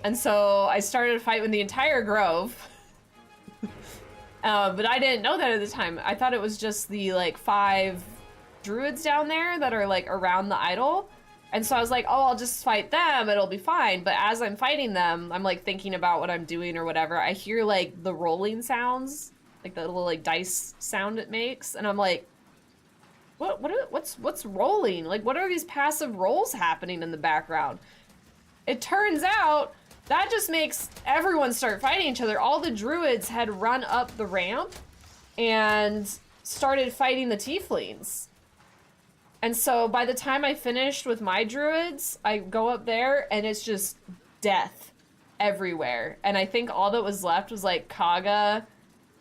And so I started a fight with the entire Grove. But I didn't know that at the time. I thought it was just the, like, 5 druids down there that are, like, around the idol. And so I was like, oh, I'll just fight them, it'll be fine. But as I'm fighting them, I'm, like, thinking about what I'm doing or whatever. I hear, like, the rolling sounds, like the little, like, dice sound it makes. And I'm like, what's rolling? Like, what are these passive rolls happening in the background? It turns out that just makes everyone start fighting each other. All the druids had run up the ramp and started fighting the tieflings. And so by the time I finished with my druids, I go up there and it's just death everywhere. And I think all that was left was like Kaga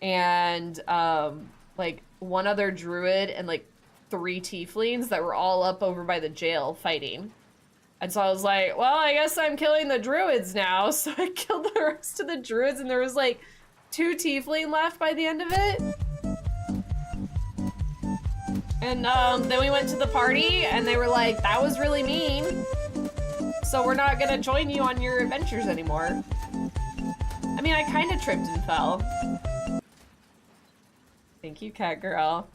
and like one other druid and like 3 tieflings that were all up over by the jail fighting. And so I was like, well, I guess I'm killing the druids now. So I killed the rest of the druids and there was like 2 tiefling left by the end of it. And then we went to the party and they were like, that was really mean. So we're not gonna join you on your adventures anymore. I mean, I kind of tripped and fell. Thank you, cat girl.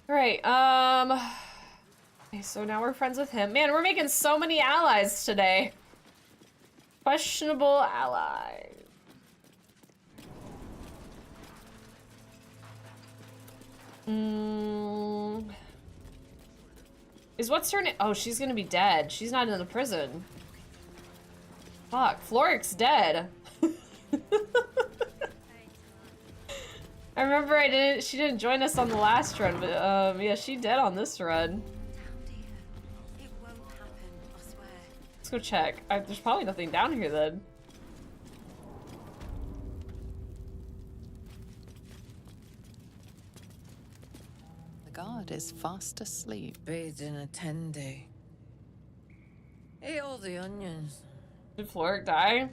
All right, okay, so now we're friends with him. Man, we're making so many allies today. Questionable allies. Is what's her name? Oh, she's gonna be dead. She's not in the prison. Fuck, Floric's dead. I remember she didn't join us on the last run, but yeah, she dead on this run. Let's go check. There's probably nothing down here then. guard is fast asleep. Bathed in a tendy. Ate all the onions. Did Floric die?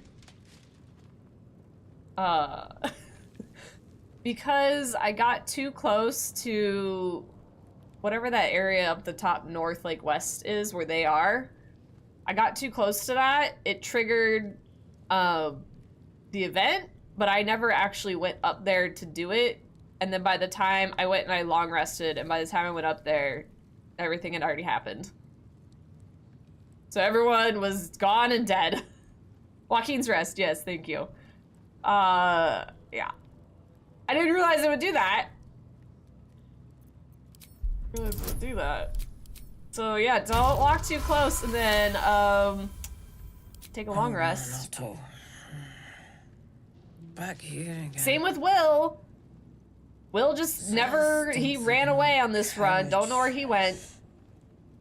Because I got too close to whatever that area up the top north, like west is, where they are. I got too close to that. It triggered the event, but I never actually went up there to do it. And then by the time I went and I long rested, and by the time I went up there, everything had already happened. So everyone was gone and dead. Joaquin's rest, yes, thank you. Yeah. I didn't realize it would do that. I didn't realize it would do that. So yeah, don't walk too close and then take a long rest. Back here again. Same with Will. Will just never, he ran away on this run. Don't know where he went.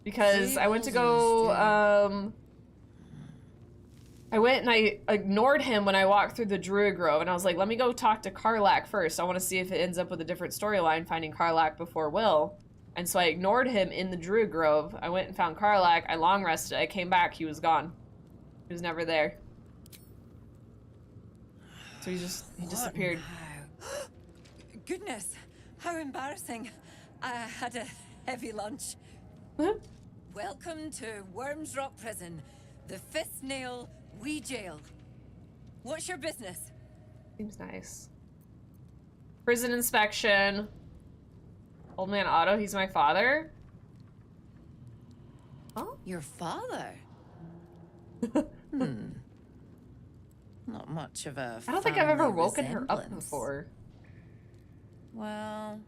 Because I went to go, I went and I ignored him when I walked through the Druid Grove, and I was like, let me go talk to Karlach first. I want to see if it ends up with a different storyline, finding Karlach before Will. And so I ignored him in the Druid Grove. I went and found Karlach, I long rested, I came back, he was gone. He was never there. So he disappeared. Goodness, how embarrassing. I had a heavy lunch. Welcome to Worms Rock Prison, the fifth nail, wee jail. What's your business? Seems nice. Prison inspection. Old man Otto, he's my father. Oh, your father? Not much of a I don't think I've ever family woken her up resemblance. before. Well,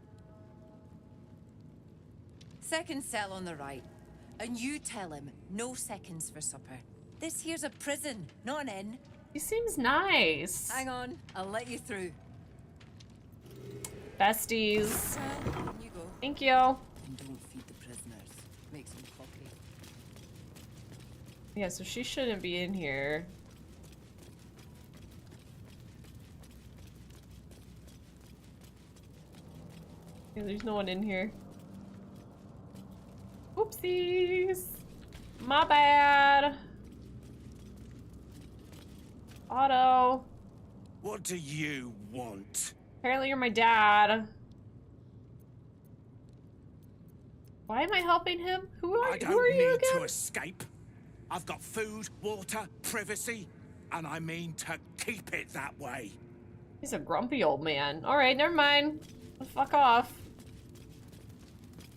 second cell on the right. And you tell him, no seconds for supper. This here's a prison, not an inn. He seems nice. Hang on, I'll let you through. Besties. You go. Thank you. And don't feed the prisoners. Make some coffee. Yeah, so she shouldn't be in here. Yeah, there's no one in here. Oopsies. My bad. Otto. What do you want? Apparently you're my dad. Why am I helping him? Who are you need again? to escape. I've got food, water, privacy, and I mean to keep it that way. He's a grumpy old man. Alright, never mind. Fuck off.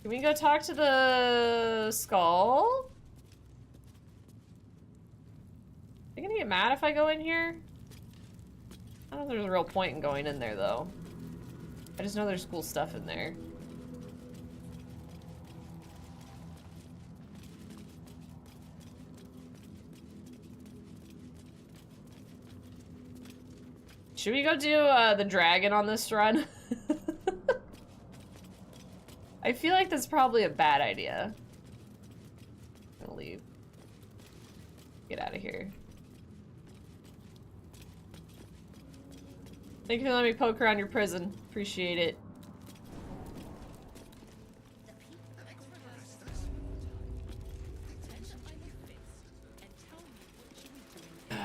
Can we go talk to the skull? Are they gonna get mad if I go in here? I don't know if there's a real point in going in there, though. I just know there's cool stuff in there. Should we go do the dragon on this run? I feel like that's probably a bad idea. I'm gonna leave. Get out of here. Thank you for letting me poke around your prison. Appreciate it.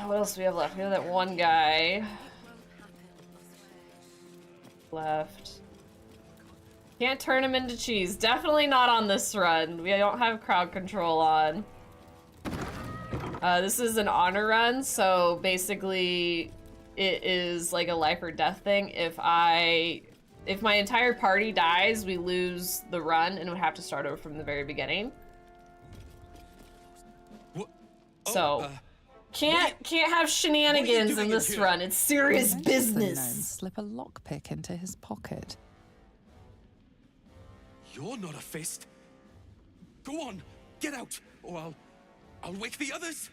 What else do we have left? We have that one guy left. Can't turn him into cheese. Definitely not on this run. We don't have crowd control on. This is an honor run, so basically it is like a life or death thing. If my entire party dies, we lose the run and would have to start over from the very beginning. So can't have shenanigans in this run. It's serious business. Slip a lockpick into his pocket. You're not a fist. Go on, get out, or I'll wake the others.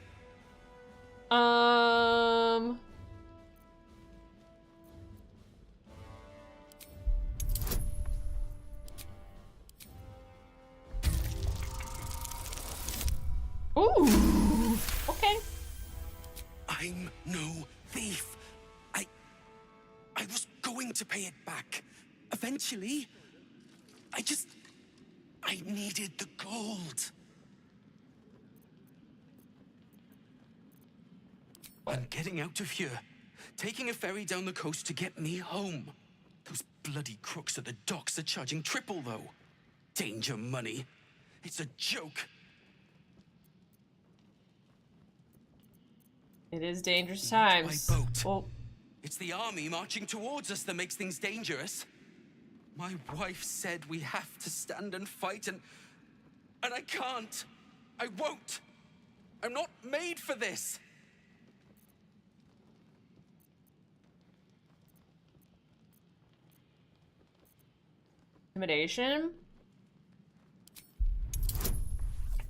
Ooh. Okay. I'm no thief. I was going to pay it back. Eventually. I just I needed the gold. I'm getting out of here. Taking a ferry down the coast to get me home. Those bloody crooks at the docks are charging triple, though. Danger money. It's a joke. It is dangerous times. My boat. Well, it's the army marching towards us that makes things dangerous. My wife said we have to stand and fight, and I can't. I won't. I'm not made for this. Intimidation?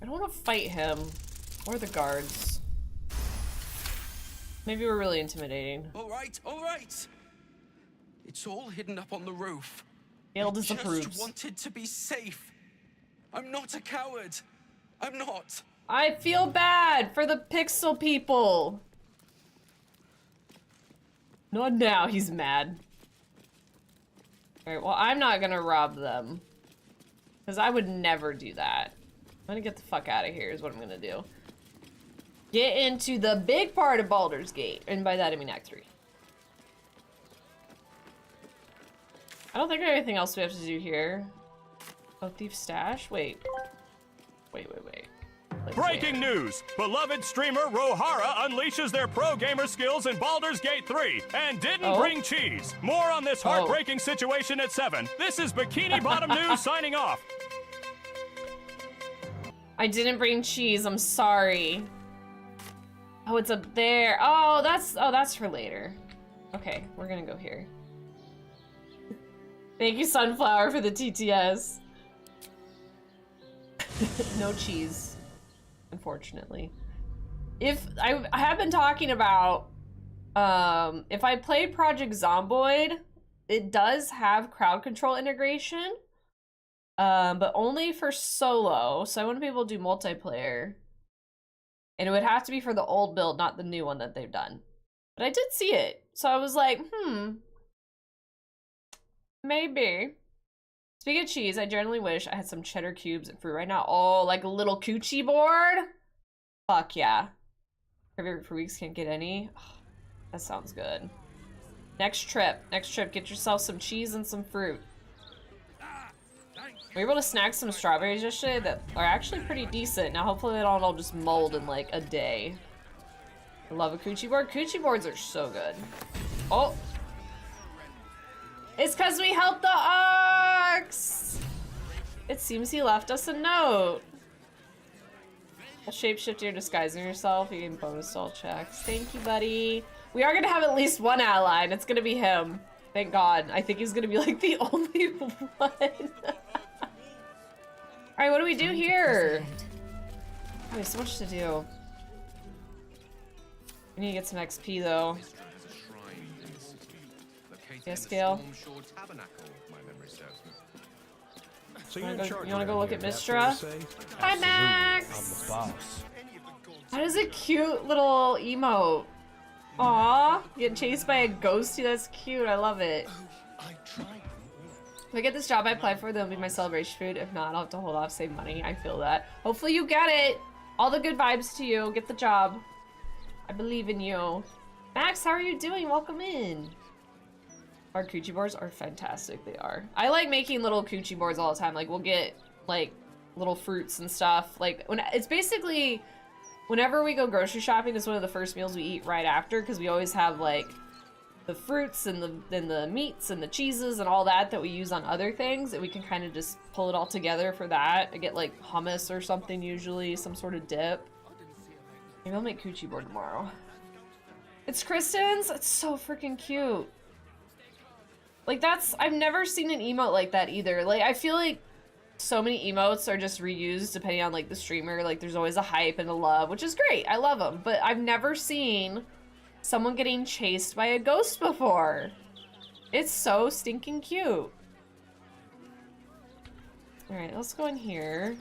I don't want to fight him. Or the guards. Maybe we're really intimidating. All right, all right. It's all hidden up on the roof. Gale disapproves. I just wanted to be safe. I'm not a coward. I'm not. I feel bad for the pixel people. Not now, he's mad. Alright, well, I'm not gonna rob them. Because I would never do that. I'm gonna get the fuck out of here is what I'm gonna do. Get into the big part of Baldur's Gate. And by that I mean Act 3. I don't think there's anything else we have to do here. Oh, thief stash? Wait. Wait. Like, breaking news! Beloved streamer Rohara unleashes their pro gamer skills in Baldur's Gate 3 and didn't bring cheese. More on this heartbreaking situation at 7. This is Bikini Bottom News signing off. I didn't bring cheese, I'm sorry. Oh, it's up there. Oh, that's for later. Okay, we're gonna go here. Thank you, Sunflower, for the TTS. No cheese, unfortunately. If I have been talking about, if I played Project Zomboid, it does have crowd control integration, but only for solo. So I wouldn't be able to do multiplayer, and it would have to be for the old build, not the new one that they've done. But I did see it, so I was like, maybe. Speaking of cheese, I generally wish I had some cheddar cubes and fruit right now. Oh, like a little coochie board? Fuck yeah. For weeks can't get any. Oh, that sounds good. Next trip, get yourself some cheese and some fruit. We were able to snag some strawberries yesterday that are actually pretty decent. Now hopefully they don't all just mold in like a day. I love a coochie board. Coochie boards are so good. Oh. It's because we helped the ox! It seems he left us a note. A shapeshifter, you're disguising yourself. You get bonus to all checks. Thank you, buddy. We are gonna have at least one ally, and it's gonna be him. Thank God. I think he's gonna be like the only one. Alright, what do we do here? Oh, we have so much to do. We need to get some XP though. Yes, Gale. So you wanna go look at Mistra? Hi, Max! That is a cute little emote. Aw, getting chased by a ghosty, that's cute, I love it. If I get this job I applied for, that'll be my celebration food. If not, I'll have to hold off, save money. I feel that. Hopefully you get it! All the good vibes to you. Get the job. I believe in you. Max, how are you doing? Welcome in. Our coochie boards are fantastic. They are. I like making little coochie boards all the time. Like, we'll get, like, little fruits and stuff. Like, it's basically, whenever we go grocery shopping, it's one of the first meals we eat right after, because we always have, like, the fruits and the meats and the cheeses and all that we use on other things, and we can kind of just pull it all together for that. I get, like, hummus or something usually, some sort of dip. Maybe I'll make coochie board tomorrow. It's Kristen's? It's so freaking cute. Like, I've never seen an emote like that either. Like, I feel like so many emotes are just reused depending on, like, the streamer. Like, there's always a hype and a love, which is great. I love them. But I've never seen someone getting chased by a ghost before. It's so stinking cute. Alright, let's go in here.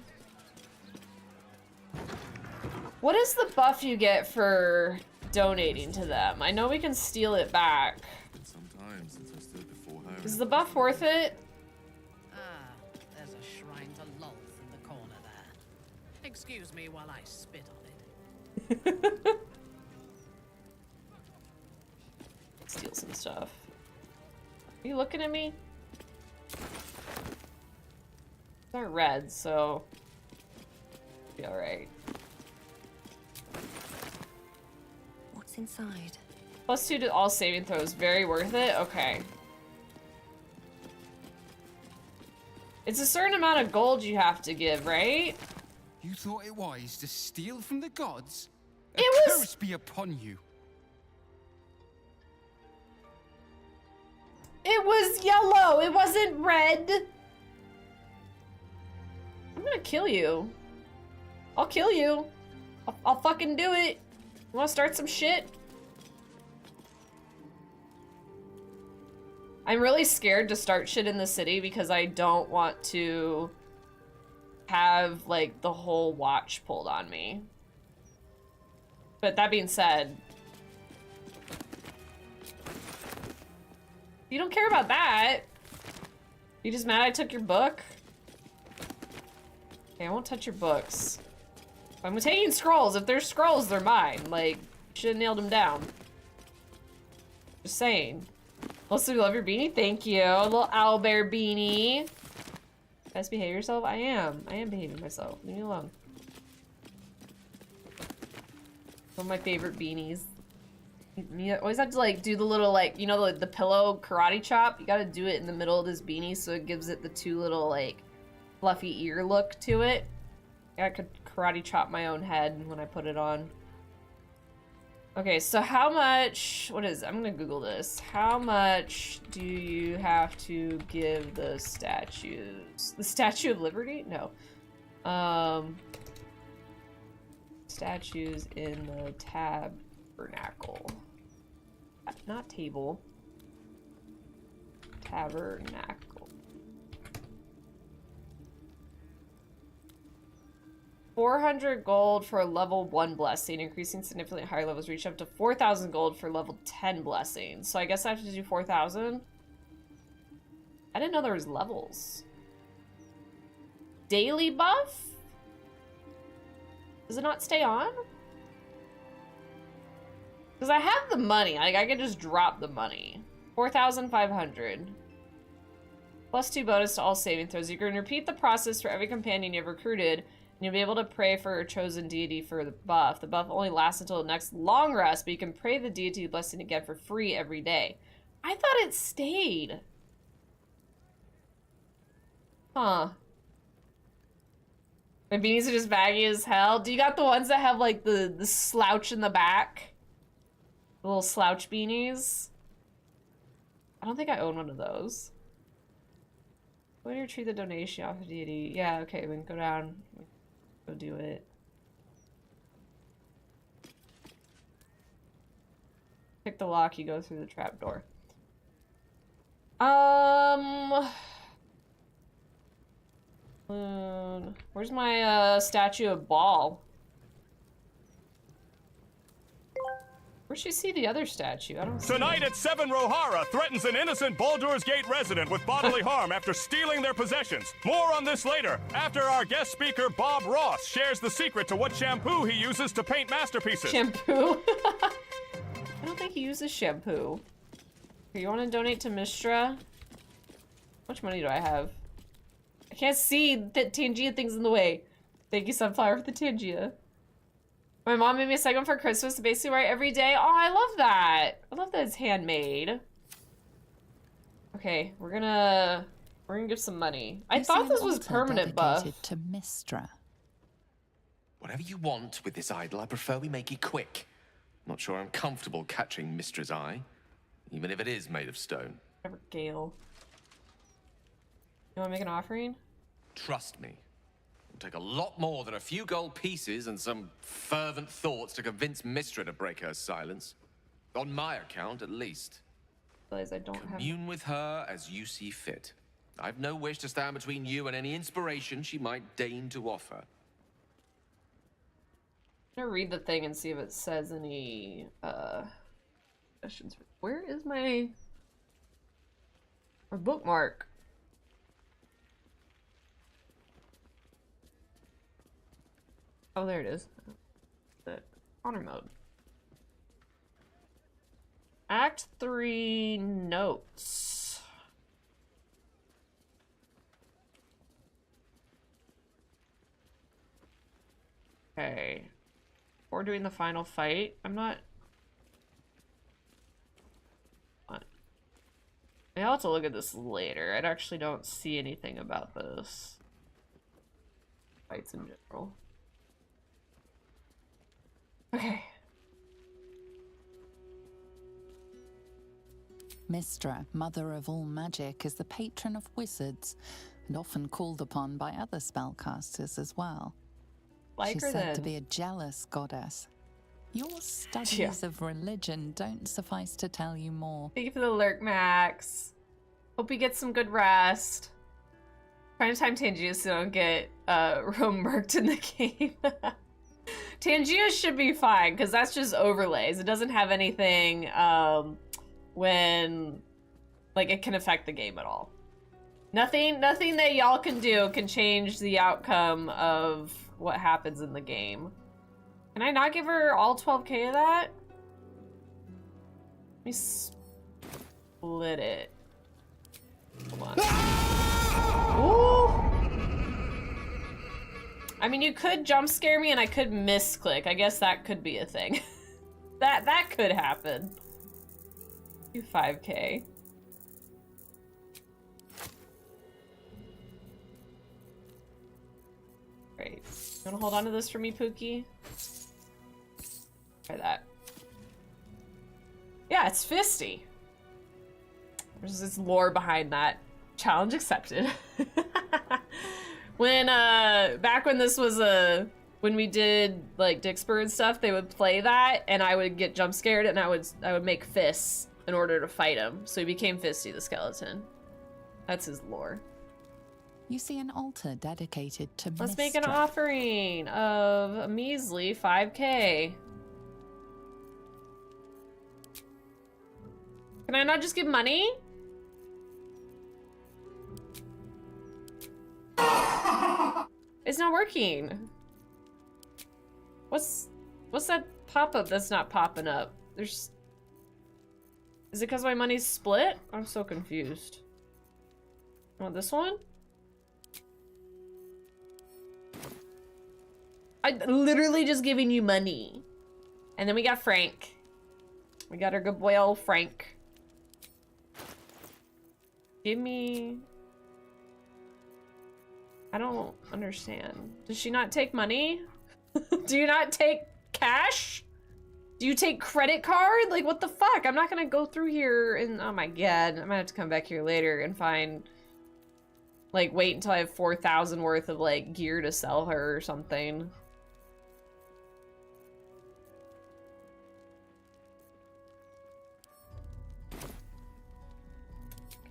What is the buff you get for donating to them? I know we can steal it back. Is the buff worth it? There's a shrine to Lolth. Excuse me while I spit on it. Steal some stuff. Are you looking at me? They're red, so be alright. What's inside? +2 to all saving throws. Very worth it? Okay. It's a certain amount of gold you have to give, right? You thought it wise to steal from the gods? It was... curse be upon you. It was yellow. It wasn't red. I'm gonna kill you. I'll kill you. I'll fucking do it. You wanna start some shit? I'm really scared to start shit in the city because I don't want to have, like, the whole watch pulled on me. But that being said, you don't care about that. You just mad I took your book? Okay, I won't touch your books. I'm taking scrolls. If there's scrolls, they're mine. Like, should've nailed them down. Just saying. Also, love your beanie. Thank you. A little owlbear beanie. Best behave yourself? I am. I am behaving myself. Leave me alone. One of my favorite beanies. You always have to, like, do the little, like, you know, the pillow karate chop? You gotta do it in the middle of this beanie so it gives it the two little, like, fluffy ear look to it. I could karate chop my own head when I put it on. Okay, so how much... What is it? I'm gonna Google this. How much do you have to give the statues? The Statue of Liberty? No. Statues in the tabernacle. Not table. Tabernacle. 400 gold for a level 1 blessing, increasing significantly higher levels reach up to 4,000 gold for level 10 blessings. So I guess I have to do 4,000. I didn't know there was levels. Daily buff? Does it not stay on? Because I have the money. Like, I could just drop the money. 4,500. +2 bonus to all saving throws. You can repeat the process for every companion you've recruited, and you'll be able to pray for a chosen deity for the buff. The buff only lasts until the next long rest, but you can pray the deity blessing again for free every day. I thought it stayed. Huh. My beanies are just baggy as hell. Do you got the ones that have, like, the slouch in the back? The little slouch beanies? I don't think I own one of those. When you retrieve the donation off the deity. Yeah, okay, we can go down. Go do it. Pick the lock, you go through the trapdoor. Where's my statue of Baal? Where'd she see the other statue? I don't see Tonight it. at 7, Rohara threatens an innocent Baldur's Gate resident with bodily harm after stealing their possessions. More on this later, after our guest speaker Bob Ross shares the secret to what shampoo he uses to paint masterpieces. Shampoo? I don't think he uses shampoo. Here, you want to donate to Mistra? How much money do I have? I can't see the Tangia things in the way. Thank you, Sunflower, for the Tangia. My mom made me a segment for Christmas to basically write every day. Oh, I love that. I love that it's handmade. Okay, we're gonna give some money. I thought this was permanent buff. To Mistra. Whatever you want with this idol, I prefer we make it quick. Not sure I'm comfortable catching Mistra's eye, even if it is made of stone. Whatever, Gale. You wanna make an offering? Trust me. It'll take a lot more than a few gold pieces and some fervent thoughts to convince Mistra to break her silence. On my account, at least. Realize I don't have... Commune with her as you see fit. I've no wish to stand between you and any inspiration she might deign to offer. I'm gonna read the thing and see if it says any questions. Where is my bookmark? Oh, there it is. The honor mode. Act 3 notes. Okay. We're doing the final fight. I'm not... What? I'll have to look at this later. I actually don't see anything about this. Fights in general. Okay. Mystra, mother of all magic, is the patron of wizards and often called upon by other spellcasters as well. Like She's her said to then. be a jealous goddess. Your studies of religion don't suffice to tell you more. Thank you for the lurk, Max. Hope you get some good rest. Trying to time Tangia so don't get Rome murked in the game. Tangia should be fine, because that's just overlays. It doesn't have anything when, like, it can affect the game at all. Nothing that y'all can do can change the outcome of what happens in the game. Can I not give her all 12k of that? Let me split it. Hold on. Ooh! I mean, you could jump scare me and I could misclick. I guess that could be a thing. that could happen. Do 5k. Great. You wanna hold on to this for me, Pookie? Try that. Yeah, it's fisty. There's this lore behind that. Challenge accepted. When, back when this was when we did, like, Dixper and stuff, they would play that, and I would get jump scared, and I would make fists in order to fight him. So he became Fisty the Skeleton. That's his lore. You see an altar dedicated to Let's make an Mystra. offering of a measly 5k. Can I not just give money? It's not working. What's that pop-up that's not popping up? Is it because my money's split? I'm so confused. You want this one? I'm literally just giving you money. And then we got Frank. We got our good boy old Frank. Give me... I don't understand. Does she not take money? Do you not take cash? Do you take credit card? Like, what the fuck? I'm not gonna go through here and... Oh my god. I'm gonna have to come back here later and find... Like, wait until I have 4,000 worth of, like, gear to sell her or something.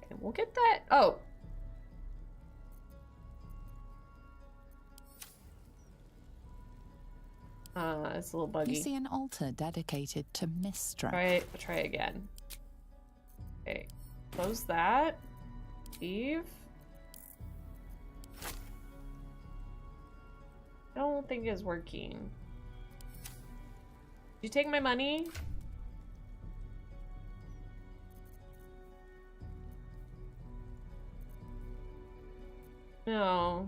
Okay, we'll get that... Oh! It's a little buggy. You see an altar dedicated to Mystra. Try again. Okay, close that. Leave. I don't think it's working. Did you take my money? No,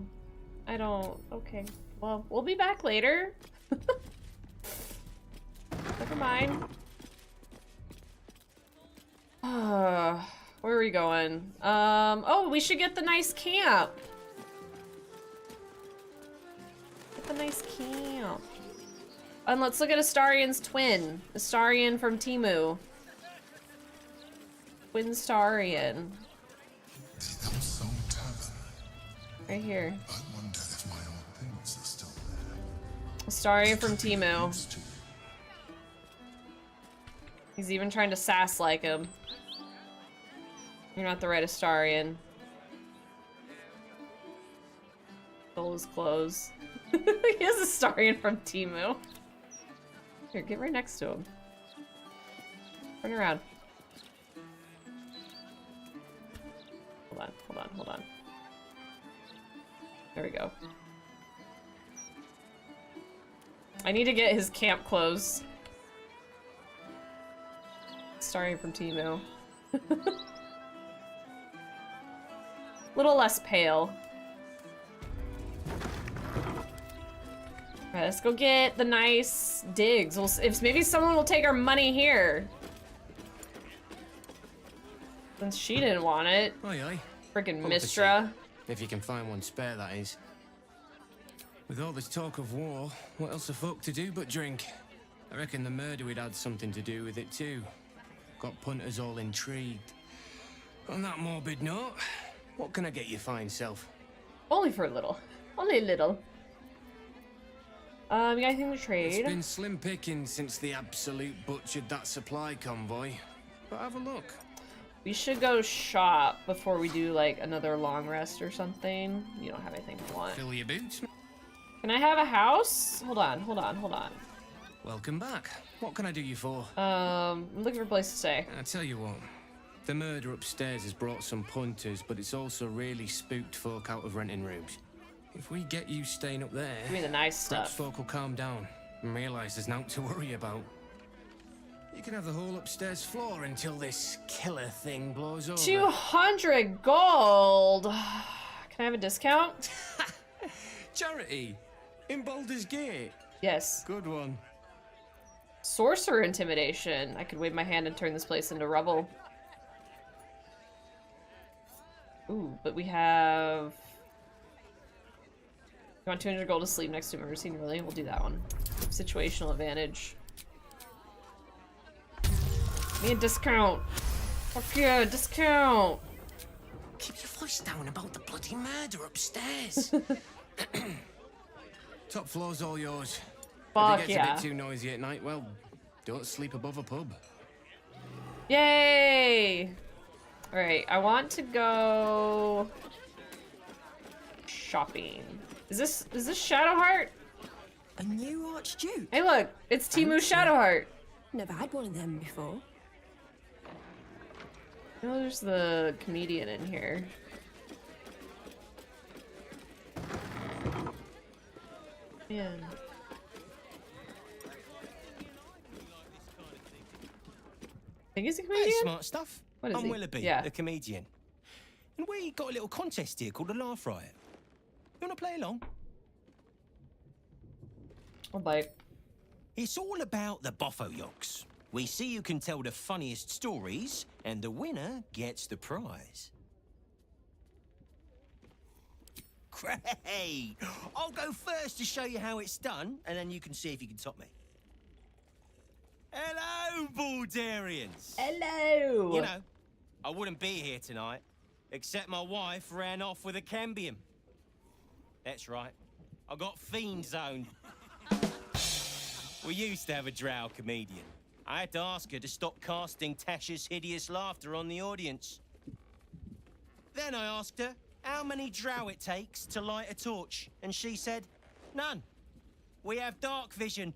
I don't. Okay, well, we'll be back later. Never mind. Where are we going? Oh, we should get the nice camp. Get the nice camp. And let's look at Astarion's twin. Astarion from Timu. Twin Starion. Right here. I wonder if my old things are still there. Astarion from Timu. He's even trying to sass like him. You're not the right Astarion. Stole his clothes. He has Astarion from Timu. Here, get right next to him. Turn around. Hold on. There we go. I need to get his camp clothes. Starting from Temu. Little less pale. Alright, let's go get the nice digs. If maybe someone will take our money here. Since she didn't want it. Oi, oi. Frickin' Mistra. If you can find one spare, that is. With all this talk of war, what else are folk to do but drink? I reckon the murder would had something to do with it too. Got punters all intrigued. On that morbid note, what can I get you fine self? Only for a little. Only a little. You got anything to trade? It's been slim picking since the Absolute butchered that supply convoy. But have a look. We should go shop before we do like another long rest or something. You don't have anything to want. Fill your boots. Can I have a house? Hold on, hold on, hold on. Welcome back. What can I do you for? I'm looking for a place to stay. I tell you what. The murder upstairs has brought some punters, but it's also really spooked folk out of renting rooms. If we get you staying up there, give me the nice perhaps stuff. folk will calm down and realise there's nothing to worry about. You can have the whole upstairs floor until this killer thing blows over. 200 gold. Can I have a discount? Charity in Baldur's Gate. Yes. Good one. Sorcerer intimidation. I could wave my hand and turn this place into rubble. Ooh, but we have... You want 200 gold to sleep next to murder scene? Really? We'll do that one. Situational advantage. Give me a discount. Fuck yeah, discount. Keep your voice down about the bloody murder upstairs. Top floor's all yours. Fuck if it gets a bit too noisy at night, well, don't sleep above a pub. Yay! Alright, I want to go... shopping. Is this Shadowheart? A new Archduke? Hey look, it's Temu Shadowheart. Never had one of them before. Oh, there's the comedian in here. Man. I think he's a comedian? Hey, smart stuff. What is I'm he? Willoughby, Yeah. the comedian. And we got a little contest here called the Laugh Riot. You want to play along? I'll bite. It's all about the Bofo-Yoks. We see who can tell the funniest stories, and the winner gets the prize. Great! I'll go first to show you how it's done, and then you can see if you can top me. Hello, Baldurians! Hello! You know, I wouldn't be here tonight, except my wife ran off with a cambium. That's right, I got fiend zoned. We used to have a drow comedian. I had to ask her to stop casting Tasha's hideous laughter on the audience. Then I asked her how many drow it takes to light a torch, and she said, none. We have dark vision.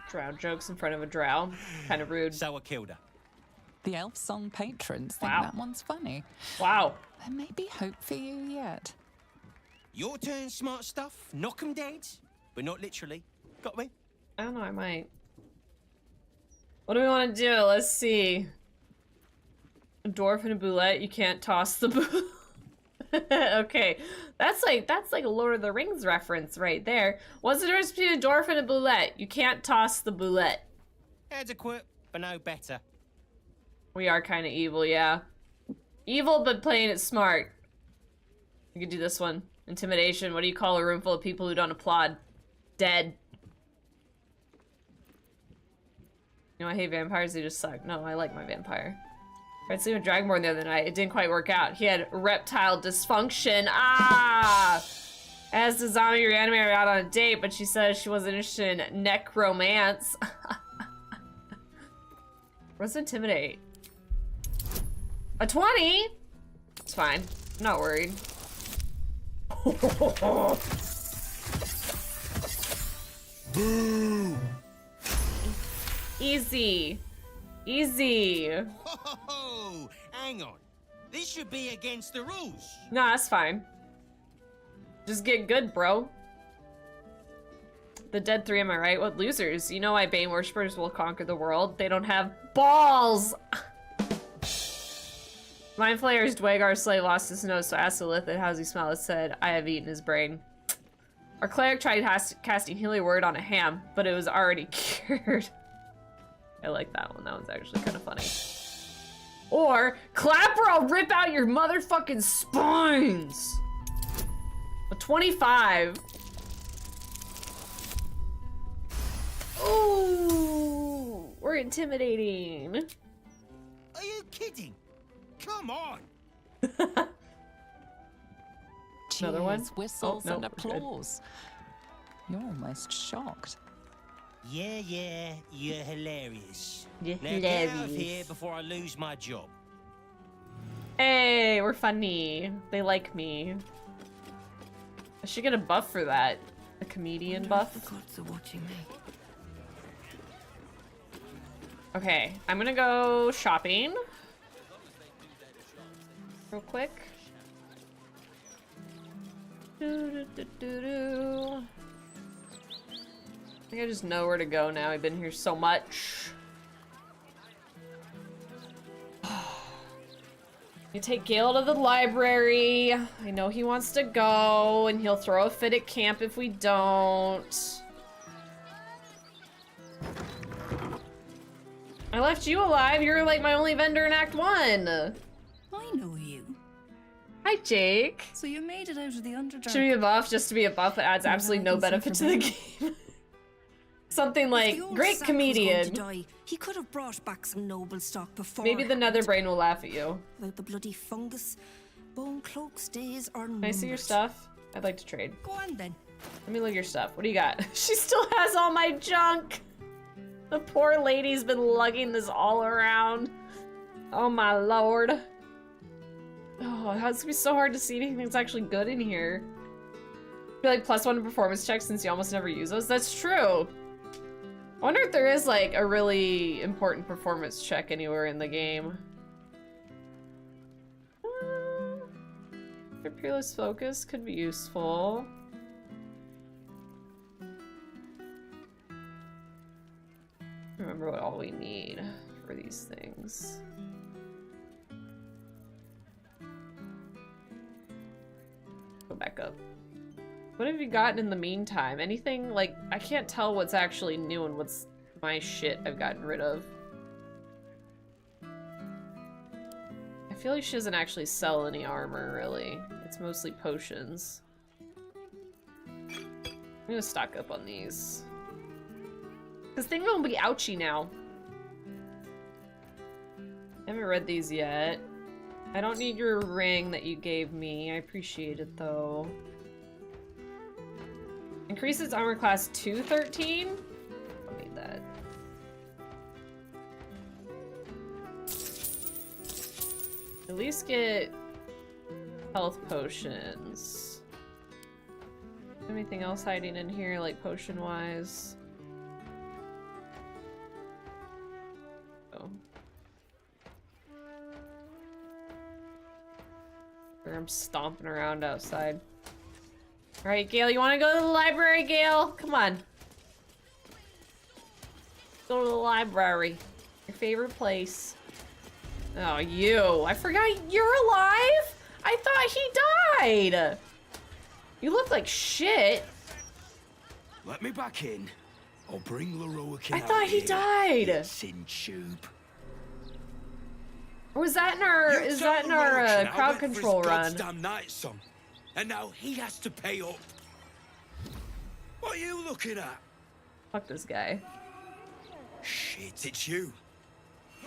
Drow jokes in front of a drow. Kind of rude. So I killed her. The elf song patrons think Wow. that one's funny. Wow. There may be hope for you yet. Your turn, smart stuff. Knock 'em dead, but not literally. Got me? I don't know, I might. What do we want to do? Let's see. A dwarf and a boulette. You can't toss the boulette. Okay, that's like a Lord of the Rings reference right there. What's the difference between a dwarf and a boulette? You can't toss the boulette. Adequate, but no better. We are kind of evil, yeah. Evil, but playing it smart. We could do this one. Intimidation. What do you call a room full of people who don't applaud? Dead. You know, I hate vampires, they just suck. No, I like my vampire. I tried sleeping with Dragonborn the other night. It didn't quite work out. He had reptile dysfunction. Ah! As the zombie reanimator out on a date, but she says she wasn't interested in necromance. What's intimidate? A 20? It's fine. I'm not worried. Boo! Easy. Easy. Ho, hang on. This should be against the rules. No, that's fine. Just get good, bro. The dead three, am I right? What losers? You know why Bane worshippers will conquer the world? They don't have balls! Mind Flayer's Dwagar slave lost his nose, so asked Lilith how's he smell. It said, I have eaten his brain. Our cleric tried casting Healing Word on a ham, but it was already cured. I like that one. That one's actually kind of funny. Or, clap or I'll rip out your motherfucking spines! A 25. Ooh, we're intimidating. Are you kidding? Come on. Another one? Whistles, oh, no, and applause. You're almost shocked. Yeah, you're hilarious. You're now get out of here before I lose my job. Hey, we're funny. They like me. I should get a buff for that. A comedian buff. The gods are watching me. Okay, I'm gonna go shopping. Real quick. I think I just know where to go now. I've been here so much. You take Gale to the library. I know he wants to go, and he'll throw a fit at camp if we don't. I left you alive. You're like my only vendor in Act 1. I know you. Hi, Jake. So you made it out of the Underdark. Should be a buff just to be a buff that adds absolutely no benefit to the game. Something like, great comedian. He could have brought back some noble stock before. Maybe the nether brain will laugh at you. About the bloody fungus. Bone cloak's days are Can I see your stuff? I'd like to trade. Go on then. Let me look at your stuff. What do you got? She still has all my junk. The poor lady's been lugging this all around. Oh my lord. Oh, it's gonna be so hard to see anything that's actually good in here. I feel like +1 to performance checks since you almost never use those. That's true. I wonder if there is like a really important performance check anywhere in the game. For Peerless Focus could be useful. Remember what all we need for these things. Go back up. What have you gotten in the meantime? Anything like, I can't tell what's actually new and what's my shit I've gotten rid of. I feel like she doesn't actually sell any armor, really. It's mostly potions. I'm gonna stock up on these. This thing will be ouchy now. I haven't read these yet. I don't need your ring that you gave me. I appreciate it though. Increases armor class to 13? I'll need that. At least get health potions. Anything else hiding in here, like potion-wise? Oh. Or I'm stomping around outside. Alright, Gale, you wanna go to the library, Gale? Come on. Go to the library. Your favorite place. Oh, you. I forgot you're alive? I thought he died. You look like shit. Let me back in. I'll bring Leroic in. I thought he died. Sin tube. Or was that in our, is that in our crowd control run? Damn night song. And now he has to pay up. What are you looking at? Fuck this guy. Shit, it's you.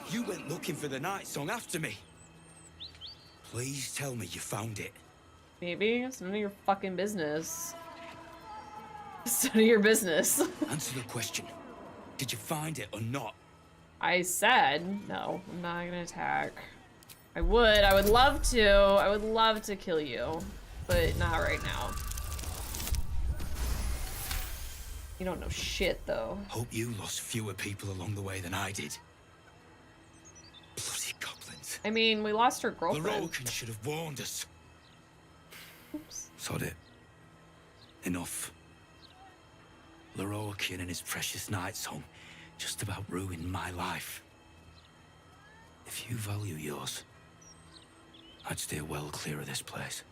You went looking for the night song after me. Please tell me you found it. Maybe. It's none of your fucking business. It's none of your business. Answer the question. Did you find it or not? I said, no, I'm not gonna attack. I would love to. I would love to kill you. But not right now. You don't know shit, though. Hope you lost fewer people along the way than I did. Bloody goblins. I mean, we lost her girlfriend. Leroic should have warned us. Oops. Sod it. Enough. Lorokin and his precious night song just about ruined my life. If you value yours, I'd steer well clear of this place.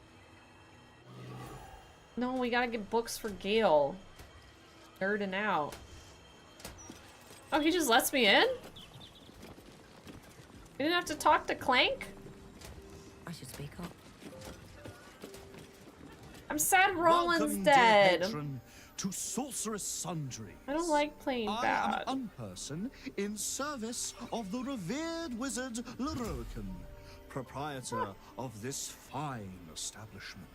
No, we gotta get books for Gale. Nerding out. Oh, he just lets me in? You didn't have to talk to Clank? I should speak up. I'm sad Roland's Welcome, dead. Dear patron, to Sorceress Sundry. I don't like playing bad. I am an unperson in service of the revered wizard Lorokin, proprietor of this fine establishment.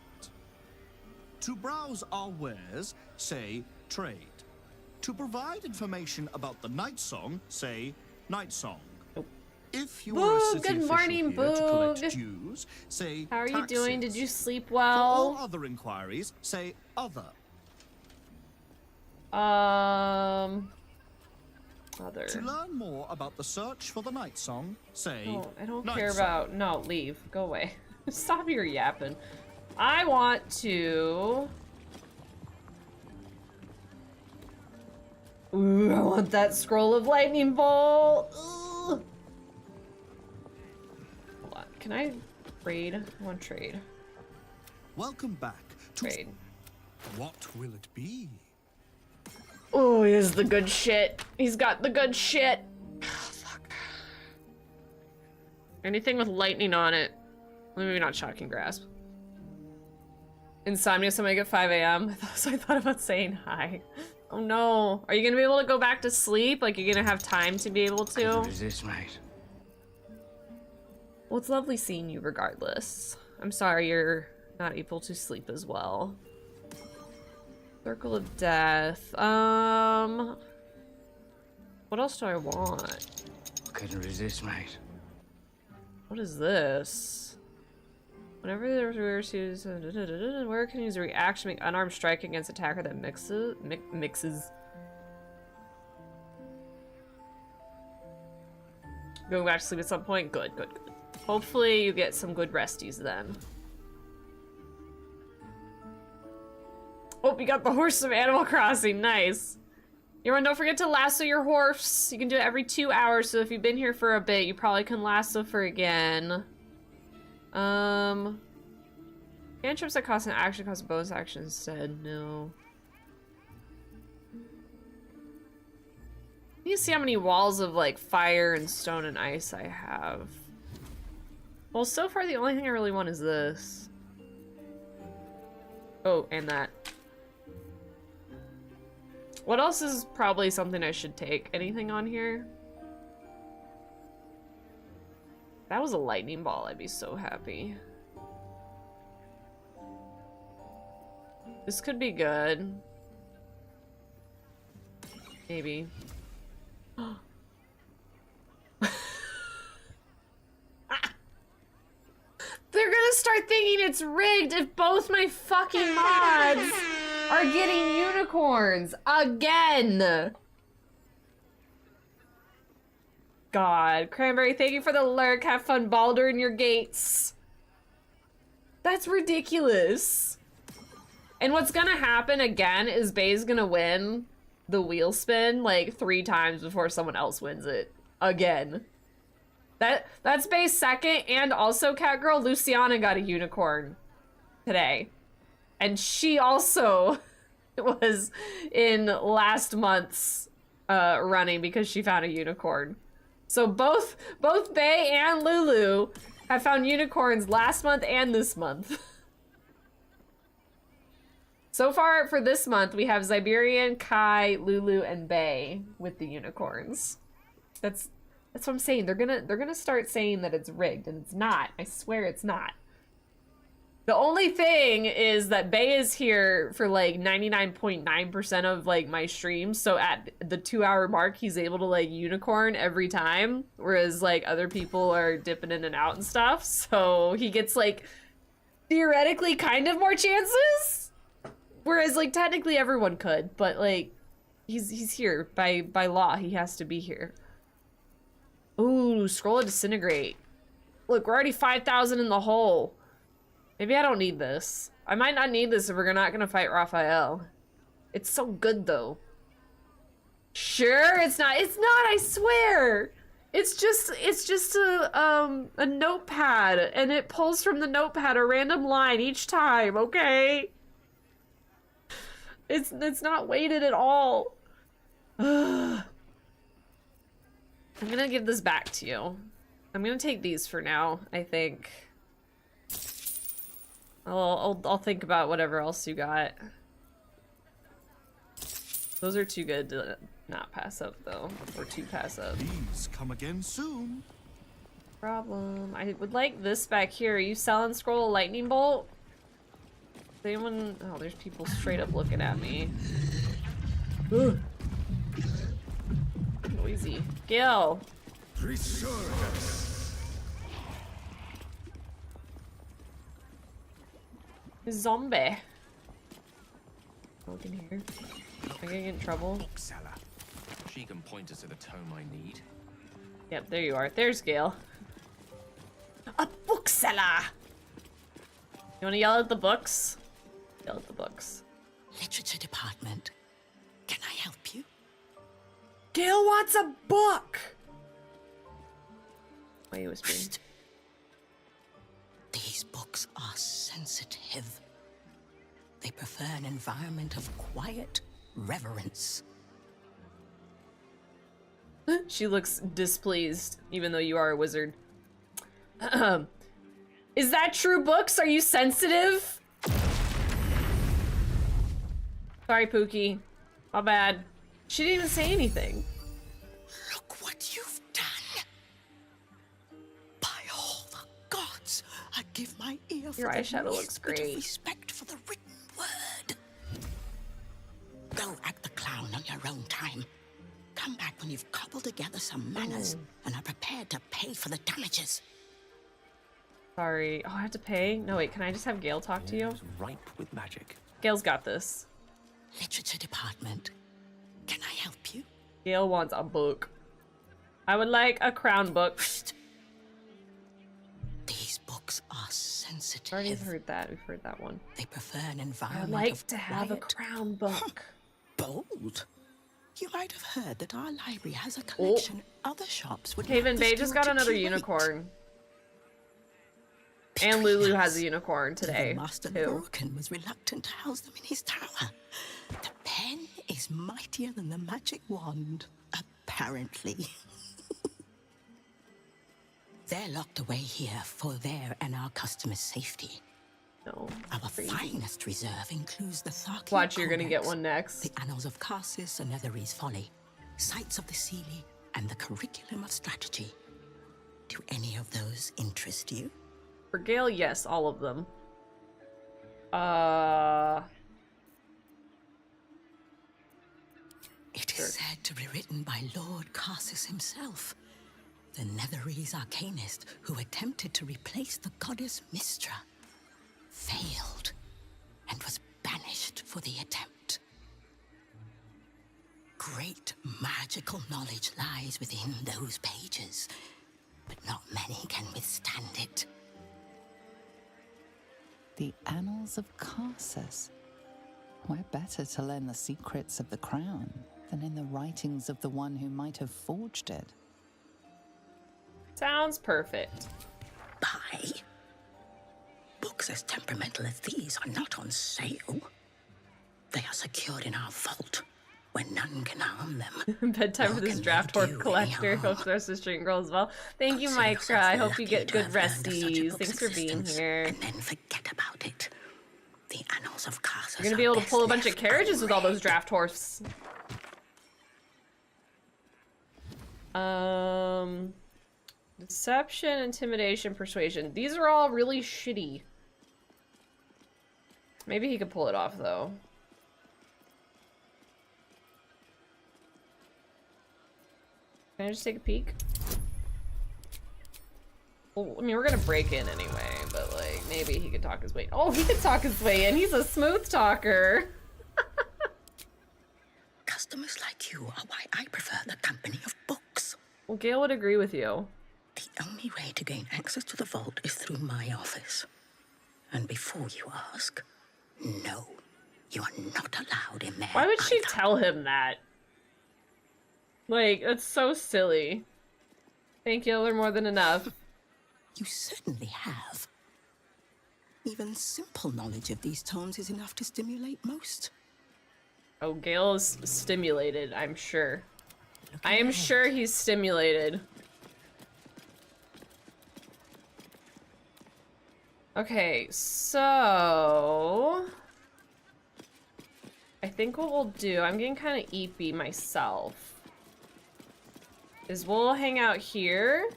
To browse our wares, say trade. To provide information about the night song, say night song. If you are a city good official morning, here to collect Boog. dues, say How are you taxes. doing? Did you sleep For all well? other inquiries, say other. Other. To learn more about the search for the night song, say No, I don't night care song. about. No, leave. Go away. Stop your yapping. I want to. Ooh, I want that scroll of lightning bolt. Ugh. Hold on. Can I trade? I want to trade. Welcome back to Trade. What will it be? Oh, he has the good shit. He's got the good shit. Oh, fuck. Anything with lightning on it. Maybe not shocking grasp. Insomnia, somebody at 5 a.m. So I thought about saying hi. Oh no. Are you gonna be able to go back to sleep? Like, you're gonna have time to be able to? Resist, mate. Well, it's lovely seeing you regardless. I'm sorry you're not able to sleep as well. Circle of Death. What else do I want? Couldn't resist, mate. What is this? Whenever there's where can use a reaction, make unarmed strike against attacker that mixes. Going back to sleep at some point? Good, good, good. Hopefully you get some good resties then. Oh, you got the horse of Animal Crossing. Nice. Everyone, don't forget to lasso your horse. You can do it every 2 hours, so if you've been here for a bit, you probably can lasso for again. Cantrips that cost an action cost a bonus action instead. No. You can see how many walls of like fire and stone and ice I have. Well, so far the only thing I really want is this. Oh, and that. What else is probably something I should take? Anything on here? If that was a lightning ball, I'd be so happy. This could be good. Maybe. They're gonna start thinking it's rigged if both my fucking mods are getting unicorns again. God, Cranberry, thank you for the lurk. Have fun, Baldur, in your gates. That's ridiculous. And what's gonna happen again is Bay's gonna win the wheel spin like 3 times before someone else wins it again. That's Bay's second, and also Catgirl Luciana got a unicorn today. And she also was in last month's running because she found a unicorn. So both Bay and Lulu have found unicorns last month and this month. So far for this month, we have Ziberian, Kai, Lulu, and Bay with the unicorns. That's what I'm saying. They're gonna start saying that it's rigged, and it's not. I swear it's not. The only thing is that Bay is here for like 99.9% of like my streams, so at the 2-hour mark, he's able to like unicorn every time, whereas like other people are dipping in and out and stuff. So he gets like theoretically kind of more chances, whereas like technically everyone could, but like he's here by law. He has to be here. Ooh, scroll of disintegrate. Look, we're already 5,000 in the hole. Maybe I don't need this. I might not need this if we're not gonna fight Raphael. It's so good though. Sure, it's not. It's not, I swear. It's just a notepad, and it pulls from the notepad a random line each time, okay? It's not weighted at all. I'm gonna give this back to you. I'm gonna take these for now, I think. I'll think about whatever else you got. Those are too good to not pass up, though. Or to pass up. Please come again soon. Problem. I would like this back here. Are you selling Scroll of Lightning Bolt? Is anyone... Oh, there's people straight up looking at me. Ugh. Noisy. Gil. Zombie. Look in here. Am I gonna get in trouble? Bookseller. She can point us to the tome I need. Yep, there you are. There's Gale. A bookseller! You wanna yell at the books? Yell at the books. Literature department. Can I help you? Gale wants a book! Why are you whispering? These books are sensitive. They prefer an environment of quiet reverence. She looks displeased, even though you are a wizard. Is that true, books? Are you sensitive? Sorry, Pookie. My bad. She didn't even say anything. Look what you've done. By all the gods, I give my ear for Your the eyeshadow looks least bit of great. respect for the written word. Go act the clown on your own time. Come back when you've cobbled together some manners and are prepared to pay for the damages. Sorry. Oh, I have to pay? No, wait, can I just have Gale talk to you? Ripe with magic. Gale's got this. Literature department. Can I help you? Gale wants a book. I would like a crown book. These books are sensitive. Already heard that. We've heard that one. They prefer an I'd environment like of to have a quiet. crown book. Bold. You might have heard that our library has a collection other shops would Haven not Bay be just able got to another curate. unicorn. And Lulu has a unicorn today, Master too. Lorcan was reluctant to house them in his tower. The pen is mightier than the magic wand, apparently. They're locked away here for their and our customers' safety. No. Our finest reserve includes the Tharkian Watch, you're gonna get Codex, one next. the Annals of Karsus and Netherese Folly, Sights of the Seelie, and the Curriculum of Strategy. Do any of those interest you? For Gale, yes, all of them. It is said to be written by Lord Karsus himself, the Netherese arcanist who attempted to replace the goddess Mystra, failed, and was banished for the attempt. Great magical knowledge lies within those pages, but not many can withstand it. The Annals of Karsus. Where better to learn the secrets of the crown than in the writings of the one who might have forged it? Sounds perfect. Buy? Books as temperamental as these are not on sale. They are secured in our vault, where none can harm them. Bedtime for this draft horse collector. Hope the rest of the stream goes well. Thank you, Micra. I hope you get good resties. Thanks for being here. And then forget about it. The Annals of Karsus. You're gonna be able to pull a bunch of carriages with all those draft horse. Deception, intimidation, persuasion. These are all really shitty. Maybe he could pull it off, though. Can I just take a peek? Well, I mean, we're gonna break in anyway, but, like, maybe he could talk his way. Oh, he could talk his way in. He's a smooth talker. Customers like you are why I prefer the company of books. Well, Gale would agree with you. The only way to gain access to the vault is through my office. And before you ask, no, you are not allowed in there. Why would she tell him that? Like, that's so silly. Thank you, they're more than enough. You certainly have. Even simple knowledge of these tones is enough to stimulate most. Oh, Gale is stimulated, I'm sure. I am sure he's stimulated. Okay, so... I think what we'll do, I'm getting kind of eepy myself, is we'll hang out here.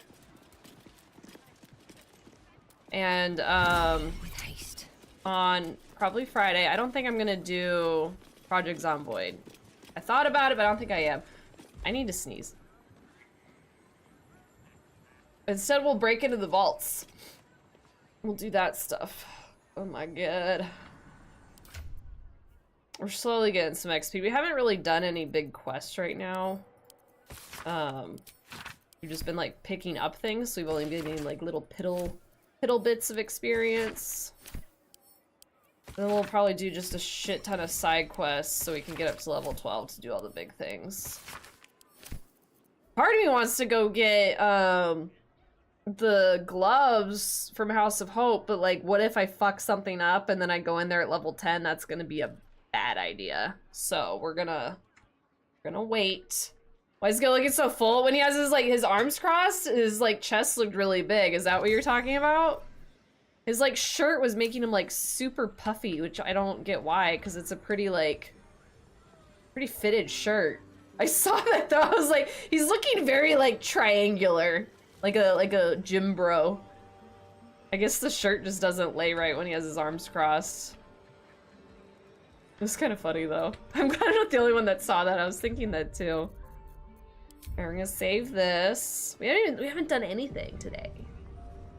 And, With haste. on probably Friday, I don't think I'm gonna do Project Zomboid. I thought about it, but I don't think I am. I need to sneeze. Instead, we'll break into the vaults. We'll do that stuff. Oh my god. We're slowly getting some XP. We haven't really done any big quests right now. We've just been like picking up things, so we've only been getting like little piddle bits of experience. Then we'll probably do just a shit ton of side quests so we can get up to level 12 to do all the big things. Part of me wants to go get the gloves from House of Hope, but like what if I fuck something up and then I go in there at level 10? That's gonna be a bad idea. So we're gonna wait. Why is Gil looking so full? When he has his arms crossed, his like chest looked really big. Is that what you're talking about? His like shirt was making him like super puffy, which I don't get why, because it's a pretty fitted shirt. I saw that though. I was like, he's looking very like triangular, like a gym bro. I guess the shirt just doesn't lay right when he has his arms crossed. It's kind of funny though. I'm kind of not the only one that saw that. I was thinking that too. Alright, we're gonna save this. We haven't done anything today.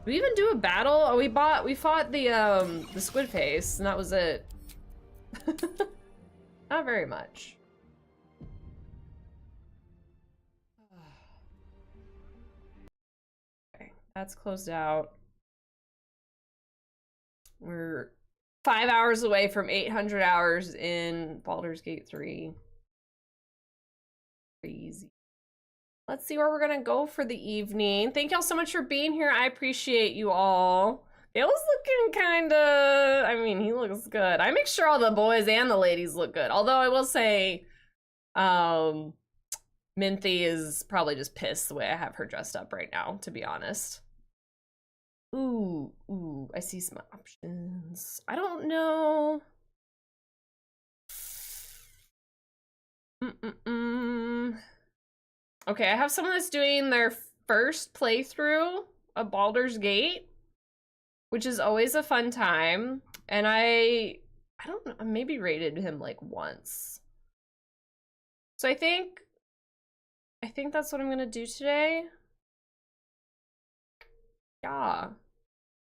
Did we even do a battle? Oh, we fought the squid face, and that was it. Not very much. Okay, that's closed out. We're 5 hours away from 800 hours in Baldur's Gate 3. Crazy. Let's see where we're gonna go for the evening. Thank y'all so much for being here. I appreciate you all. It was looking kinda, I mean, he looks good. I make sure all the boys and the ladies look good. Although I will say, Minthy is probably just pissed the way I have her dressed up right now, to be honest. Ooh, I see some options. I don't know. Okay, I have someone that's doing their first playthrough of Baldur's Gate, which is always a fun time. And I don't know, I maybe rated him like once. So I think that's what I'm gonna do today. Yeah.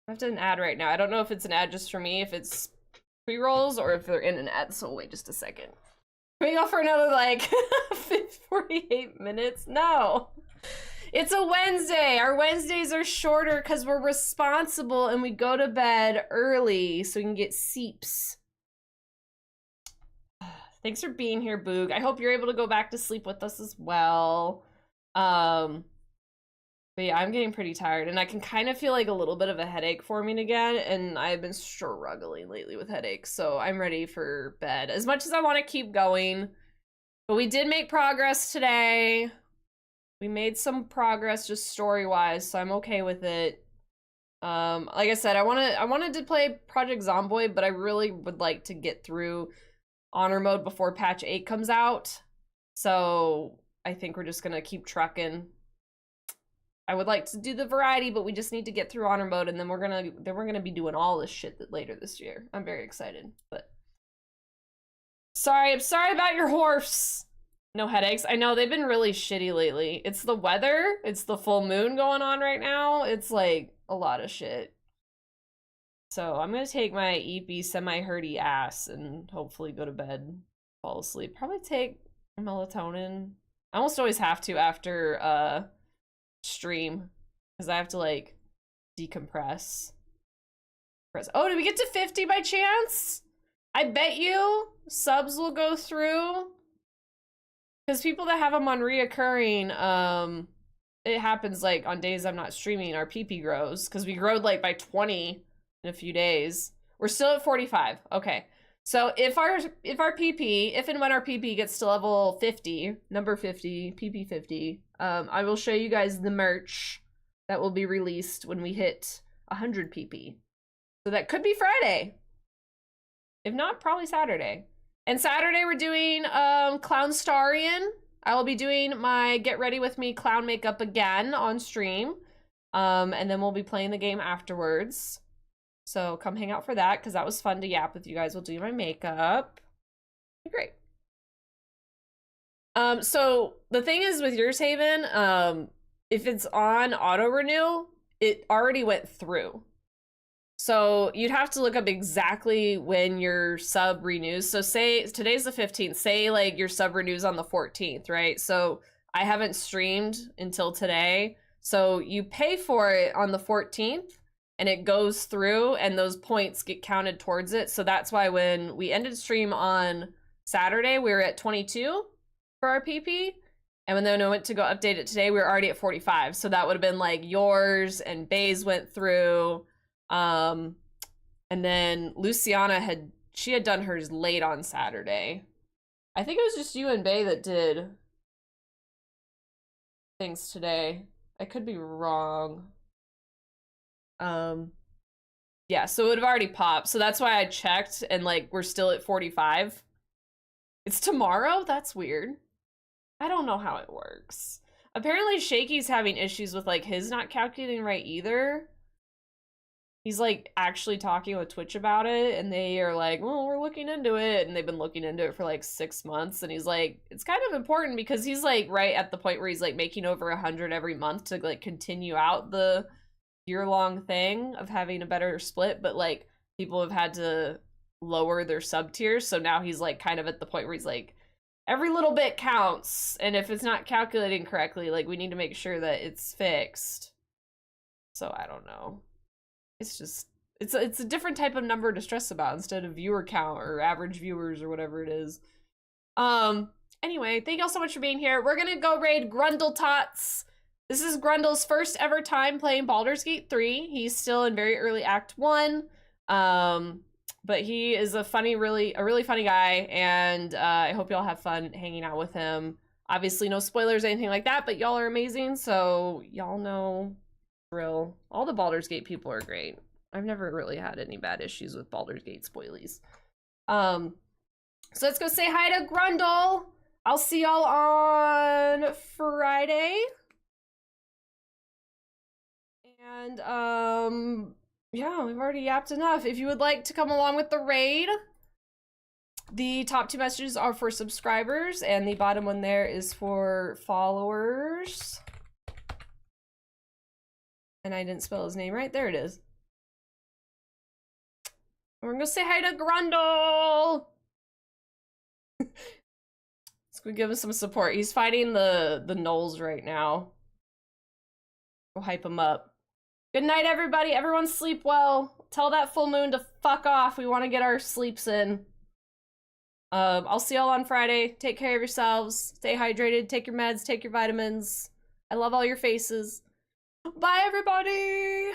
I have to an ad right now. I don't know if it's an ad just for me, if it's pre-rolls, or if they're in an ad, so wait just a second. Can we go for another, like, 48 minutes? No. It's a Wednesday. Our Wednesdays are shorter because we're responsible and we go to bed early so we can get seeps. Thanks for being here, Boog. I hope you're able to go back to sleep with us as well. But yeah, I'm getting pretty tired, and I can kind of feel like a little bit of a headache forming again, and I've been struggling lately with headaches, so I'm ready for bed. As much as I want to keep going, but we did make progress today. We made some progress just story-wise, so I'm okay with it. Like I said, I wanted to play Project Zomboid, but I really would like to get through Honor Mode before patch 8 comes out. So I think we're just gonna keep trucking. I would like to do the variety, but we just need to get through Honor Mode, and then we're gonna be doing all this shit later this year. I'm very excited, but I'm sorry about your horse. No headaches. I know they've been really shitty lately. It's the weather. It's the full moon going on right now. It's like a lot of shit. So I'm gonna take my eepy semi-hurdy ass and hopefully go to bed, fall asleep. Probably take melatonin. I almost always have to after stream, because I have to like decompress. Oh, did we get to 50 by chance? I bet you subs will go through. Because people that have them on reoccurring, it happens like on days I'm not streaming, our PP grows. Because we growed like by 20 in a few days. We're still at 45. Okay. So if our PP, if and when our PP gets to level 50, number 50, PP 50, I will show you guys the merch that will be released when we hit 100 PP. So that could be Friday. If not, probably Saturday. And Saturday we're doing Clown Starian. I will be doing my Get Ready With Me clown makeup again on stream. And then we'll be playing the game afterwards. So come hang out for that, because that was fun to yap with you guys. We'll do my makeup. Great. So the thing is with yours, Haven, if it's on auto renew, it already went through. So you'd have to look up exactly when your sub renews. So say today's the 15th, say like your sub renews on the 14th, right? So I haven't streamed until today. So you pay for it on the 14th and it goes through and those points get counted towards it. So that's why when we ended stream on Saturday, we were at 22 for our PP. And when I went to go update it today, we were already at 45. So that would have been like yours and Bay's went through. And then Luciana had done hers late on Saturday. I think it was just you and Bay that did things today. I could be wrong. Yeah, so it would have already popped. So that's why I checked and like we're still at 45. It's tomorrow? That's weird. I don't know how it works. Apparently Shaky's having issues with like his not calculating right either. He's like actually talking with Twitch about it and they are like, well, we're looking into it, and they've been looking into it for like 6 months, and he's like, it's kind of important because he's like right at the point where he's like making over 100 every month to like continue out the year-long thing of having a better split, but like people have had to lower their sub tiers, so now he's like kind of at the point where he's like, every little bit counts, and if it's not calculating correctly, like we need to make sure that it's fixed. So I don't know. It's just, it's a different type of number to stress about instead of viewer count or average viewers or whatever it is. Anyway, thank y'all so much for being here. We're gonna go raid Grundle Tots. This is Grundle's first ever time playing Baldur's Gate 3. He's still in very early Act 1. But he is a really funny guy, and I hope y'all have fun hanging out with him. Obviously no spoilers or anything like that, but y'all are amazing, so y'all know drill. All the Baldur's Gate people are great. I've never really had any bad issues with Baldur's Gate spoilies. So let's go say hi to Grundle. I'll see y'all on Friday. And yeah, we've already yapped enough. If you would like to come along with the raid, the top 2 messages are for subscribers and the bottom one there is for followers. And I didn't spell his name right. There it is. We're gonna say hi to Grundle. Let's go give him some support. He's fighting the gnolls right now. We'll hype him up. Good night, everybody. Everyone sleep well. Tell that full moon to fuck off. We want to get our sleeps in. I'll see y'all on Friday. Take care of yourselves. Stay hydrated. Take your meds. Take your vitamins. I love all your faces. Bye, everybody!